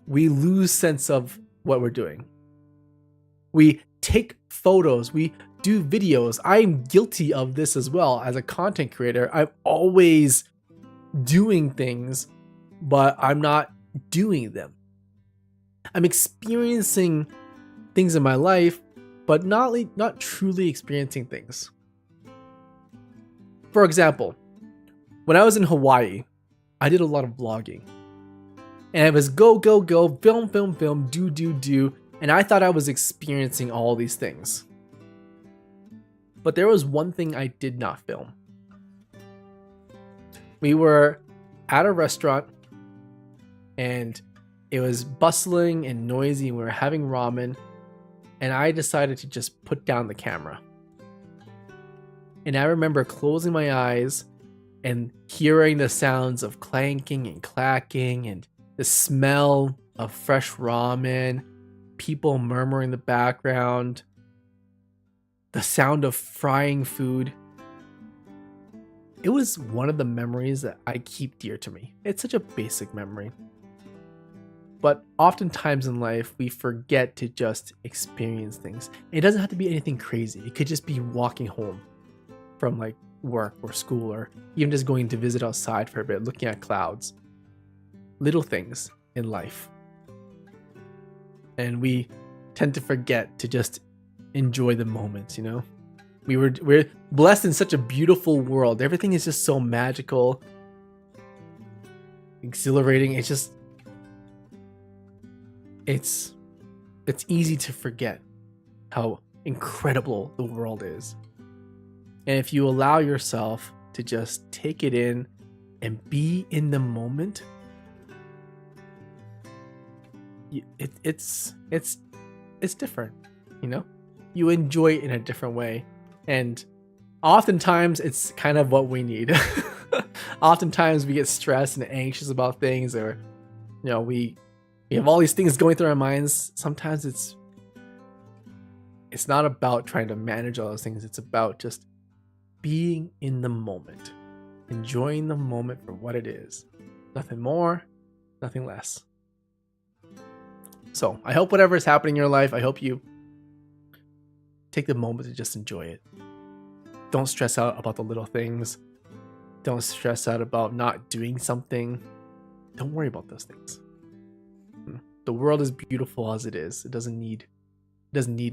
we lose sense of what we're doing. We take photos, we do videos. I'm guilty of this as well as a content creator. I'm always doing things, but I'm not doing them. I'm experiencing things in my life, but not truly experiencing things. For example, when I was in Hawaii, I did a lot of vlogging. And it was go, go, go, film, film, film, do. And I thought I was experiencing all these things. But there was one thing I did not film. We were at a restaurant and it was bustling and noisy. We were having ramen and I decided to just put down the camera. And I remember closing my eyes and hearing the sounds of clanking and clacking and the smell of fresh ramen, people murmuring in the background, the sound of frying food. It was one of the memories that I keep dear to me. It's such a basic memory. But oftentimes in life, we forget to just experience things. It doesn't have to be anything crazy. It could just be walking home from like work or school, or even just going to visit outside for a bit, looking at clouds. Little things in life. And we tend to forget to just enjoy the moments, you know? We're blessed in such a beautiful world. Everything is just so magical, exhilarating. It's easy to forget how incredible the world is. And if you allow yourself to just take it in and be in the moment, it's different, you know? You enjoy it in a different way. And oftentimes it's kind of what we need. Oftentimes we get stressed and anxious about things, or, you know, we have all these things going through our minds. Sometimes it's not about trying to manage all those things. It's about just being in the moment, enjoying the moment for what it is. Nothing more, nothing less. So I hope whatever is happening in your life, I hope you take the moment to just enjoy it. Don't stress out about the little things. Don't stress out about not doing something. Don't worry about those things. The world is beautiful as it is. It doesn't need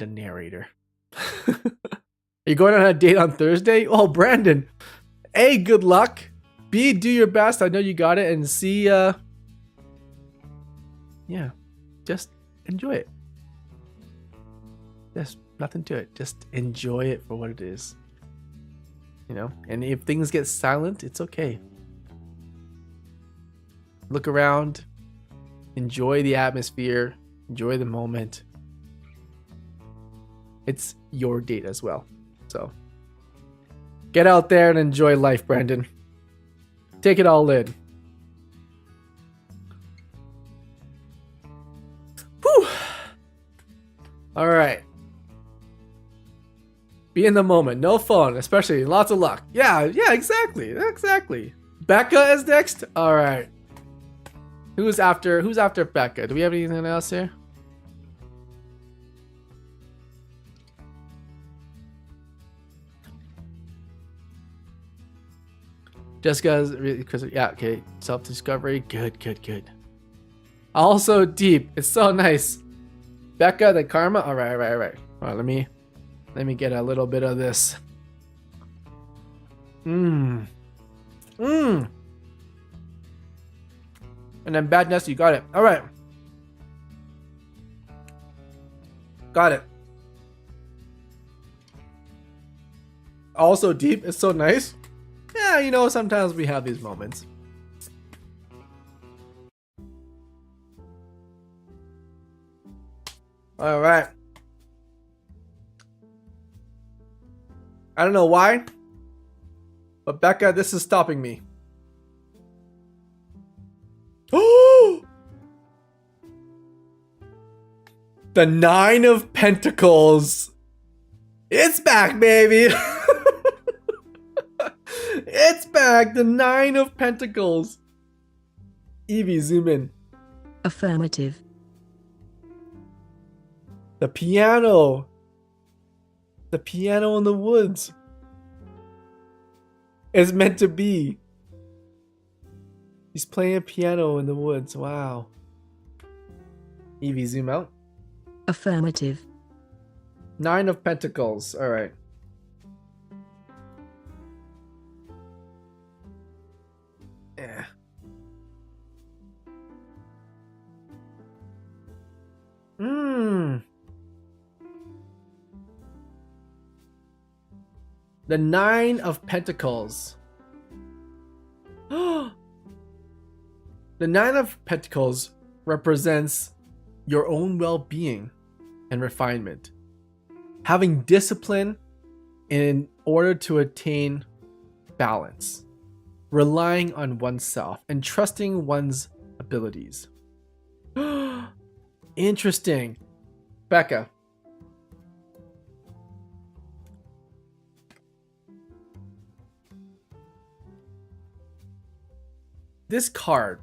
a narrator. Are you going on a date on Thursday? Oh, Brandon. A, good luck. B, do your best. I know you got it. And C, yeah, just enjoy it. There's nothing to it. Just enjoy it for what it is. you know, and if things get silent, it's okay. Look around, enjoy the atmosphere, enjoy the moment. It's your date as well. So get out there and enjoy life, Brandon. Take it all in. Whew. All right. Be in the moment. No phone, especially. Lots of luck. Yeah, exactly. Becca is next. All right. Who's after Becca? Do we have anything else here? Jessica's really, yeah, okay. Self-discovery. Good. Also deep. It's so nice. Becca, the karma. All right. All right, let me get a little bit of this. And then badness, you got it. All right. Got it. Also deep. It's so nice. Yeah, you know, sometimes we have these moments. All right. I don't know why, but Becca, this is stopping me. Oh! The Nine of Pentacles. It's back, baby. It's back. The Nine of Pentacles. Evie, zoom in. Affirmative. The piano. The piano in the woods. It's meant to be. He's playing a piano in the woods. Wow. Evie, zoom out. Affirmative. Nine of Pentacles. All right. Yeah. The Nine of Pentacles. The Nine of Pentacles represents your own well-being and refinement. Having discipline in order to attain balance. Relying on oneself and trusting one's abilities. Interesting. Becca. This card,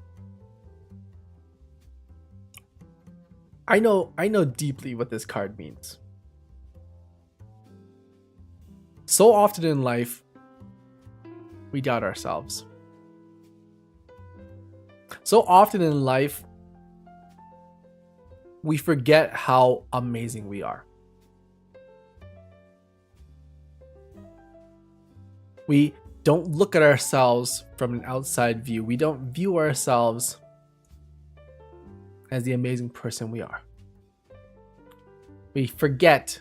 I know deeply what this card means. So often in life, we doubt ourselves. So often in life, we forget how amazing we are. We don't look at ourselves from an outside view. We don't view ourselves as the amazing person we are. We forget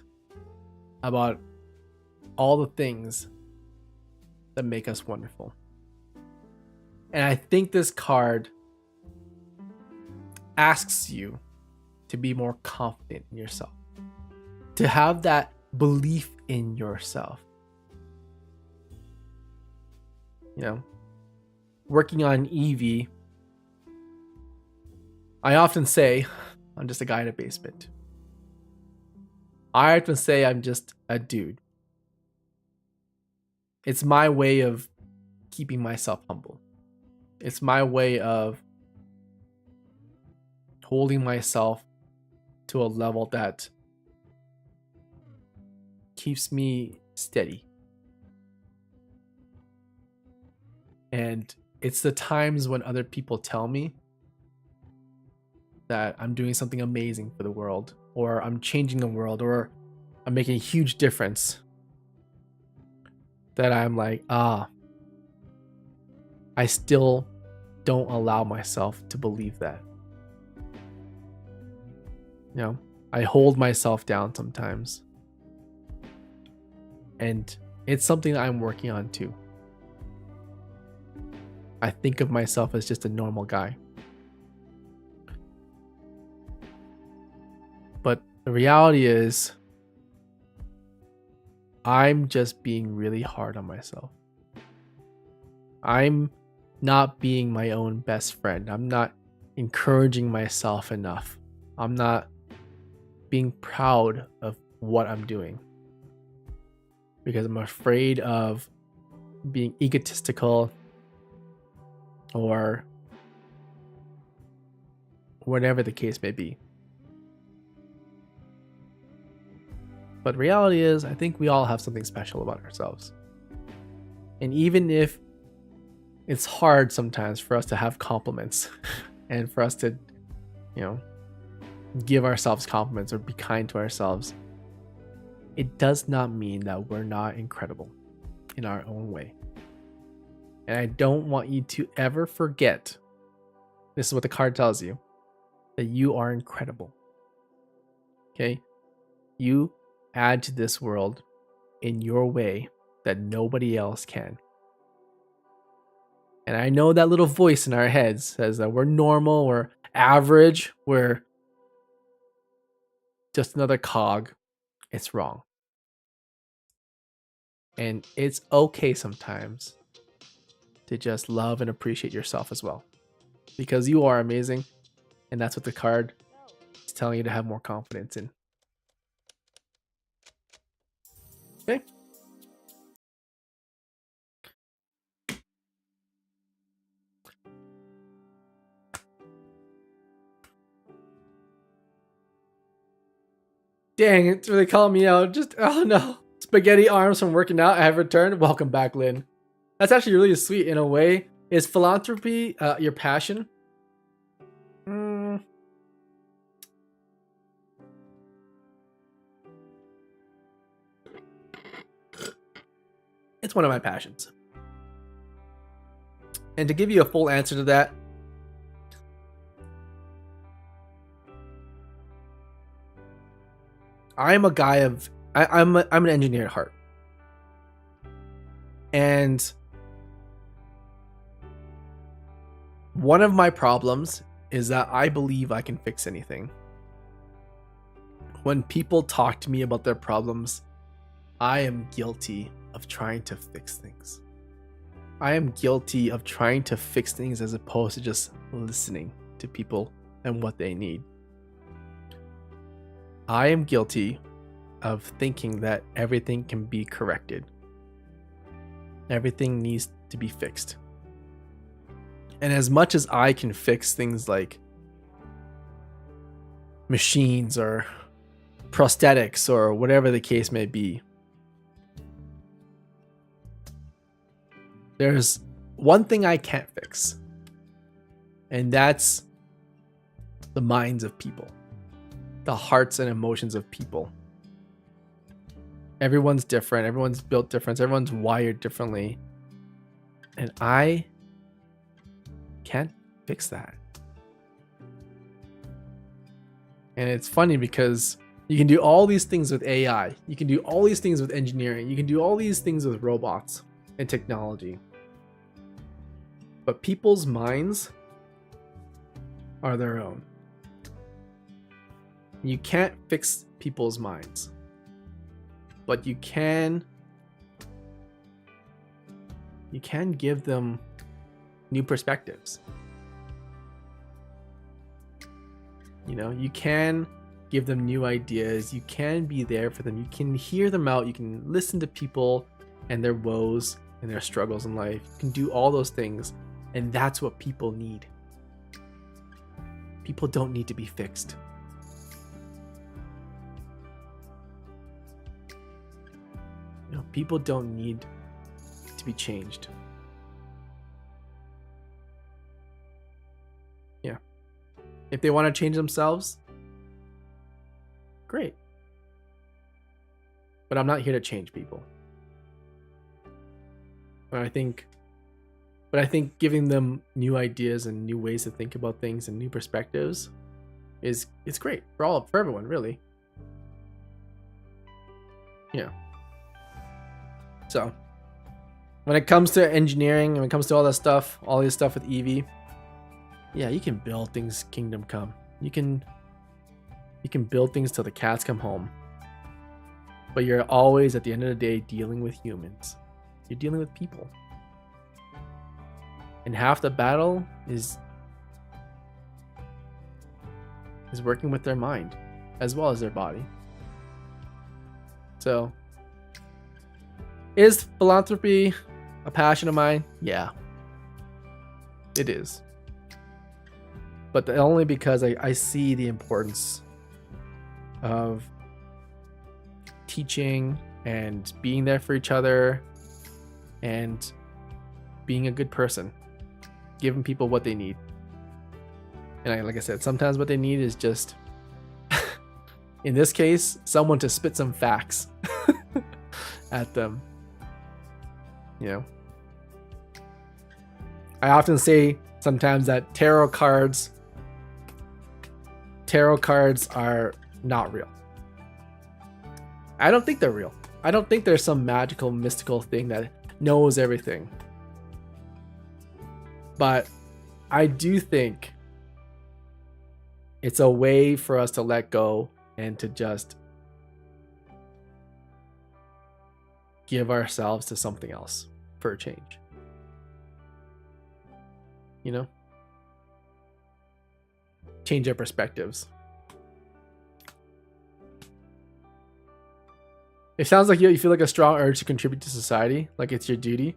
about all the things that make us wonderful. And I think this card asks you to be more confident in yourself, to have that belief in yourself. You know, working on Evie, I often say I'm just a guy in a basement. I often say I'm just a dude. It's my way of keeping myself humble. It's my way of holding myself to a level that keeps me steady. And it's the times when other people tell me that I'm doing something amazing for the world, or I'm changing the world, or I'm making a huge difference, that I'm like, I still don't allow myself to believe that. You know, I hold myself down sometimes. And it's something that I'm working on too. I think of myself as just a normal guy. But the reality is, I'm just being really hard on myself. I'm not being my own best friend. I'm not encouraging myself enough. I'm not being proud of what I'm doing. Because I'm afraid of being egotistical or whatever the case may be. But reality is, I think we all have something special about ourselves. And even if it's hard sometimes for us to have compliments and for us to, give ourselves compliments or be kind to ourselves, it does not mean that we're not incredible in our own way. And I don't want you to ever forget, this is what the card tells you, that you are incredible. Okay? You add to this world in your way that nobody else can. And I know that little voice in our heads says that we're normal, we're average, we're just another cog. It's wrong. And it's okay sometimes to just love and appreciate yourself as well. Because you are amazing. And that's what the card is telling you to have more confidence in. Okay. Dang, it's really calling me out. Just, oh no. Spaghetti arms from working out. I have returned. Welcome back, Lynn. That's actually really sweet in a way. Is philanthropy your passion? It's one of my passions. And to give you a full answer to that, I'm a guy of I'm an engineer at heart. And one of my problems is that I believe I can fix anything. When people talk to me about their problems, I am guilty of trying to fix things. I am guilty of trying to fix things as opposed to just listening to people and what they need. I am guilty of thinking that everything can be corrected. Everything needs to be fixed. And as much as I can fix things like machines or prosthetics or whatever the case may be, there's one thing I can't fix, and that's the minds of people, the hearts and emotions of people. Everyone's different, everyone's built different, everyone's wired differently, and I can't fix that. And it's funny because you can do all these things with AI, you can do all these things with engineering, you can do all these things with robots and technology. But people's minds are their own. You can't fix people's minds, but you can give them new perspectives. You can give them new ideas. You can be there for them. You can hear them out. You can listen to people and their woes and their struggles in life. You can do all those things. And that's what people need. People don't need to be fixed. People don't need to be changed. Yeah. If they want to change themselves, great. But I'm not here to change people. But I think giving them new ideas and new ways to think about things and new perspectives is great for everyone, really. Yeah. So when it comes to engineering and when it comes to all that stuff, all this stuff with Eevee, yeah, you can build things Kingdom Come. You can build things till the cats come home. But you're always at the end of the day dealing with humans. You're dealing with people. And half the battle is working with their mind as well as their body. So, is philanthropy a passion of mine? Yeah. It is. But only because I see the importance of teaching and being there for each other and being a good person, giving people what they need. And like I said, sometimes what they need is just, in this case, someone to spit some facts at them. You know, I often say sometimes that tarot cards are not real. I don't think they're real. I don't think there's some magical, mystical thing that knows everything. But I do think it's a way for us to let go and to just give ourselves to something else for a change. You know? Change our perspectives. It sounds like you feel like a strong urge to contribute to society, like it's your duty.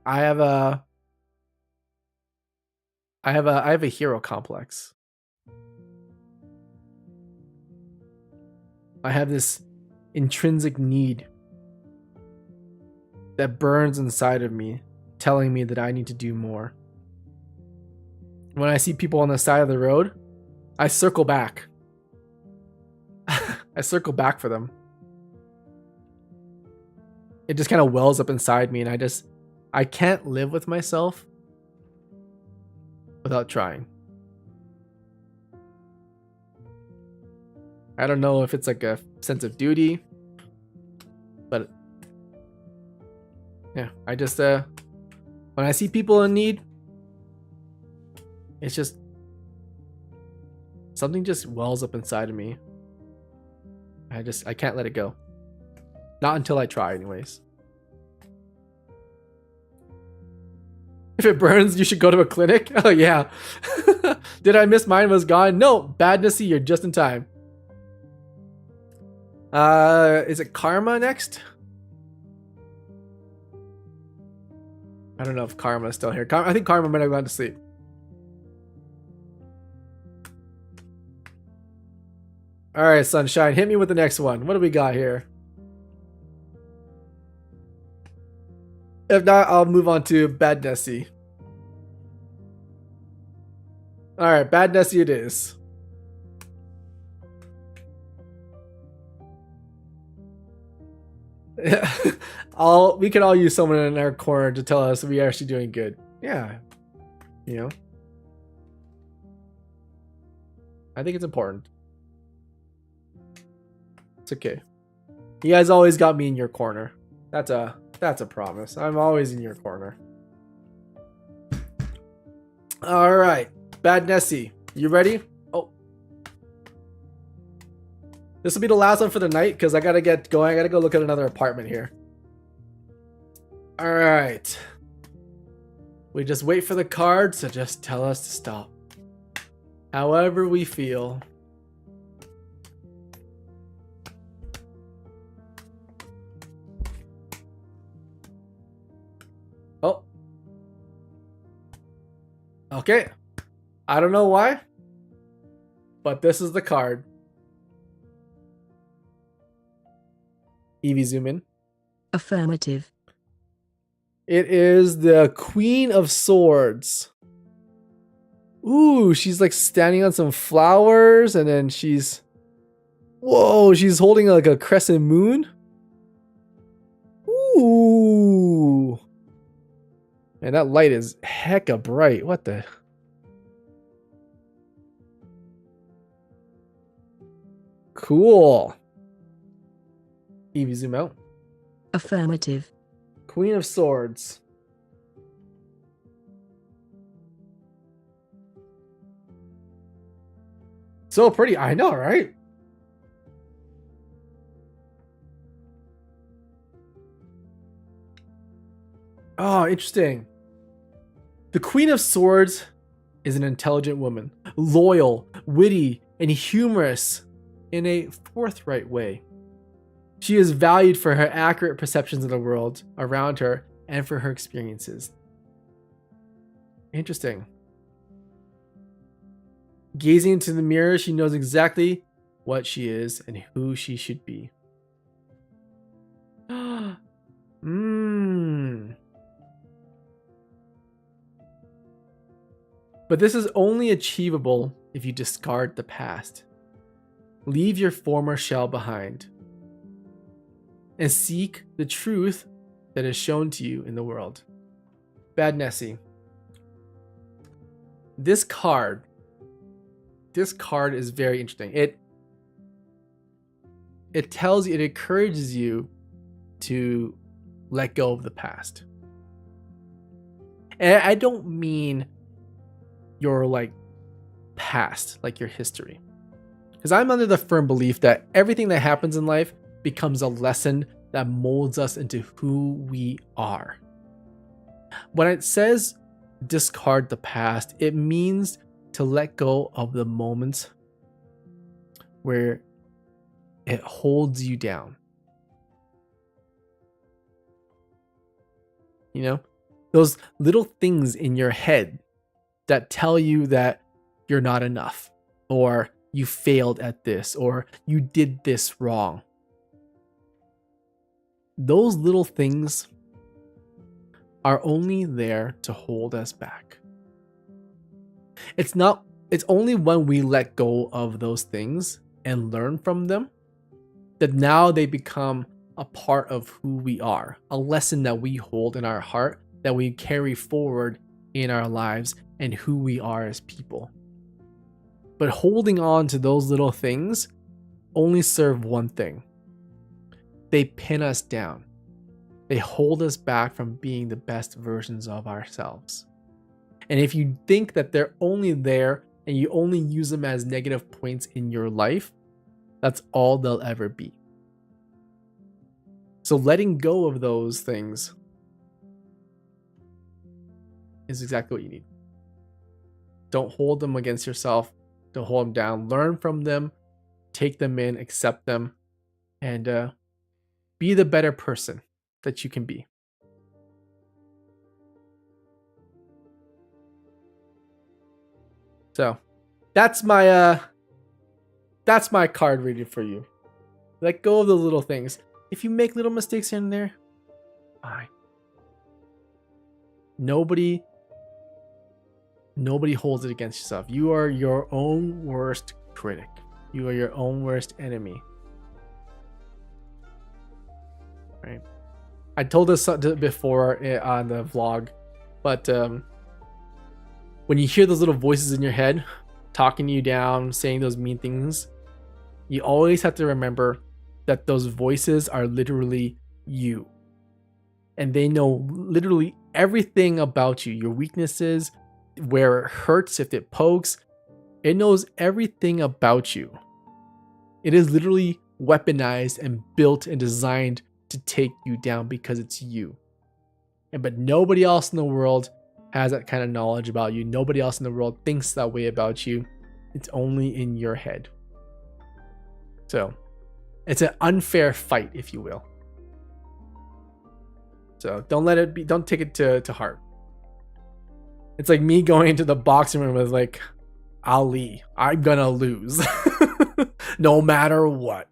I have a hero complex. I have this intrinsic need that burns inside of me, telling me that I need to do more. When I see people on the side of the road, I circle back. I circle back for them. It just kind of wells up inside me, and I can't live with myself without trying. I don't know if it's like a sense of duty, but yeah, I just when I see people in need, it's just something just wells up inside of me. I can't let it go. Not until I try, anyways. If it burns, you should go to a clinic. Oh yeah. Did I miss mine was gone? No, Badnessy, you're just in time. Is it Karma next? I don't know if Karma is still here. I think Karma might have gone to sleep. All right, Sunshine, hit me with the next one. What do we got here? If not, I'll move on to Bad Nessie. All right, Bad Nessie it is. We can all use someone in our corner to tell us we are actually doing good. Yeah, you know. I think it's important. It's okay. You guys always got me in your corner. That's a promise. I'm always in your corner. All right, Bad Nessie, you ready? Oh, this will be the last one for the night because I gotta get going. I gotta go look at another apartment here. All right. We just wait for the cards to just tell us to stop. However we feel. Oh. Okay. I don't know why, but this is the card. Eevee, zoom in. Affirmative. It is the Queen of Swords. Ooh, she's like standing on some flowers, and then she's... Whoa, she's holding like a crescent moon. Ooh. Man, that light is hecka bright. What the... Cool. Eevee, zoom out. Affirmative. Queen of Swords. So pretty, I know, right? Oh, interesting. The Queen of Swords is an intelligent woman, loyal, witty, and humorous in a forthright way. She is valued for her accurate perceptions of the world around her and for her experiences. Interesting. Gazing into the mirror, she knows exactly what she is and who she should be. But this is only achievable if you discard the past. Leave your former shell behind and seek the truth that is shown to you in the world. Bad Nessie. This card is very interesting. It tells you, it encourages you to let go of the past. And I don't mean your like past, like your history. Because I'm under the firm belief that everything that happens in life becomes a lesson that molds us into who we are. When it says discard the past, it means to let go of the moments where it holds you down. You know, those little things in your head that tell you that you're not enough, or you failed at this, or you did this wrong. Those little things are only there to hold us back. It's only when we let go of those things and learn from them that now they become a part of who we are, a lesson that we hold in our heart, that we carry forward in our lives and who we are as people. But holding on to those little things only serve one thing. They pin us down. They hold us back from being the best versions of ourselves. And if you think that they're only there and you only use them as negative points in your life, that's all they'll ever be. So letting go of those things is exactly what you need. Don't hold them against yourself. Don't hold them down. Learn from them. Take them in. Accept them. And be the better person that you can be. So that's my card reading for you. Let go of the little things. If you make little mistakes here and there, fine. Nobody holds it against yourself. You are your own worst critic. You are your own worst enemy. Right? I told this before on the vlog, but when you hear those little voices in your head talking you down, saying those mean things, you always have to remember that those voices are literally you. And they know literally everything about you, your weaknesses, where it hurts, if it pokes. It knows everything about you. It is literally weaponized and built and designed to take you down because it's you. But nobody else in the world has that kind of knowledge about you. Nobody else in the world thinks that way about you. It's only in your head. So it's an unfair fight, if you will. So don't take it to heart. It's like me going into the boxing room with like Ali. I'm gonna lose. No matter what.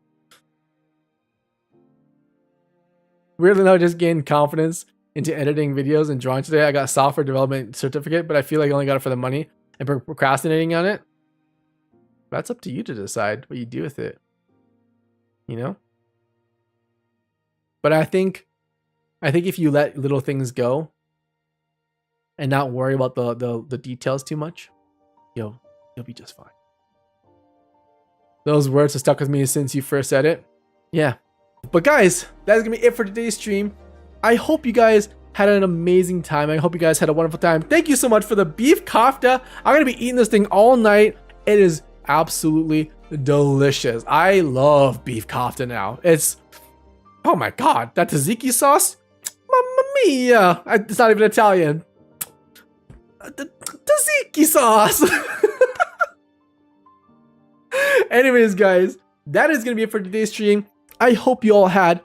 Weirdly enough, I just gained confidence into editing videos and drawing today. I got a software development certificate, but I feel like I only got it for the money and procrastinating on it. That's up to you to decide what you do with it. You know? But I think if you let little things go and not worry about the details too much, you'll be just fine. Those words have stuck with me since you first said it. Yeah, But guys, that's gonna be it for today's stream. I hope you guys had an amazing time. I hope you guys had a wonderful time. Thank you so much for the beef kofta. I'm gonna be eating this thing all night. It is absolutely delicious. I love beef kofta now. It's, oh my god, that tzatziki sauce, mamma mia. It's not even Italian. The tzatziki sauce. Anyways, guys, that is gonna be it for today's stream. I hope you all had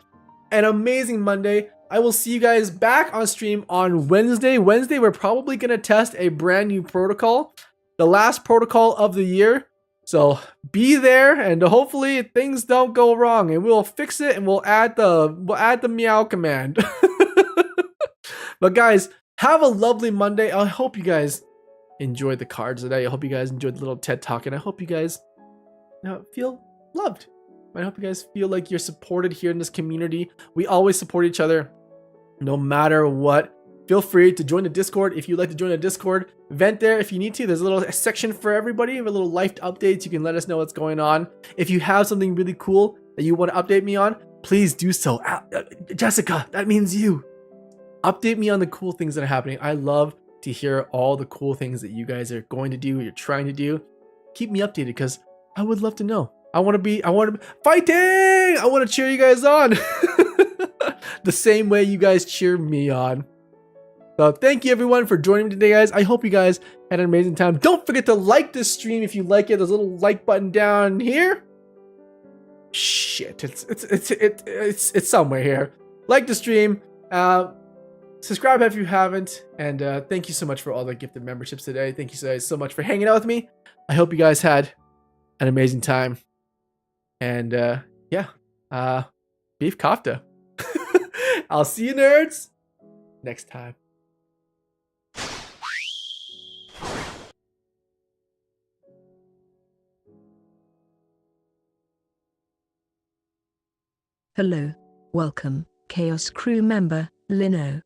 an amazing Monday. I will see you guys back on stream on Wednesday. Wednesday, we're probably gonna test a brand new protocol, the last protocol of the year. So be there, and hopefully things don't go wrong, and we'll fix it, and we'll add the meow command. But guys, have a lovely Monday. I hope you guys enjoyed the cards today. I hope you guys enjoyed the little TED Talk, and I hope you guys feel loved. I hope you guys feel like you're supported here in this community. We always support each other, no matter what. Feel free to join the Discord if you'd like to join the Discord. Vent there if you need to. There's a little section for everybody, with a little life updates. You can let us know what's going on. If you have something really cool that you want to update me on, please do so. Jessica, that means you. Update me on the cool things that are happening. I love to hear all the cool things that you guys are going to do, you're trying to do. Keep me updated, because I would love to know. I want to be fighting. I want to cheer you guys on the same way you guys cheer me on. So thank you everyone for joining me today, guys. I hope you guys had an amazing time. Don't forget to like this stream if you like it. There's a little like button down here. Shit, it's somewhere here. Like the stream. Subscribe if you haven't. And thank you so much for all the gifted memberships today. Thank you guys so much for hanging out with me. I hope you guys had an amazing time. And yeah, beef kofta. I'll see you nerds next time. Hello, welcome, Chaos Crew member, Lino.